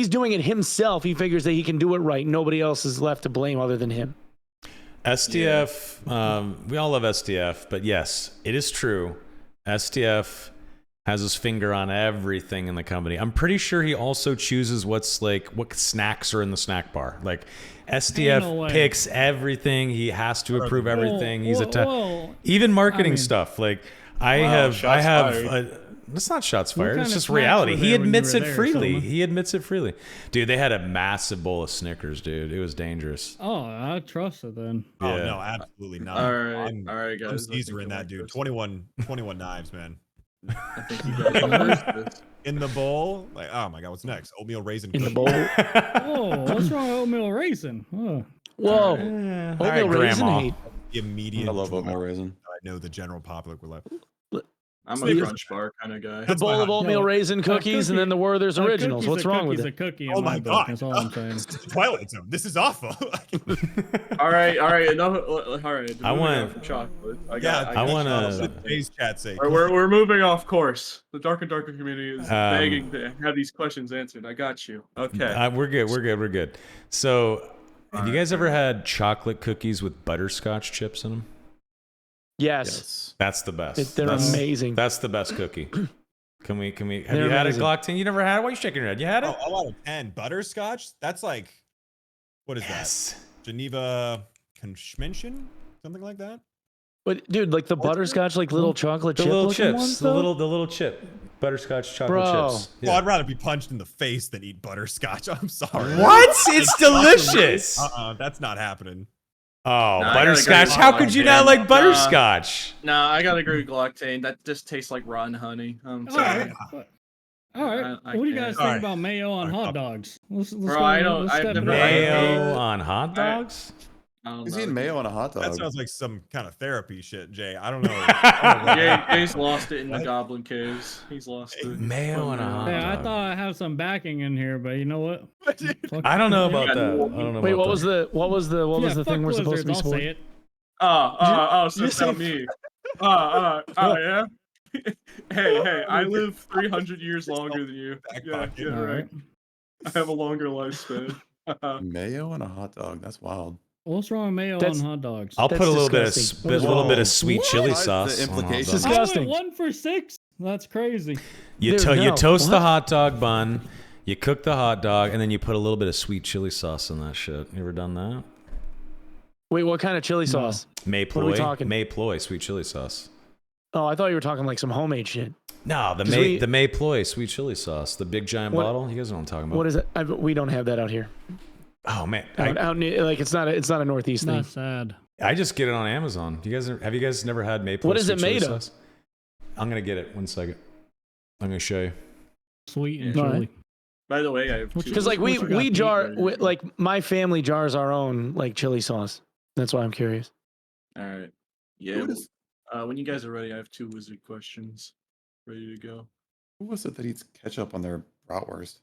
doing it himself, he figures that he can do it right. Nobody else is left to blame other than him. SDF, we all love SDF, but yes, it is true. SDF has his finger on everything in the company. I'm pretty sure he also chooses what snacks are in the snack bar. Like SDF no way. picks everything. He has to approve everything. He's well, even marketing I mean- stuff. Like Wow, shots fired. it's not shots fired. kind It's of just snacks reality. were He there when you admits were it there, freely. Selma? He admits it freely. Dude, they had a massive bowl of Snickers, dude. It was dangerous. Oh, I trust it then. Oh Yeah. no, absolutely not. All right, I'm, all right, I'm guys. I Caesar think in I that went dude. first. 21 knives, man. I think you guys went first. In the bowl, like, oh my god, what's next? Oatmeal raisin In the cookie. bowl. Oh, what's wrong with oatmeal raisin? Oh. Whoa. Yeah. Oatmeal All right, raisin Grandma. hate. Immediate. I love drop oatmeal raisin. I know the general public will love. I'm a Snickers. Crunch Bar kind of guy. The That's bowl my of hot- oatmeal No, raisin cookies and then the Werther's A originals. cookie's What's a wrong with cookie's it? a cookie in Oh my my book. god! That's all I'm saying. This is the Twilight Zone. This is awful. All right, enough. All right. I moving want- on from chocolate. I wanna- For today's chat sake. All right, we're moving off course. The Dark and Darker community is begging to have these questions answered. I got you. Okay. We're good. So, have you Alright. guys ever had chocolate cookies with butterscotch chips in them? Yes. That's the best. They're That's- amazing. That's the best cookie. Can we? Have They're you had it, amazing. Glocktane? You never had it? Why are you shaking your head? You had it? Oh, out of 10. Butterscotch? That's like, what is that? Geneva Convention? Something like that? But dude, like the butterscotch, like little chocolate The chip little looking chips, ones, the though? little chip, butterscotch chocolate Bro. chips. Well, I'd rather be punched in the face than eat butterscotch. I'm sorry. What? It's delicious. That's not happening. Oh, Nah, I gotta butterscotch! agree How with could you Glocktane. not like Nah. butterscotch? Nah, I gotta agree with Glocktane. That just tastes like rotten honey. I'm All sorry. right. All right. I What do you can't. guys All think right. about mayo on All right, hot dogs? Let's Bro, go, I don't- let's I've step it never- up. Mayo on hot dogs? I don't He's know. eating mayo on a hot That dog. sounds like some kind of therapy shit, Jay. I don't know. Jay's lost it in the What? Goblin Caves. He's lost it. Mayo on a hot Hey, I dog. thought I have some backing in here, but you know what? Fuck- I don't know about Yeah. that. I don't know Wait, about what that. was the Yeah, thing fuck we're supposed to be lizards, I'll supporting? say it. So it's you not me. Yeah. Hey, I live 300 years longer than you. Back Yeah, pocket. yeah, All right. right. I have a longer lifespan. Mayo on a hot dog. That's wild. What's wrong with mayo That's- on hot dogs? I'll That's put a little disgusting. bit of Whoa. sweet chili What? sauce. The on hot implications. dogs. Disgusting. I went 1 for 6. That's crazy. You, Dude, you no. toast the What? hot dog bun, you cook the hot dog, and then you put a little bit of sweet chili sauce in that shit. You ever done that? Wait, what kind of chili sauce? May What are we ploy, talking? May ploy, sweet chili sauce. Oh, I thought you were talking like some homemade shit. No, 'Cause we- the May ploy sweet chili sauce, the big giant What- bottle. You guys know what I'm talking about. What is it? We don't have that out here. Oh man, Out near, like it's not a Northeast thing. Not sad. I just get it on Amazon. Have you guys never had May ploy? What is sweet it chili made of? sauce? I'm gonna get it. 1 second. I'm gonna show you. Sweet and Yeah. chili. Alright. By the way, I have Which- two. Because like What you got, we Pete? jar Ready to go. like my family jars our own like chili sauce. That's why I'm curious. All right. Yeah. Who is- When you guys are ready, I have 2 wizard questions ready to go. Who was it that eats ketchup on their bratwurst?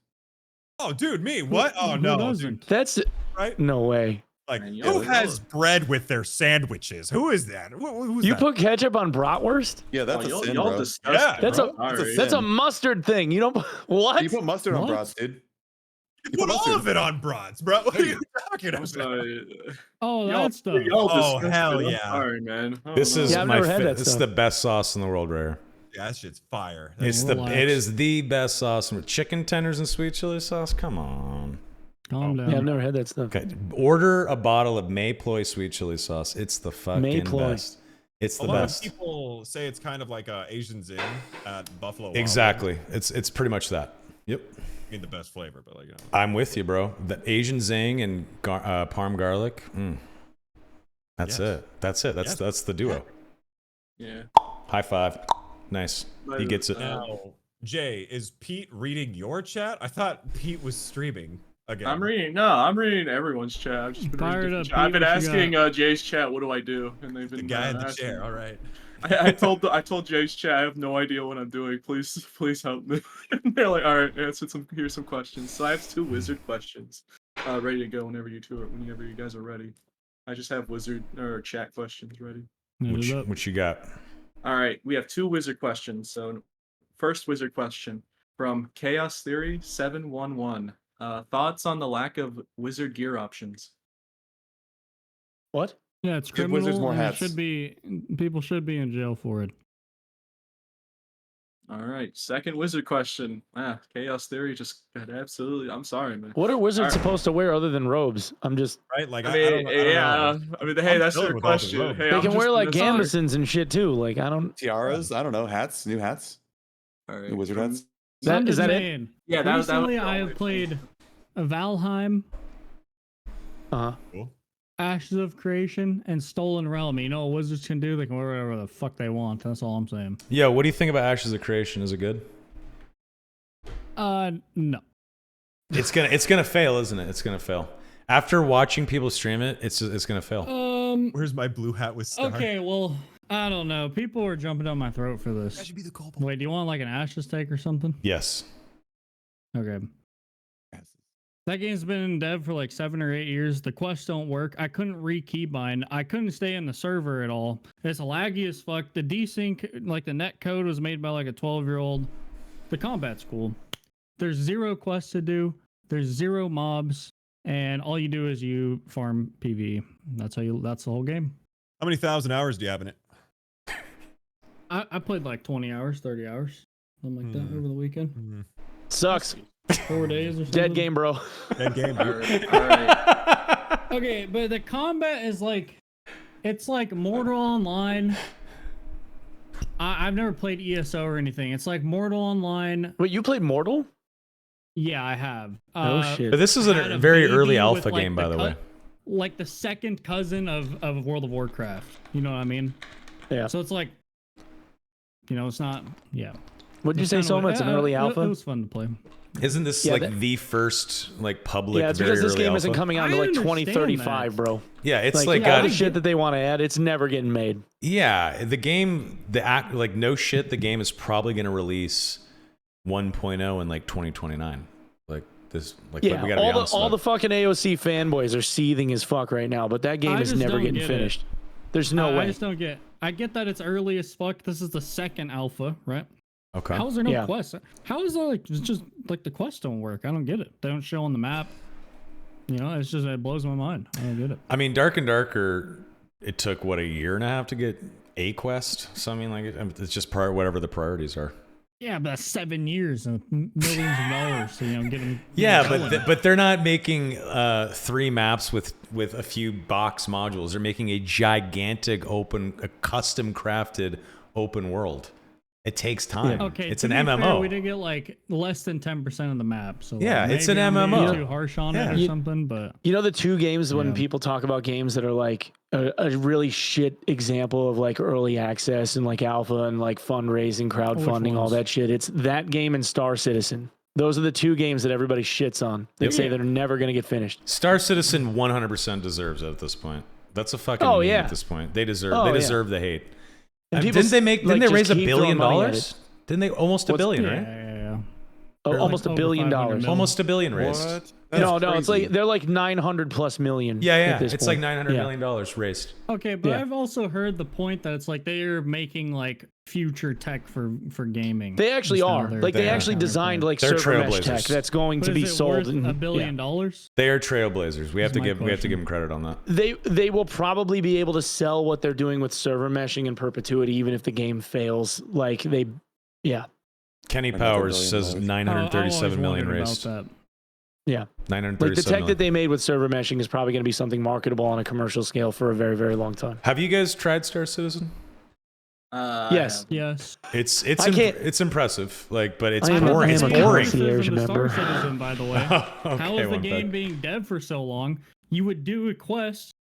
Oh, dude, me? What? Oh, Who no. Dude, doesn't? That's right? no way. Like, Man, you who always has know. bread with their sandwiches? Who is that? Who's You that? put ketchup on bratwurst? Yeah, that's a y'all, sin, y'all bro. disgusting. Yeah. That's bro. a- All right. That's a mustard thing. You don't what? You put mustard on What? brats, dude. You put all of it on brats, bro. What are you talking I'm about? sorry. Oh, Y'all- that stuff. y'all Oh, disgusting. hell I'm yeah. Sorry, man. I This don't is know. Yeah, I've my never had that this is stuff. the best sauce in the world, right here. Yeah, that shit's fire. It's Relax. it is the best sauce with chicken tenders and sweet chili sauce. Come on. Calm down. Yeah, I've never had that stuff. Okay, order a bottle of May ploy sweet chili sauce. It's the fucking Ploy. best. It's A the lot best. of people say it's kind of like a Asian zing at Buffalo Wild Wings. Exactly. It's pretty much that. Yep. I mean, the best flavor, but like, you know. I'm with you, bro. The Asian zing and parm garlic. That's Yes. it. That's it. Yes. That's the duo. Yeah. High five. Nice. He gets it. Now, Jay, is Pete reading your chat? I thought Pete was streaming again. I'm reading everyone's chat. I've just been Fired reading up, different chat. I've Pete, been what you asking Jay's chat, what do I do? And they've the been guy in the asking chair. me. All right. I told Jay's chat I have no idea what I'm doing. Please help me. And they're like, all right, here's some questions. So I have 2 wizard questions, ready to go whenever you guys are ready. I just have wizard or chat questions ready. What you got? All right, we have 2 wizard questions. So, first wizard question from Chaos Theory 711. Thoughts on the lack of wizard gear options? What? Yeah, it's Give wizards criminal. more And it hats. should be people should be in jail for it. All right, second wizard question. Chaos Theory just got absolutely. I'm sorry, man. What are wizards Alright. supposed to wear other than robes? I'm just. Right? Like I I mean, don't know. I mean, hey, I'm that's chilling your with all the question. robes. Hey, They I'm can just wear like gonna start. gambesons and shit too. Like I don't. Tiaras, I don't know, hats, new hats, All right, new wizard from- hats. I'm Is just that it? saying, Yeah, that was recently the I only have played a Valheim, Cool. Ashes of Creation, and Stolen Realm. You know what wizards can do? They can wear whatever the fuck they want. That's all I'm saying. Yeah, what do you think about Ashes of Creation? Is it good? No. It's gonna fail, isn't it? It's gonna fail. After watching people stream it, it's gonna fail. Where's my blue hat with star? Okay, well, I don't know. People are jumping down my throat for That this. should be the goal. Wait, do you want like an Ashes take or something? Yes. Okay. That game's been in dev for like 7 or 8 years. The quests don't work. I couldn't re-keybind. I couldn't stay in the server at all. It's laggy as fuck. The desync, like the net code was made by like a 12-year-old. The combat's cool. There's 0 quests to do. There's 0 mobs. And all you do is you farm PvE. That's the whole game. How many thousand hours do you have in it? I played like 20 hours, 30 hours. Something like that over the weekend. Sucks. 4 days or something. Dead game, bro. Dead game. All Dude. right. Okay, but the combat is like, it's like Mortal Online. I've never played ESO or anything. It's like Mortal Online. Wait, you played Mortal? Yeah, I have. Oh shit. But this is had a a very baby early with, alpha like, game, by the way. Like the second cousin of World of Warcraft. You know what I mean? Yeah. So it's like, it's not. Yeah. What'd you It's say, kinda Soma? It's an early It alpha? was fun to play. Isn't this Yeah, like the first like public? Yeah, it's very because this early game alpha? isn't coming out I until like understand 2035, bro. Yeah, it's Like, like all got the shit that they want to add, it's never getting made. yeah. The game, like no shit. The game is probably gonna release 1.0 in like 2029. Like this, like Yeah, we gotta be honest all about the fucking AOC fanboys are seething as fuck right now, but that game I is just never don't getting get it. finished. There's no I way. just don't get. I get that it's early as fuck. This is the second alpha, right? Okay. How is there no Yeah. quests? How is that like? It's just like the quests don't work. I don't get it. They don't show on the map. It blows my mind. I don't get it. I mean, Dark and Darker. It took what, a year and a half to get a quest. So I mean, like it's just whatever the priorities are. Yeah, but that's 7 years and millions of dollars to get them. Yeah, but they're not making 3 maps with a few box modules. They're making a gigantic a custom crafted open world. It takes time. Okay, it's to an be MMO. fair, we did get like less than 10% of the map. So Yeah, like, it's an maybe I'm being MMO. Too harsh on Yeah. it or something, but You know the 2 games when Yeah. people talk about games that are like a really shit example of like early access and like alpha and like fundraising, crowdfunding, all ones? that shit. It's that game and Star Citizen. Those are the 2 games that everybody shits on. They Yep. say they're never going to get finished. Star Citizen 100% deserves it at this point. That's a fucking Oh, meme yeah. at this point. They deserve Oh, yeah. the hate. And Didn't people they like, raise just $1 keep billion? throwing money at it. Didn't they almost a What's- billion, yeah, right? yeah. Oh, Or almost like $1 billion. over 500 million. Almost $1 billion raised. What? No, That's it's like crazy. they're like 900 plus million. Yeah, at yeah. this It's point. like $900 Yeah. million raised. Okay, but Yeah. I've also heard the point that it's like they're making like future tech for gaming. They actually That's are. kinda their- Like they They are. actually designed like They're server mesh tech trailblazers. that's going But to is be it sold. worth in, $1 billion? They are trailblazers. We have to my give question. them credit on that. They will probably be able to sell what they're doing with server meshing in perpetuity, even if the game fails. Like yeah. Kenny Another Powers $1 says billion. 937 million raised. That. Yeah. 937 Like the tech million. that they made with server meshing is probably going to be something marketable on a commercial scale for a very, very long time. Have you guys tried Star Citizen? Yes. Yes. It's I can't- it's impressive. Like, but it's I am a- boring. I It's am a boring. concierge Criticism to Star member. Citizen, by the way. How is the game being dev for so long? You would do a quest,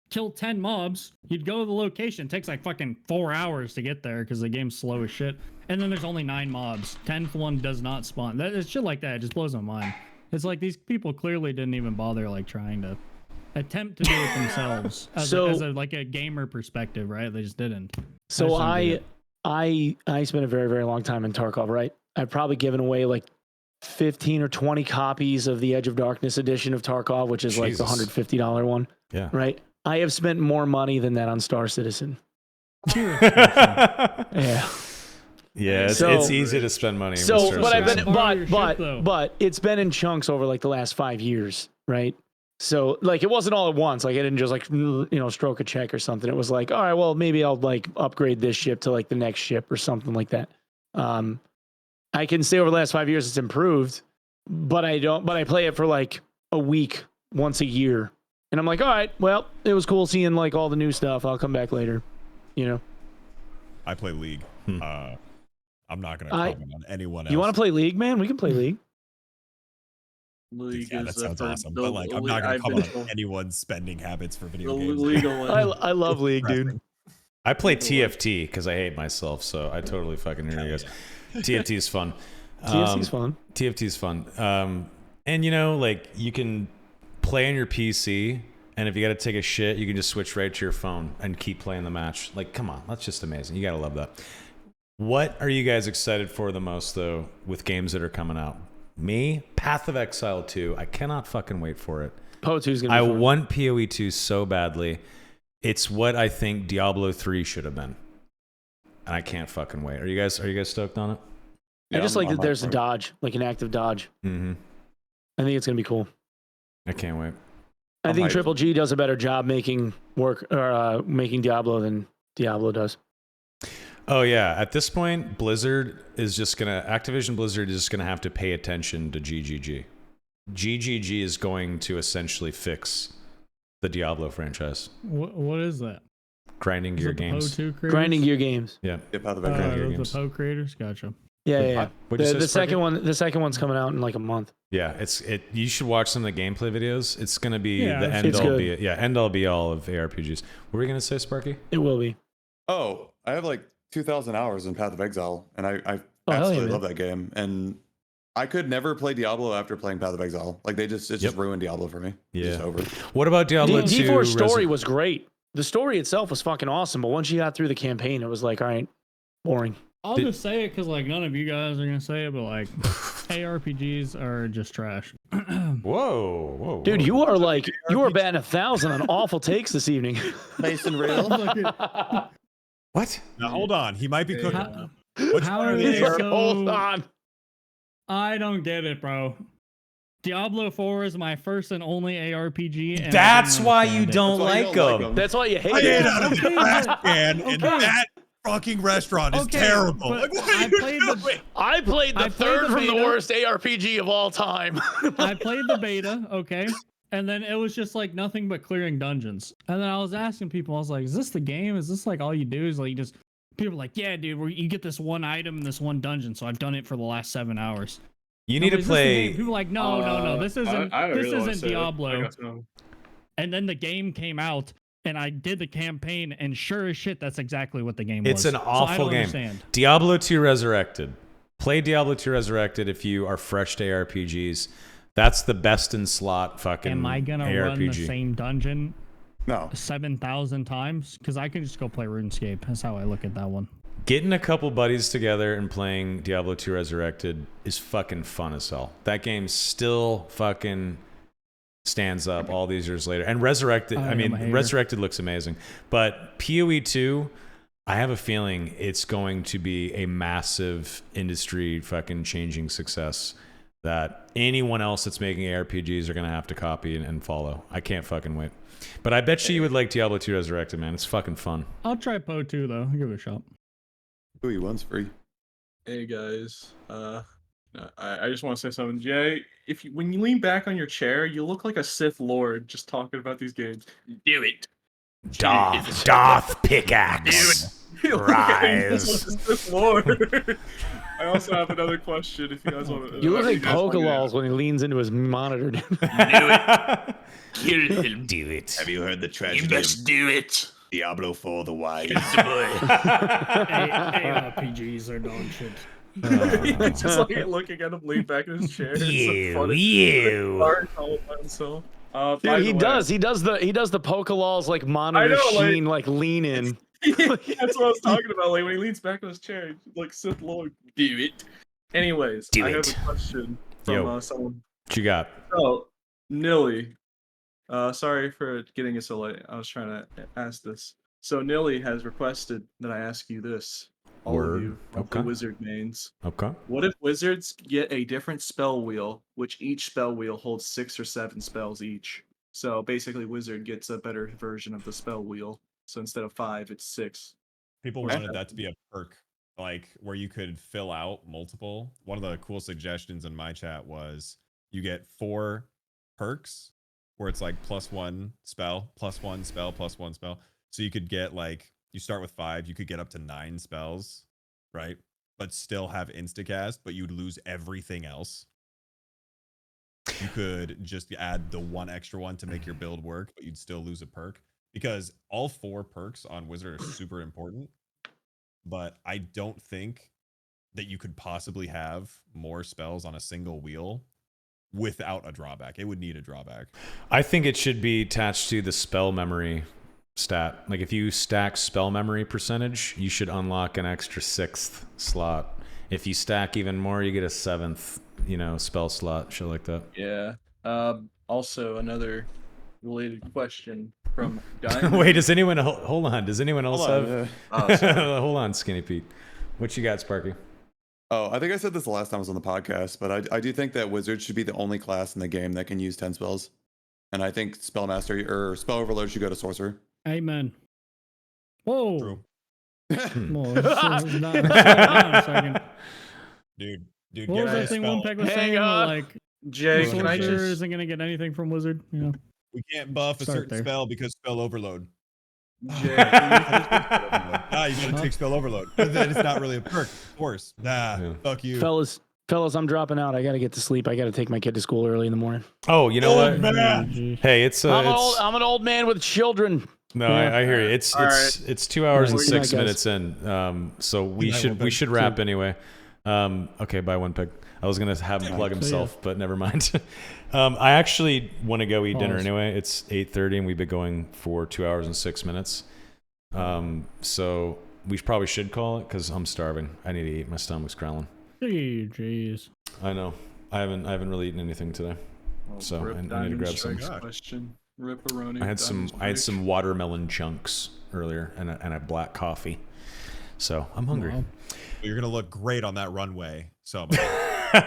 kill 10 mobs, you'd go to the location. It takes like fucking 4 hours to get there because the game's slow as shit. And then there's only 9 mobs. 10th one does not spawn. It's shit like that. It just blows my mind. It's like these people clearly didn't even bother like trying to attempt to do it themselves as, So- as a like a gamer perspective, right? They just didn't. So I I spent a very, very long time in Tarkov, right? I've probably given away like 15 or 20 copies of the Edge of Darkness edition of Tarkov, which is like the Jesus. $150 one. Yeah. Right? I have spent more money than that on Star Citizen. yeah. Yeah. Yeah, it's So- easy to spend money. with So, Star but I've Citizen. been, Borrow your shit, though. but it's been in chunks over like the last 5 years, right? So like it wasn't all at once. Like I didn't just like stroke a check or something. It was like, all right, well maybe I'll like upgrade this ship to like the next ship or something like that. I can say over the last 5 years it's improved, but I don't. But I play it for like a week once a year, and I'm like, all right, well it was cool seeing like all the new stuff. I'll come back later, you know. I play League. Hmm. I'm not gonna comment on anyone else. You want to play League, man? We can play League. League Yeah, is that sounds for awesome. the- But like, I'm the- not gonna I've comment been on anyone's spending habits for the video games. legal one. I love League, dude. I play TFT because I hate myself, so I totally fucking hear you guys. TFT is fun. TFT's fun. TFT is fun. And you know, like you can play on your PC, and if you got to take a shit, you can just switch right to your phone and keep playing the match. Like, come on, that's just amazing. You gotta love that. What are you guys excited for the most, though, with games that are coming out? Me, Path of Exile 2. I cannot fucking wait for it. PO2's gonna I be fun. want PoE 2 so badly. It's what I think Diablo 3 should have been. And I can't fucking wait. Are you guys stoked on it? I just like I'm that there's a hyped for it. dodge, like an active dodge. Mm-hmm. I think it's gonna be cool. I can't wait. I I'm think hyped. Triple G does a better job making Diablo than Diablo does. Oh yeah, at this point, Activision Blizzard is just gonna have to pay attention to GGG. GGG is going to essentially fix the Diablo franchise. What is that? Grinding Is Gear it the games. PO2 creators? Grinding Gear games. Yeah. Yeah, Path of Grinding Exile. Gear The games. PO creators? Gotcha. Yeah. What'd you say, The Sparky? second one's coming out in like a month. Yeah, you should watch some of the gameplay videos. It's gonna be Yeah, the it's- end it's all good. be all of ARPGs. What were you gonna say, Sparky? It will be. Oh, I have like 2,000 hours in Path of Exile, and I Oh, hell yeah, absolutely man. love that game. And I could never play Diablo after playing Path of Exile. Like it just ruined Diablo for me. It's just Yeah. over. What about Diablo 2? D4's story was great. The story itself was fucking awesome, but once you got through the campaign, it was like, all right, boring. I'll Did- just say it because like none of you guys are gonna say it, but like ARPGs are just trash. Whoa. Dude, you are batting 1,000 on awful takes this evening. Mason real. What? Now hold on, he might be cooking. How, Which how one are are they these? Hold so? on. I don't get it, bro. Diablo 4 is my first and only ARPG. And I That's didn't why you understand it. don't That's why you like don't like them. 'em. That's why you hate I ate it. out of Okay, the trash but- can, and okay. that fucking restaurant is Okay, terrible. but Like, what I are you played doing? the- I played the I played third the from the beta. worst ARPG of all time. I played the beta, okay, and then it was just like nothing but clearing dungeons. And then I was asking people, I was like, "Is this the game? Is this like all you do? Is like you just?" People were like, "Yeah, dude, you get this one item in this one dungeon." So I've done it for the last 7 hours. You need to Is this the game? play. People were like, no, this isn't. This isn't Diablo. Diablo. And then the game came out, and I did the campaign, and sure as shit, that's exactly what the game It's was. an So I awful don't game. understand. Diablo 2 Resurrected. Play Diablo 2 Resurrected if you are fresh to ARPGs. That's the best in slot fucking Am I gonna ARPG. run the same dungeon No. 7,000 times? Because I can just go play RuneScape. That's how I look at that one. Getting a couple buddies together and playing Diablo 2 Resurrected is fucking fun as hell. That game still fucking stands up all these years later. And Resurrected, I I am mean, a hater. Resurrected looks amazing. But PoE 2, I have a feeling it's going to be a massive industry fucking changing success that anyone else that's making ARPGs are going to have to copy and follow. I can't fucking wait. But I bet you would like Diablo 2 Resurrected, man. It's fucking fun. I'll try PoE 2 though. I'll give it a shot. Ooh, one's free. Hey guys, I just want to say something. Jay, when you lean back on your chair, you look like a Sith Lord just talking about these games. Do it. Darth pickaxe. You look like a Rise. Sith Lord. I also have another question if you guys want to. You look like Pokeballs when he leans into his monitor. Do it. Have you heard the tragedy of do it. Diablo 4 the Wild? ARPGs are dog shit. Just like looking at him lean back in his chair. It's so funny. You. Bart all by himself. By Dude, the he way, does. He does the Pokelaw's like monitor I know, like- sheen like lean in. That's what I was talking about. Like when he leans back on his chair, like Sith Lord, do it. Anyways, Do I have it. a question from Yo. someone. What you got? Oh, Nilly. Sorry for getting it so late. I was trying to ask this. So Nilly has requested that I ask you this. All Word. of you, monthly Okay. wizard mains. Okay. What if wizards get a different spell wheel, which each spell wheel holds 6 or 7 spells each? So basically, wizard gets a better version of the spell wheel. So instead of 5, it's 6. People Or wanted 7. that to be a perk, like where you could fill out multiple. One of the cool suggestions in my chat was you get 4 perks where it's like +1 spell, +1 spell, +1 spell. So you could get like, you start with 5, you could get up to 9 spells, right? But still have instacast, but you'd lose everything else. You could just add the 1 extra one to make your build work, but you'd still lose a perk. Because all 4 perks on Wizard are super important, but I don't think that you could possibly have more spells on a single wheel without a drawback. It would need a drawback. I think it should be attached to the spell memory stat. Like if you stack spell memory percentage, you should unlock an extra 6th slot. If you stack even more, you get a 7th, spell slot, shit like that. Yeah. Also, another related question from Diamond. Wait, does anyone hold on? Does anyone else have? Oh, sorry. Hold on, Skinny Pete. What you got, Sparky? Oh, I think I said this the last time I was on the podcast, but I do think that wizard should be the only class in the game that can use 10 spells. And I think spellmaster or spell overload should go to sorcerer. Amen. Whoa. True. Whoa, slow down a second. Dude, What get was rid that of thing spell. OnePeg was Hang saying? on. Like, Jay, the can I sorcerer just isn't gonna get anything from wizard? Yeah. We can't buff a Start certain there. spell because spell overload. Jay, You gotta take spell overload. But then it's not really a perk, of course. Yeah. Fuck you. Fellas, I'm dropping out. I gotta get to sleep. I gotta take my kid to school early in the morning. Oh, you know what? man. Hey, it's I'm an old man with children. No, Yeah. I hear you. It's All it's 2 hours and Good 6 night, minutes in. So we night, should OnePeg. wrap anyway. Okay, bye OnePeg. I was gonna have him plug See ya. himself, but never mind. I actually want to go eat dinner Pause. anyway. It's 8:30 and we've been going for 2 hours and 6 minutes. So we probably should call it because I'm starving. I need to eat. My stomach's growling. Jeez. I know. I haven't really eaten anything today. So Rip I need to Diamond grab some. Strikes question. Ripperoni. I had Diamond Strike. some watermelon chunks earlier and a black coffee. So I'm hungry. Wow. You're gonna look great on that runway. So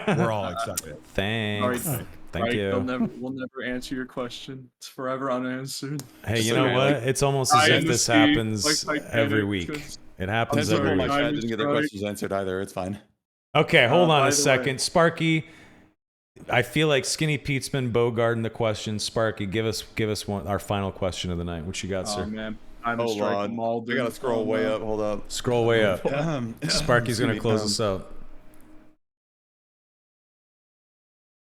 we're all excited. Thanks. Sorry. Thank Right, you. We'll never answer your question. It's forever unanswered. Hey, you So, know yeah, what? like, it's almost as I if in the this sea, happens like Titanic, every week. just- It 10 happens people every in my week. chat Diamond didn't get their Strike. questions answered either. It's fine. Okay, hold on by a the second. way- Sparky, I feel like Skinny Pete's been bogarting the question. Sparky, give us our final question of the night. What you got, Oh sir? man, Diamond Hold Strike on. Malden. I gotta scroll way up. Hold up. Scroll way up. Sparky's gonna Excuse me. close us out.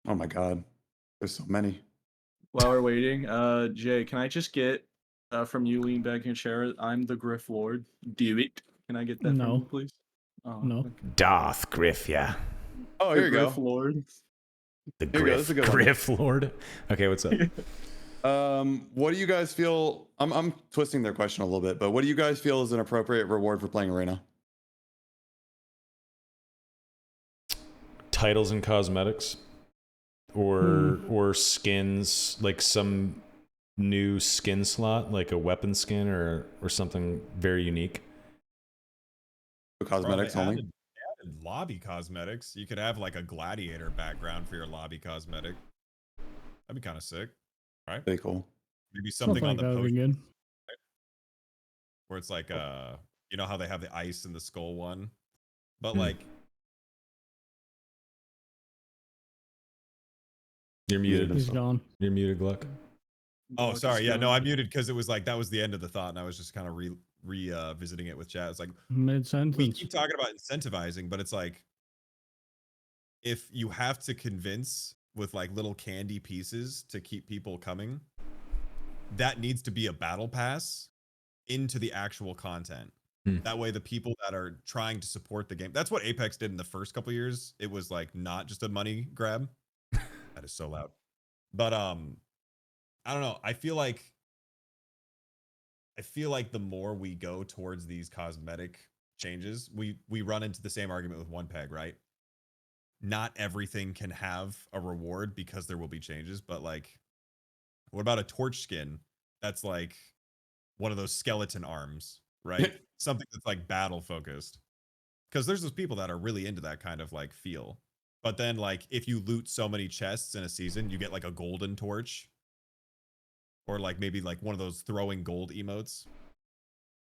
Oh my god. There's so many. While we're waiting, Jay, can I just get from you lean back in your chair? I'm the Griff Lord. Do it. Can I get that No. from you, please? Oh, No. okay. Darth Griff, yeah. Oh, The here you Griff go. Lord. The Here you go, this is a good one. Griff Lord. Okay, what's up? What do you guys feel? I'm twisting their question a little bit, but what do you guys feel is an appropriate reward for playing Arena? Titles and cosmetics, or skins, like some new skin slot, like a weapon skin or something very unique. Cosmetics Bro, they only. added lobby cosmetics. You could have like a gladiator background for your lobby cosmetic. That'd be kind of sick, right? Pretty cool. Maybe something on like the that would be potion good. where it's like you know how they have the ice and the skull one, but Hmm. like You're muted. He's gone. You're muted, Gluck. oh Gluck is sorry, yeah, no, gone. I muted because it was like that was the end of the thought, and I was just kind of revisiting it with chat. It's like Mid we sentence. keep talking about incentivizing, but it's like if you have to convince with like little candy pieces to keep people coming, that needs to be a battle pass into the actual content. Hmm. That way the people that are trying to support the game, that's what Apex did in the first couple years. It was like not just a money grab. That is so loud. But I don't know. I feel like I feel like the more we go towards these cosmetic changes, we run into the same argument with OnePeg, right? Not everything can have a reward because there will be changes, but like, what about a torch skin that's like one of those skeleton arms, right? Something that's like battle focused. Because there's those people that are really into that kind of like feel. But then like if you loot so many chests in a season, you get like a golden torch. Or like maybe like one of those throwing gold emotes.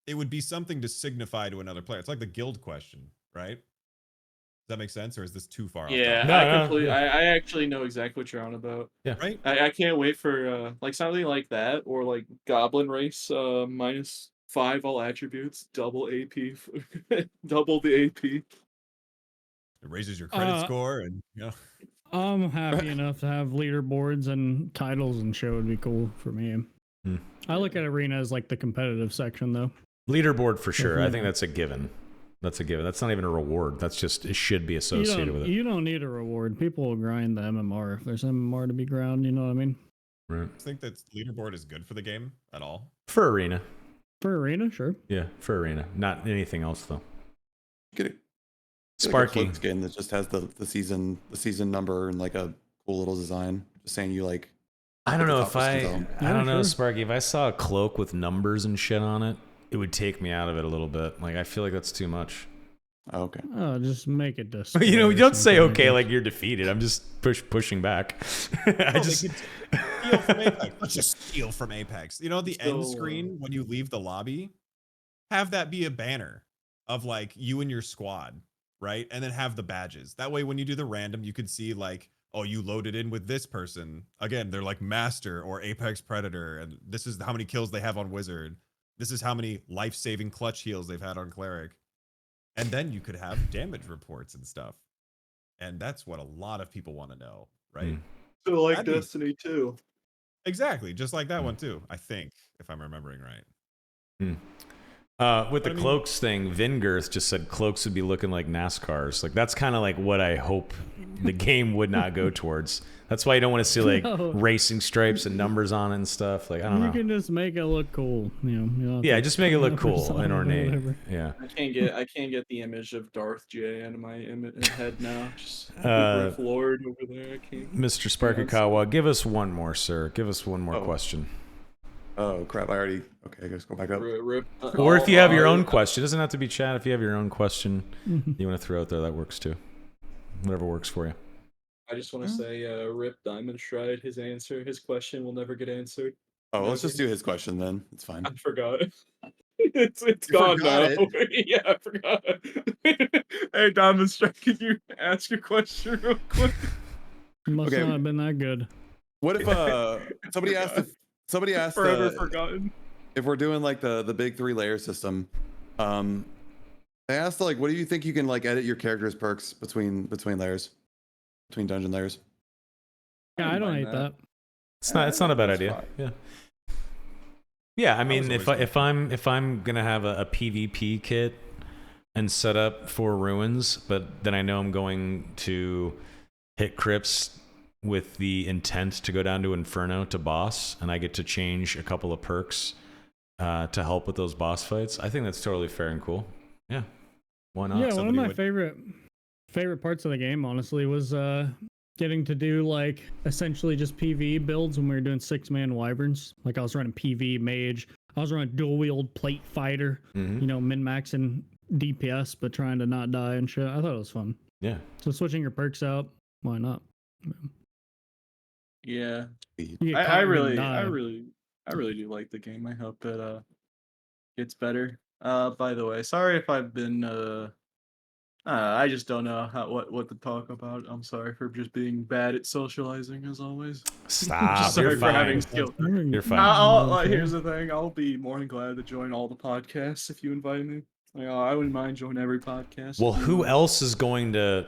It would be something to signify to another player. It's like the guild question, right? Does that make sense, or is this too far off Yeah, topic? No, I no, completely. yeah. I actually know exactly what you're on about. Yeah. Right? I can't wait for like something like that, or like Goblin Race -5 all attributes, double AP, double the AP. It raises your credit Uh, score, and you know. I'm happy enough to have leaderboards and titles and show would be cool for me. Hmm. I look at arena as like the competitive section though. Leaderboard for sure. I think Definitely. that's a given. That's a given. That's not even a reward. That's just, it should be associated with it. You don't need a reward. People will grind the MMR if there's MMR to be ground. You know what I mean? Right. I think that leaderboard is good for the game at all. For arena. For arena, sure. Yeah, for arena. Not anything else though. Get it. Sparky. Like a skin that just has the season number and like a cool little design. Just saying you like. I don't know top if skins I on. Yeah, don't know, sure. Sparky. If I saw a cloak with numbers and shit on it, it would take me out of it a little bit. Like I feel like that's too much. Oh, okay. Oh, just make it You know, you don't say something okay that. like you're defeated. I'm just pushing back. I Oh, just they could steal from Apex. Let's just steal from Apex. You know, the end So, screen when you leave the lobby, have that be a banner of like you and your squad, right? And then have the badges. That way, when you do the random, you could see like, oh, you loaded in with this person. Again, they're like Master or Apex Predator, and this is how many kills they have on Wizard. This is how many life-saving clutch heals they've had on Cleric. And then you could have damage reports and stuff. And that's what a lot of people want to know, right? so like That'd be- Destiny 2. Exactly, just like that one too, I think, if I'm remembering right. with the I mean- cloaks thing, Vingirth just said cloaks would be looking like NASCARs. Like that's kind of like what I hope the game would not go towards. That's why you don't want to see like No. racing stripes and numbers on it and stuff. Like I don't You know. can just make it look cool. You know Yeah, just make it look cool numbers on and it or ornate. whatever. Yeah. I can't get the image of Darth J out of my head now. Just Uh, Riff Lord over there. I can't. Mr. Sparkykawa, give us one more, sir. Give us one more Oh. question. Oh crap! I already. Okay, I guess go back up. Rip, Or if you have your own I- question, it doesn't have to be chat. If you have your own question Mhm. you want to throw out there, that works too. Whatever works for you. I just want to say, Rip Diamond Stride. His question will never get answered. Oh, let's just do his question then. It's fine. I forgot. It's You gone forgot now. Yeah, I forgot. Hey, Diamond Stride, can you ask your question real quick? Must Okay. not have been that good. What if somebody asked Forever forgotten. if we're doing like the big 3 layer system, they asked like, what do you think you can like edit your character's perks between layers, between dungeon layers? Yeah, I don't mind hate that. It's not a bad That's idea. fine. Yeah. Yeah, I mean, was if always if I'm gonna have a PvP kit and set up for ruins, but then I know I'm going to hit crypts with the intent to go down to Inferno to boss, and I get to change a couple of perks to help with those boss fights. I think that's totally fair and cool. Yeah, why not? Yeah, one of somebody my would- favorite parts of the game, honestly, was getting to do like essentially just PvE builds when we were doing 6-man wyverns. Like I was running PvE mage, I was running dual wield plate fighter. Mhm. You know, min maxing DPS but trying to not die and shit. I thought it was fun. Yeah. So switching your perks out, why not? Yeah, You get I caught and really do like the game. I hope it gets better. By the way, sorry if I've been I just don't know what to talk about. I'm sorry for just being bad at socializing as always. Stop. Sorry You're for fine. having skill. You're fine. Here's the thing. I'll be more than glad to join all the podcasts if you invite me. I wouldn't mind joining every podcast. Well, if you who invite. else is going to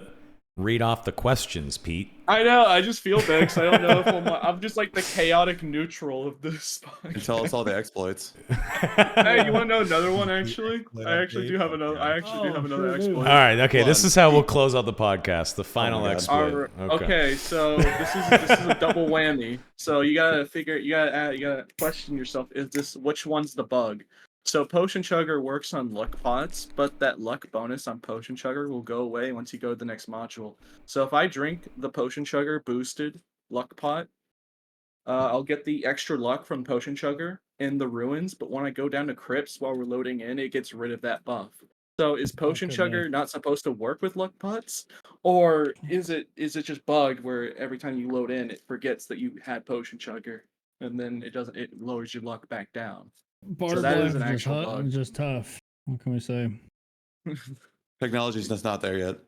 read off the questions, Pete. I know. I just feel bad because I don't know if I'm just like the chaotic neutral of this podcast. And tell us all the exploits. Hey, you want to know another one? Actually, Exploit I actually do update? have another. I actually do have another sure do. exploit. All right, okay. Hold This on. is how we'll close out the podcast. The final God. exploit. Okay, so this is a double whammy. So you gotta question yourself: which one's the bug? So Potion Chugger works on luck pots, but that luck bonus on Potion Chugger will go away once you go to the next module. So if I drink the Potion Chugger boosted luck pot, I'll get the extra luck from Potion Chugger in the ruins, but when I go down to crypts while we're loading in, it gets rid of that buff. So is Potion goodness. Chugger not supposed to work with luck pots, or is it just bugged where every time you load in, it forgets that you had Potion Chugger, and then it lowers your luck back down. Barb that is life an actual bug. is just tough. What can we say? Technology's just not there yet.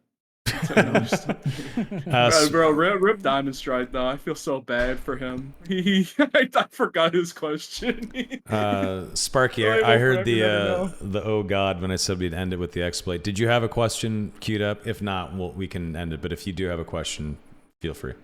Bro, rip Diamond Strike though. I feel so bad for him. I forgot his question. Sparky, I heard the oh god when I said we'd end it with the exploit. Did you have a question queued up? If not, we can end it. But if you do have a question, feel free.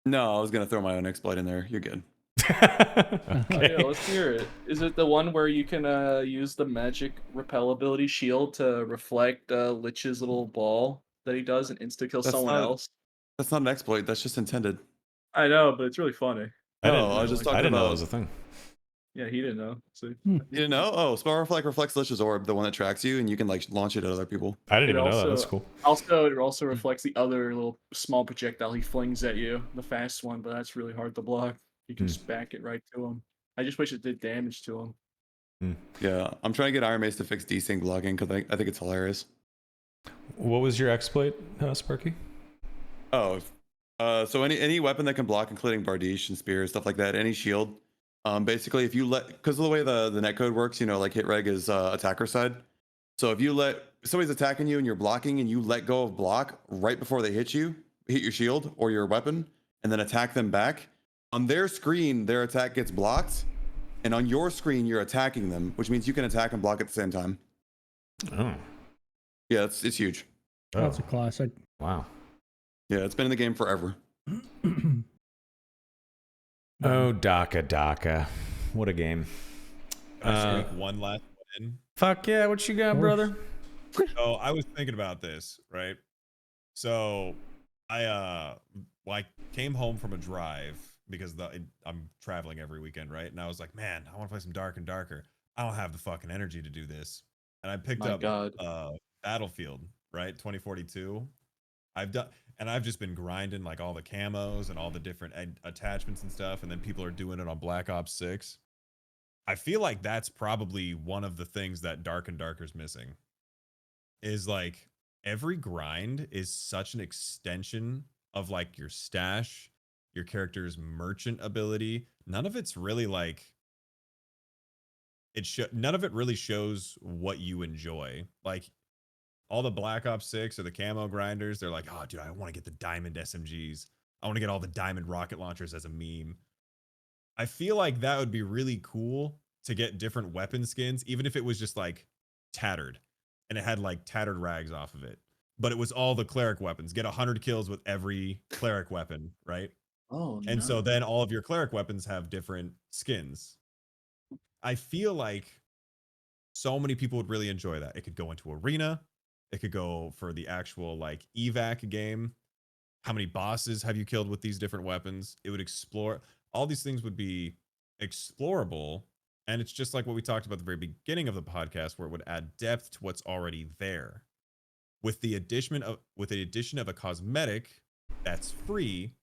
No, I was gonna throw my own exploit in there. You're good. Okay. Yeah, let's hear it. Is it the one where you can use the magic repel ability shield to reflect Lich's little ball that he does and insta kill That's someone not- else? That's not an exploit. That's just intended. I know, but it's really funny. I didn't, I was just talking I didn't know about- that was a thing. Yeah, he didn't know. See? You didn't know? Oh, Sparkfleck reflects Lich's orb, the one that tracks you, and you can like launch it at other people. I didn't It even know that. also- That's cool. Also, it also reflects the other little small projectile he flings at you, the fast one, but that's really hard to block. You can just back it right to him. I just wish it did damage to him. Yeah, I'm trying to get Iron Mace to fix desync blocking because I think it's hilarious. What was your exploit, Sparky? Oh, so any weapon that can block, including Bardiche and spear, stuff like that, any shield. Basically, if you because of the way the netcode works, like hit reg is attacker side. So if somebody's attacking you and you're blocking and you let go of block right before they hit your shield or your weapon, and then attack them back, on their screen their attack gets blocked, and on your screen you're attacking them, which means you can attack and block at the same time. Oh. Yeah, it's huge. That's a classic. Wow. Yeah, it's been in the game forever. Oh, Daka. What a game. One last one in. Fuck yeah, what you got, brother? So I was thinking about this, right? So I came home from a drive because I'm traveling every weekend, right? And I was like, man, I want to play some Dark and Darker. I don't have the fucking energy to do this. And I picked up Battlefield, right? 2042. I've just been grinding like all the camos and all the different attachments and stuff, and then people are doing it on Black Ops 6. I feel like that's probably one of the things that Dark and Darker's missing. Is like every grind is such an extension of like your stash, your character's merchant ability. None of it's really like none of it really shows what you enjoy. Like all the Black Ops 6 or the camo grinders, they're like, oh dude, I want to get the diamond SMGs. I want to get all the diamond rocket launchers as a meme. I feel like that would be really cool to get different weapon skins, even if it was just like tattered and it had like tattered rags off of it, but it was all the cleric weapons. Get 100 kills with every cleric weapon, right? Oh, and so then all of your cleric weapons have different skins. I feel like so many people would really enjoy that. It could go into arena. It could go for the actual like evac game. How many bosses have you killed with these different weapons? It would explore. All these things would be explorable. And it's just like what we talked about at the very beginning of the podcast, where it would add depth to what's already there. With the addition of a cosmetic that's free,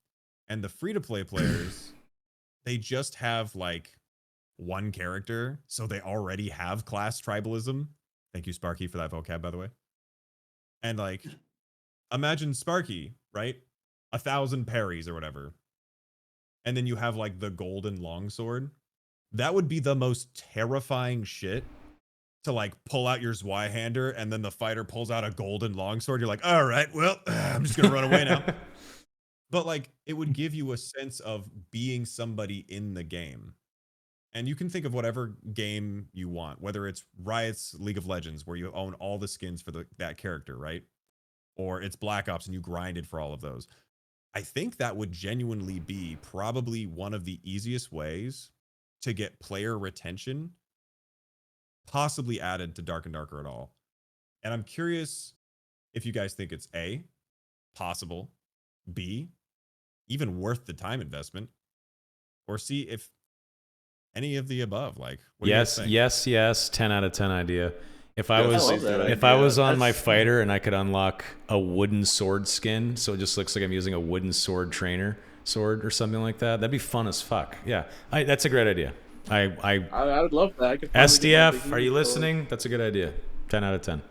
and the free-to-play players, they just have like one character, so they already have class tribalism. Thank you, Sparky, for that vocab, by the way. And like, imagine Sparky, right? 1,000 parries or whatever. And then you have like the golden longsword. That would be the most terrifying shit to like pull out your Zweihander and then the fighter pulls out a golden longsword. You're like, all right, well, I'm just going to run away now. But like, it would give you a sense of being somebody in the game. And you can think of whatever game you want, whether it's Riot's League of Legends, where you own all the skins for that character, right? or it's Black Ops and you grinded for all of those. I think that would genuinely be probably one of the easiest ways to get player retention possibly added to Dark and Darker at all. And I'm curious if you guys think it's A, possible, B, even worth the time investment, or C, if any of the above. Like, what do you guys think? yes, 10 out of 10 idea. If I Yeah, was I love that if idea. I was on my That's- fighter and I could unlock a wooden sword skin, so it just looks like I'm using a wooden sword trainer sword or something like that, that'd be fun as fuck. Yeah, that's a great idea. I I would love that. I could finally get my SDF, are you behemoth listening? That's a good idea. 10 out of 10.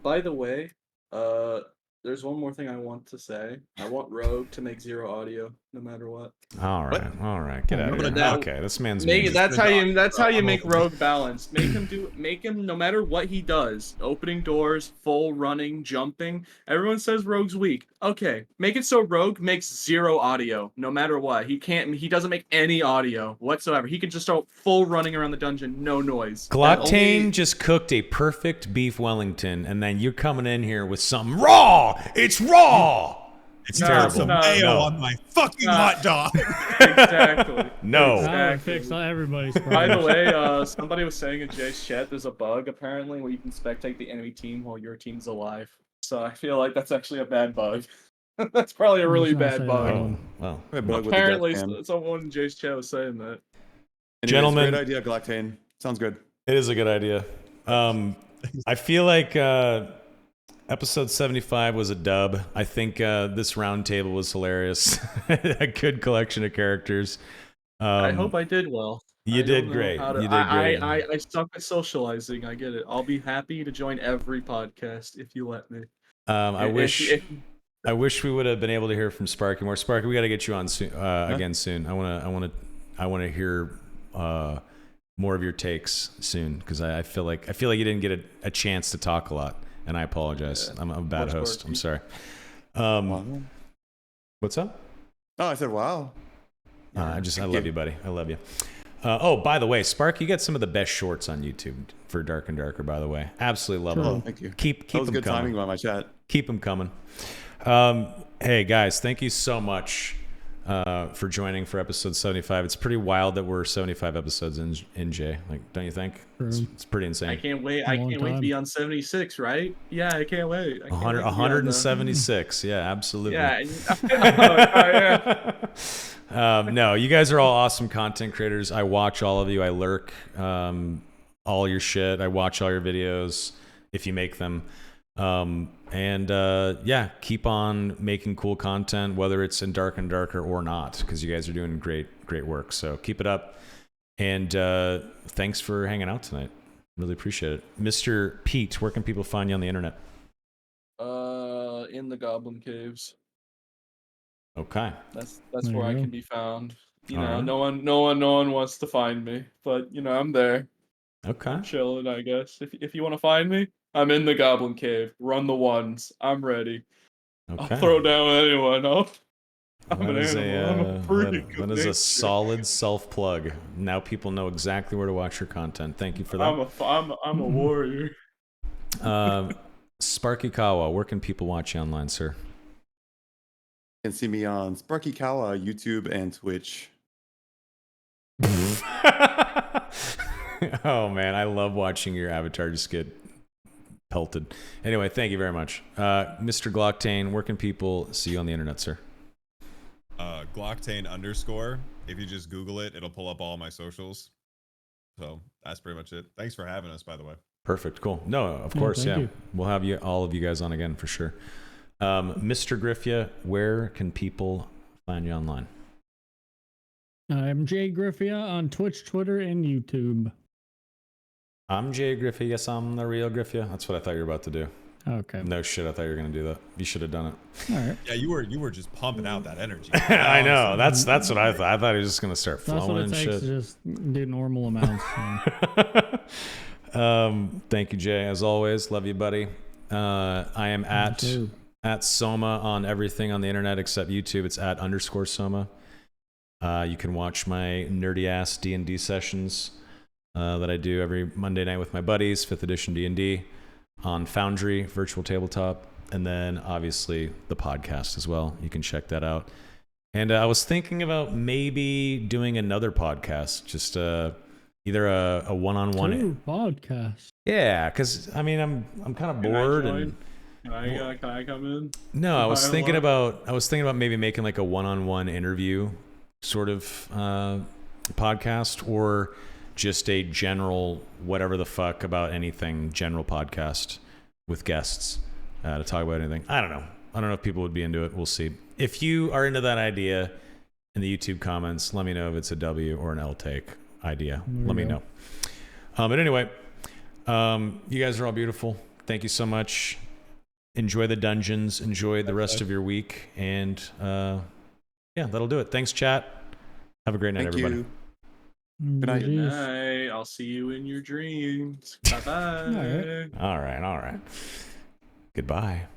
By the way, there's one more thing I want to say. I want Rogue to make zero audio, no matter what. All right, get out of here. That- Okay, this man's Make mean. it, that's good how dog, you. That's bro. how you I'm make open. Rogue balanced. Make him no matter what he does. Opening doors, full running, jumping. Everyone says Rogue's weak. Okay, make it so Rogue makes zero audio, no matter what. He can't. He doesn't make any audio whatsoever. He can just start full running around the dungeon, no noise. Glocktane just cooked a perfect beef Wellington, and then you're coming in here with something raw. It's raw. It's No, got terrible. some no, mayo no. on my fucking No. hot dog. Exactly. No. That would fix everybody's problem. By the way, somebody was saying in Jay's chat, there's a bug apparently where you can spectate the enemy team while your team's alive. So I feel like that's actually a bad bug. That's probably a really Who's not bad saying bug. that? Oh, well. I have a bug with the Apparently, death cam. someone in Jay's chat was saying that. Anyways, Gentlemen. great idea, Glocktane. Sounds good. It is a good idea. I feel like episode 75 was a dub. I think this round table was hilarious. A good collection of characters. I hope I did well. You I did don't know great. how to- You did great. I suck at socializing. I get it. I'll be happy to join every podcast if you let me. I If- wish if- I wish we would have been able to hear from Sparky more. Sparky, we got to get you on soon, again soon. I want to hear more of your takes soon, because I feel like you didn't get a chance to talk a lot, and I apologize. I'm a bad More host. I'm sorry. Wow. What's up? Oh, I said, wow. I love you, buddy. I love you. Oh, by the way, Spark, you got some of the best shorts on YouTube for Dark and Darker, by the way. Absolutely love Sure. them. Oh, thank you. Keep That was them good coming. timing by my chat. Keep them coming. Hey, guys, thank you so much for joining for episode 75. It's pretty wild that we're 75 episodes in Jay. Like, don't you think? It's pretty insane. I can't wait. A I long can't wait to time. be on 76, right? Yeah, I can't wait. I can't wait to be on the- 176. Yeah, absolutely. Yeah. Yeah. No, you guys are all awesome content creators. I watch all of you. I lurk all your shit. I watch all your videos if you make them. Yeah, keep on making cool content, whether it's in Dark and Darker or not, because you guys are doing great work. So keep it up. And thanks for hanging out tonight. Really appreciate it. Mr. Pete, where can people find you on the internet? In the Goblin Caves. Okay. That's There where you I go. can be found. You All know, right. no one wants to find me, but you know, I'm there. Okay. I'm chilling, I guess. If you want to find me, I'm in the Goblin Cave. Run the ones. I'm ready. Okay. I'll throw down anyone. I'm an That is animal. I'm a freak. that of is a nature. solid self plug. Now people know exactly where to watch your content. Thank you for I'm that. I'm a warrior. Sparkykawa, where can people watch you online, sir? You can see me on Sparkykawa, YouTube, and Twitch. Oh man, I love watching your avatar just get pelted. Anyway, thank you very much. Mr. Glocktane, where can people see you on the internet, sir? Glocktane _. If you just Google it, it'll pull up all my socials. So that's pretty much it. Thanks for having us, by the way. Perfect. Cool. No, of Yeah, course. thank Yeah. you. We'll have all of you guys on again for sure. Mr. Griffia, where can people find you online? I'm Jay Griffia on Twitch, Twitter, and YouTube. I'm Jay Griffia. Yes, I'm the real Griffia. That's what I thought you were about to do. Okay. No shit, I thought you were going to do that. You should have done it. All right. Yeah, you were just pumping out that energy. I know. That's what I thought. I thought he was just going to start That's what flowing it and takes shit. to just do normal amounts. So. Thank you, Jay. As always, love you, buddy. I am at Soma on everything on the internet except YouTube. It's at _Soma. You can watch my nerdy ass D&D sessions that I do every Monday night with my buddies, 5th edition D&D on Foundry Virtual Tabletop. and then obviously the podcast as well. You can check that out. And I was thinking about maybe doing another podcast, just either a one-on-one. Two podcasts. Yeah, because I mean I'm kind of bored and. Can I come in? No, I was Pile thinking up? about maybe making like a one-on-one interview sort of podcast, or just a general whatever the fuck about anything general podcast with guests to talk about anything. I don't know if people would be into it. We'll see. If you are into that idea in the YouTube comments, let me know if it's a W or an L take idea. Let me know. But anyway, you guys are all beautiful. Thank you so much. Enjoy the dungeons. Enjoy the rest of your week. And yeah, that'll do it. Thanks, chat. Have a great night, Thank everybody. you. Good night. Good night. I'll see you in your dreams. Bye bye. All right. All right. Goodbye.